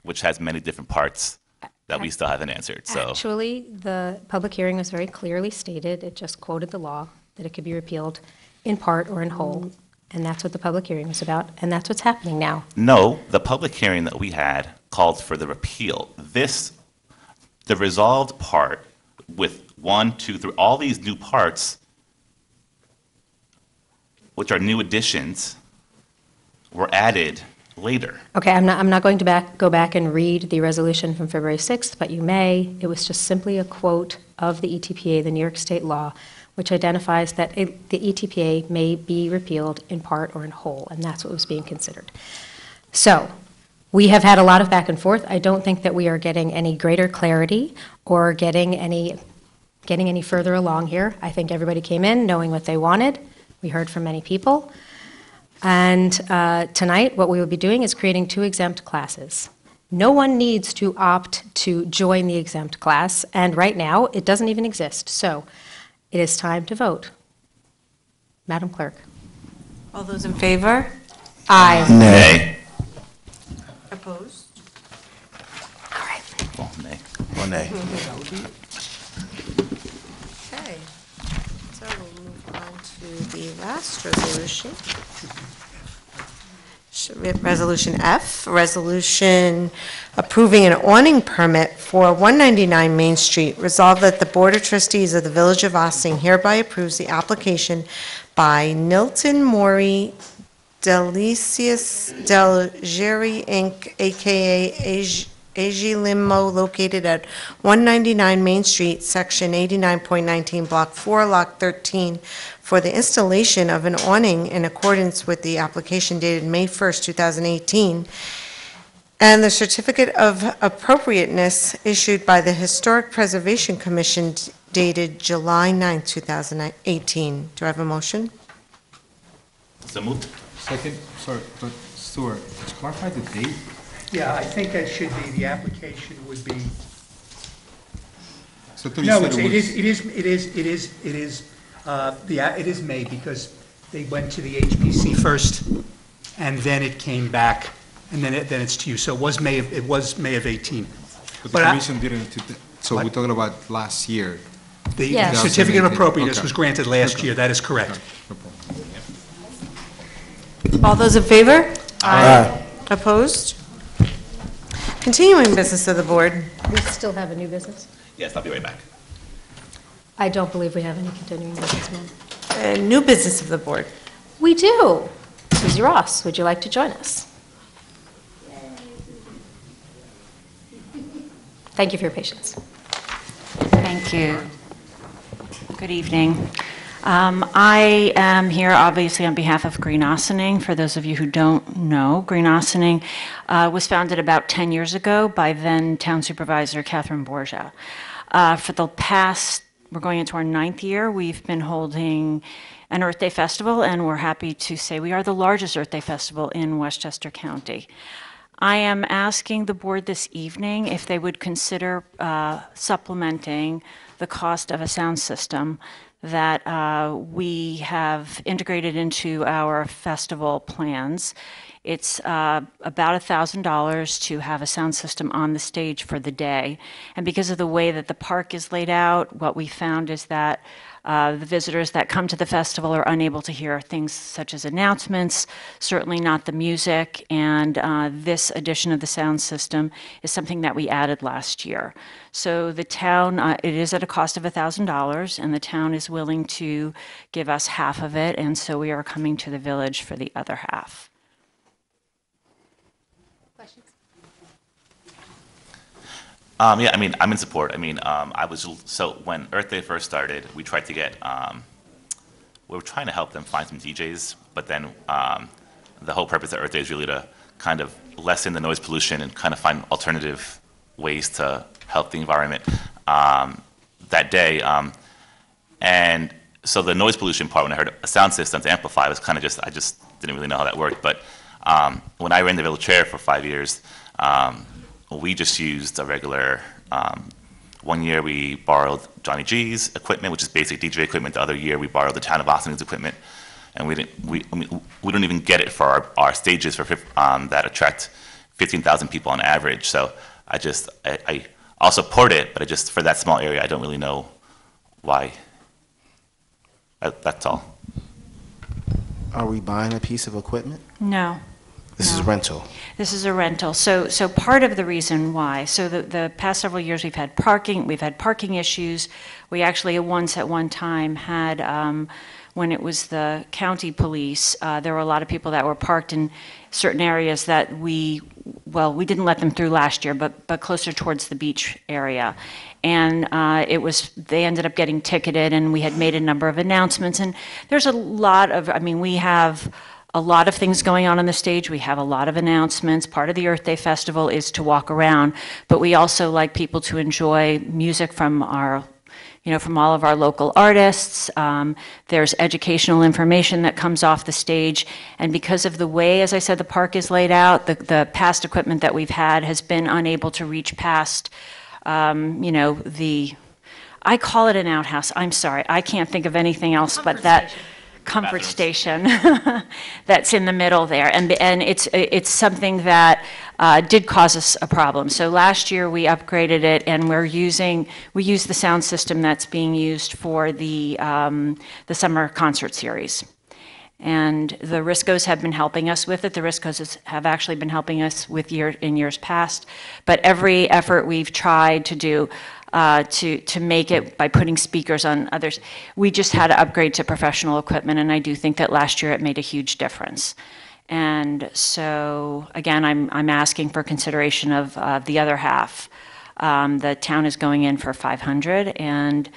D: which has many different parts that we still haven't answered. So
A: Actually, the public hearing was very clearly stated. It just quoted the law, that it could be repealed in part or in whole. And that's what the public hearing was about, and that's what's happening now.
D: no, the public hearing that we had called for the repeal. The resolved part with 1, 2, 3, all these new parts, which are new additions, were added later.
A: Okay, I'm not going to go back and read the resolution from February 6th, but you may. It was just simply a quote of the ETPA, the New York State law, which identifies that the ETPA may be repealed in part or in whole, and that's what was being considered. So, we have had a lot of back and forth. I don't think that we are getting any greater clarity or getting any further along here. I think everybody came in knowing what they wanted. We heard from many people. And tonight, what we will be doing is creating 2 exempt classes. No one needs to opt to join the exempt class, and right now, it doesn't even exist. So, it is time to vote. Madam Clerk.
C: All those in favor?
A: Aye.
D: Nay.
C: Opposed?
D: Well, nay.
F: One nay.
C: Okay, so we'll move on to the last resolution. Resolution F, resolution approving an awning permit for 199 Main Street. Resolved that the Board of Trustees of the Village of Ossining hereby approves the application by Nilton Mori Delicious Del Geri Inc., a.k.a. AG Limo, located at 199 Main Street, Section 89.19, Block 4, Lot 13, for the installation of an awning in accordance with the application dated May 1st, 2018, and the certificate of appropriateness issued by the Historic Preservation Commission dated July 9th, 2018. Do I have a motion?
D: So moved.
V: Second, sorry, but Stuart, just clarify the date.
G: Yeah, I think that should be, the application would be,
V: So I thought you
G: no,
V: said
G: it is May, because they went to the HPC first, and then it came back, and then it's to you. So it was May of 18.
V: But the
G: But I-
V: commission didn't, so we're talking about last year.
G: The
A: Yes.
G: certificate of appropriateness
V: Okay.
G: was granted last
V: Okay.
G: year, that is correct.
V: No problem.
C: All those in favor? Aye. Opposed? Continuing business of the board.
A: We still have a new business?
D: Yes, I'll be right back.
A: I don't believe we have any continuing business, ma'am.
C: New business of the board.
A: We do. Susie Ross, would you like to join us? Thank you for your patience.
I: Thank you. Good evening. I am here obviously on behalf of Green Ossining. For those of you who don't know, Green Ossining was founded about 10 years ago by then Town Supervisor Catherine Borgia. For the past, we're going into our 9th year, we've been holding an Earth Day Festival, and we're happy to say we are the largest Earth Day Festival in Westchester County. I am asking the board this evening if they would consider supplementing the cost of a sound system that we have integrated into our festival plans. It's about $1,000 to have a sound system on the stage for the day. And because of the way that the park is laid out, what we found is that the visitors that come to the festival are unable to hear things such as announcements, certainly not the music, and this edition of the sound system is something that we added last year. So the town, it is at a cost of $1,000, and the town is willing to give us half of it, and so we are coming to the village for the other half.
D: Yeah, I mean, I'm in support. I mean, so when Earth Day first started, we tried to get, we were trying to help them find some DJs, but then the whole purpose of Earth Day is really to kind of lessen the noise pollution and kind of find alternative ways to help the environment. That day, And so the noise pollution part, when I heard a sound system to amplify, was kind of just, I just didn't really know how that worked. But when I ran the village chair for 5 years, we just used a regular, 1 year we borrowed Johnny G's equipment, which is basic DJ equipment. The other year we borrowed the town of Austin's equipment. And we don't even get it for our stages for that attract 15,000 people on average. So I'll support it, but I just, for that small area, I don't really know why. That's all.
F: Are we buying a piece of equipment?
I: No.
F: This is rental.
I: This is a rental. So part of the reason why, so the past several years we've had parking issues. We actually once at one time had, when it was the county police, there were a lot of people that were parked in certain areas that we didn't let them through last year, but closer towards the beach area. And they ended up getting ticketed, and we had made a number of announcements. And there's a lot of, we have a lot of things going on the stage. We have a lot of announcements. Part of the Earth Day Festival is to walk around, but we also like people to enjoy music from from all of our local artists. There's educational information that comes off the stage. And because of the way, as I said, the park is laid out, the past equipment that we've had has been unable to reach past, I call it an outhouse. I'm sorry, I can't think of anything else but that. Comfort station that's in the middle there, and it's something that did cause us a problem. So last year we upgraded it, and we use the sound system that's being used for the summer concert series. And the Riscos have been helping us with it. The Riscos have actually been helping us with in years past. But every effort we've tried to do to make it by putting speakers on others, we just had to upgrade to professional equipment, and I do think that last year it made a huge difference. And so, again, I'm asking for consideration of the other half. The town is going in for $500, and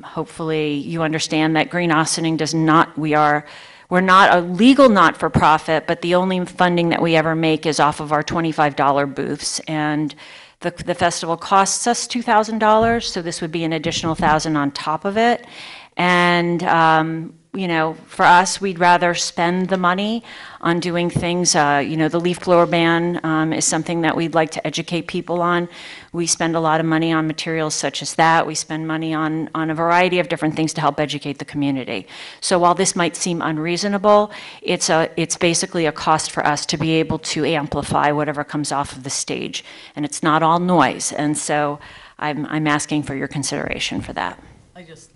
I: hopefully you understand that Green Ossining does not, we're not a legal not-for-profit, but the only funding that we ever make is off of our $25 booths. And the festival costs us $2,000, so this would be an additional $1,000 on top of it. And, for us, we'd rather spend the money on doing things. The leaf blower ban is something that we'd like to educate people on. We spend a lot of money on materials such as that. We spend money on a variety of different things to help educate the community. So while this might seem unreasonable, it's basically a cost for us to be able to amplify whatever comes off of the stage. And it's not all noise. And so I'm asking for your consideration for that.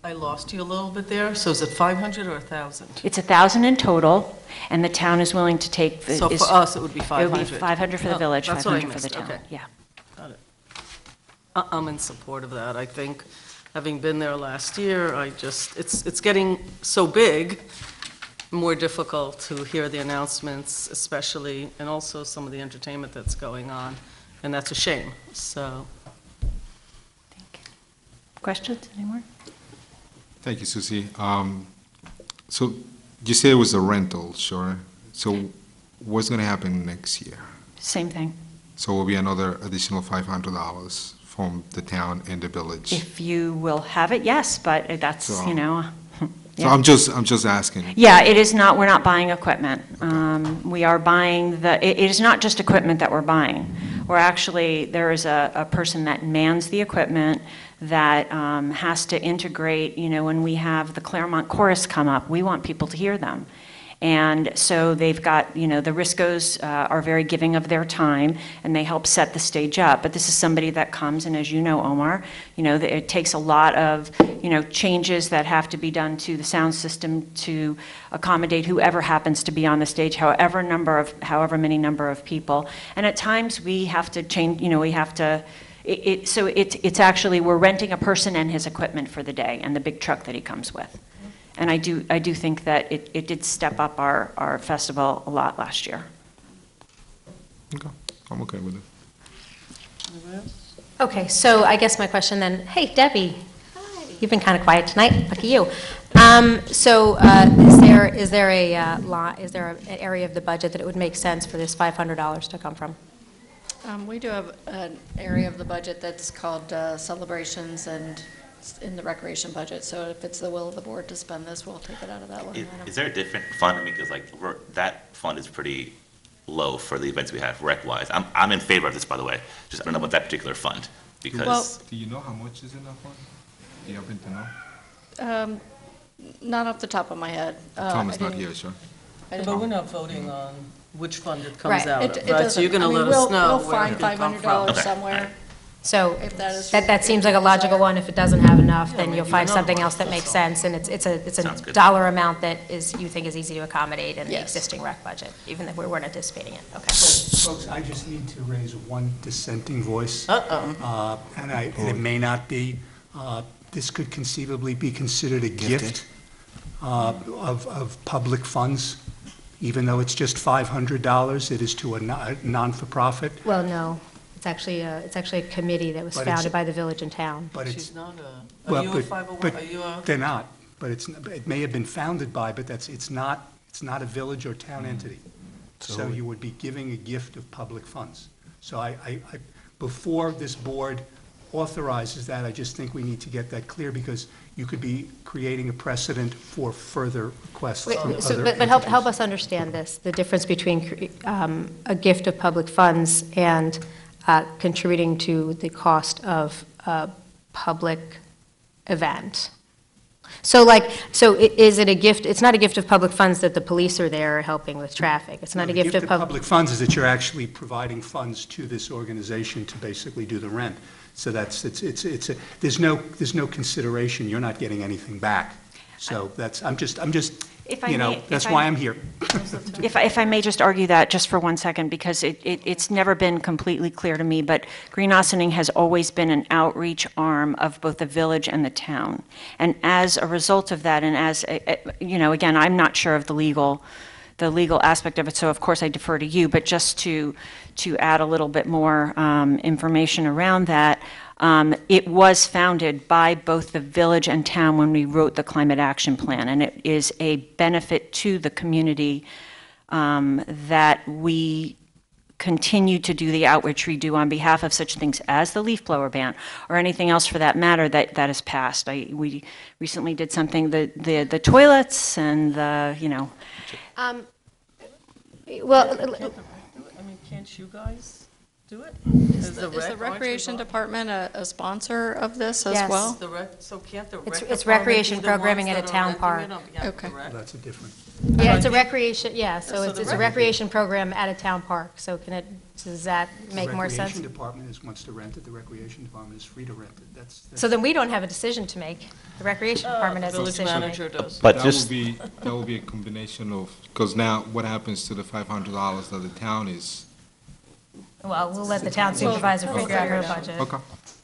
B: I lost you a little bit there. So is it 500 or 1,000?
I: It's 1,000 in total, and the town is willing to take.
B: So for us, it would be 500.
I: It would be 500 for the village,
B: that's what I
I: 500 for the
B: missed.
I: town.
B: Okay.
I: Yeah.
B: Got it. I'm in support of that. I think, having been there last year, it's getting so big, more difficult to hear the announcements, especially, and also some of the entertainment that's going on, and that's a shame. So.
I: Questions anymore?
V: Thank you, Susie. So you said it was a rental, sure. So what's going to happen next year?
I: Same thing.
V: So it will be another additional $500 from the town and the village.
I: If you will have it, yes, but that's,
V: So-
I: yeah.
V: So I'm just asking.
I: Yeah, it is not, we're not buying equipment. We are buying it is not just equipment that we're buying. We're actually, there is a person that mans the equipment that has to integrate, when we have the Claremont Chorus come up, we want people to hear them. And so they've got, the Riscos are very giving of their time, and they help set the stage up. But this is somebody that comes, and as you know, Omar, it takes a lot of, changes that have to be done to the sound system to accommodate whoever happens to be on the stage, however many number of people. And at times we have to change, we have to, so it's actually, we're renting a person and his equipment for the day, and the big truck that he comes with. And I do think that it did step up our festival a lot last year.
V: Okay, I'm okay with it.
A: Okay, so I guess my question then, hey, Debbie. Hi. You've been kind of quiet tonight. Lucky you. So is there an area of the budget that it would make sense for this $500 to come from?
J: We do have an area of the budget that's called celebrations and in the recreation budget, so if it's the will of the board to spend this, we'll take it out of that one.
D: Is there a different fund? I mean, because like that fund is pretty low for the events we have rec-wise. I'm in favor of this, by the way. Just I don't know about that particular fund because.
V: Do you know how much is in that fund? Do you happen to know?
J: Not off the top of my head.
V: Thomas
J: I
V: not
J: didn't-
V: here, sure.
B: But we're not voting on which fund it comes
J: Right,
B: out
J: it
B: of, right? So
J: doesn't.
B: you're going to
J: I mean,
B: let us know
J: we'll
B: where
J: find
B: it can come from.
J: $500 somewhere.
A: So
J: If that is
A: that seems like a logical one. If it doesn't have enough, then you'll find something else that makes sense, and it's a dollar amount that you think is easy to accommodate in the
J: Yes.
A: existing rec budget, even if we weren't anticipating it. Okay.
G: Folks, I just need to raise one dissenting voice. And it may not be, this could conceivably be considered a gift of public funds, even though it's just $500, it is to a non-for-profit.
A: Well, no, it's actually a committee that was
G: But it's-
A: founded by the village and town.
G: But it's,
B: She's not a,
G: well,
B: are you a
G: but-
B: 501?
G: but
B: Are you a?
G: they're not, but it may have been founded by, but it's not a village or town entity. So you would be giving a gift of public funds. So before this board authorizes that, I just think we need to get that clear, because you could be creating a precedent for further requests
A: Wait,
G: from
A: so-
G: other
A: But help
G: entities.
A: us understand this, the difference between a gift of public funds and contributing to the cost of a public event. So is it a gift, it's not a gift of public funds that the police are there helping with traffic? It's not a gift of
G: public funds is that you're actually providing funds to this organization to basically do the rent. So there's no consideration, you're not getting anything back. So I'm just,
I: If I
G: you know,
I: may-
G: that's
I: if
G: why
I: I-
G: I'm here.
I: If I may just argue that just for 1 second, because it's never been completely clear to me, but Green Ossining has always been an outreach arm of both the village and the town. And as a result of that, and as, you know, again, I'm not sure of the legal aspect of it, so of course I defer to you, but just to add a little bit more information around that, it was founded by both the village and town when we wrote the climate action plan, and it is a benefit to the community that we continue to do the outreach we do on behalf of such things as the leaf blower ban or anything else for that matter that is passed. We recently did something, the toilets and the, you know.
A: Well,
B: I mean, can't you guys do it?
J: Is the Recreation Department a sponsor of this as
A: Yes.
J: well?
B: So can't the rec
A: It's
B: department
A: recreation
B: be the
A: programming
B: ones
A: at a
B: that are
A: town
B: renting
A: park.
B: it on behalf of the
J: Okay.
B: rec?
G: That's a different.
A: Yeah, it's a recreation, yeah, so
B: So
A: it's
B: the
A: a recreation program at a town park, so does that make more
G: The
A: sense?
G: Recreation Department wants to rent it, the Recreation Department is free to rent it. That's
A: So then we don't have a decision to make. The Recreation Department has a
B: Village
A: decision to make.
B: manager does.
D: But
V: That
D: just-
V: would be a combination of, because now what happens to the $500 that the town is?
A: Well, we'll let the town supervisor
J: We'll
A: figure out
J: figure
A: her
J: it out.
A: budget.
V: Okay.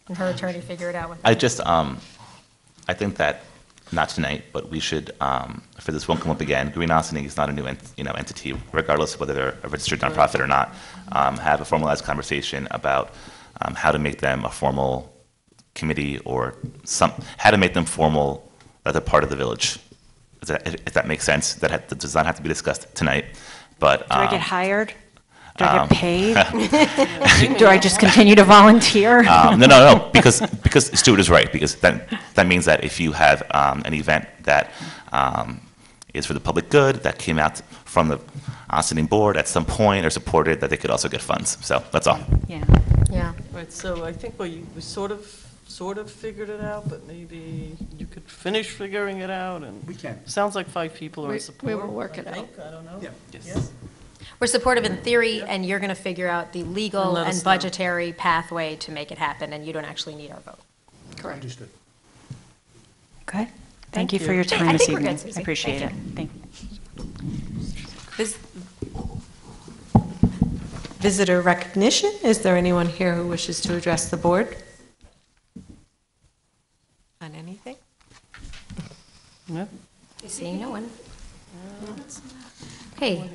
A: And her attorney figure it out with.
D: I just, I think that, not tonight, but we should, for this won't come up again, Green Ossining is not a new entity, regardless of whether they're a registered nonprofit or not, have a formalized conversation about how to make them a formal committee or how to make them formal that they're part of the village. If that makes sense, that does not have to be discussed tonight, but.
I: Do I get hired? Do I get paid? Do I just continue to volunteer?
D: No, because Stuart is right, because that means that if you have an event that is for the public good, that came out from the Ossining board at some point or supported, that they could also get funds. So that's all.
I: Yeah.
A: Yeah.
B: Right, so I think we sort of figured it out, but maybe you could finish figuring it out, and.
G: We can.
B: Sounds like 5 people are in support.
J: We will work it
B: I
J: out.
B: think. I don't know.
G: Yeah.
B: Yes.
A: We're supportive in theory, and you're going to figure out the legal
B: And let us
A: and
B: know.
A: budgetary pathway to make it happen, and you don't actually need our vote.
J: Correct.
G: Understood.
I: Okay. Thank you for
B: you.
I: your
A: I
I: time this
A: think we're
I: evening.
A: good, Susie.
I: I appreciate it.
A: Thank
I: Thank
C: Visitor recognition. Is there anyone here who wishes to address the board on anything?
B: Yeah.
A: Seeing no one. Okay,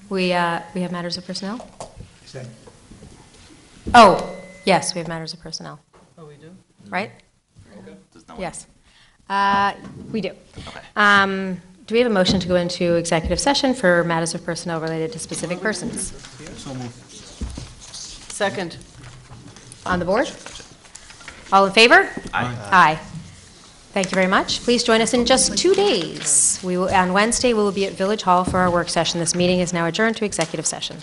A: we have matters of personnel?
G: Is that-
A: Oh, yes, we have matters of personnel,
B: Oh, we do?
A: right?
D: Does no one-
A: Yes. We do. Do we have a motion to go into executive session for matters of personnel related to specific persons?
E: So moved.
B: Second.
A: On the board? All in favor?
D: Aye.
A: Aye. Thank you very much. Please join us in just 2 days. On Wednesday, we will be at Village Hall for our work session. This meeting is now adjourned to executive session.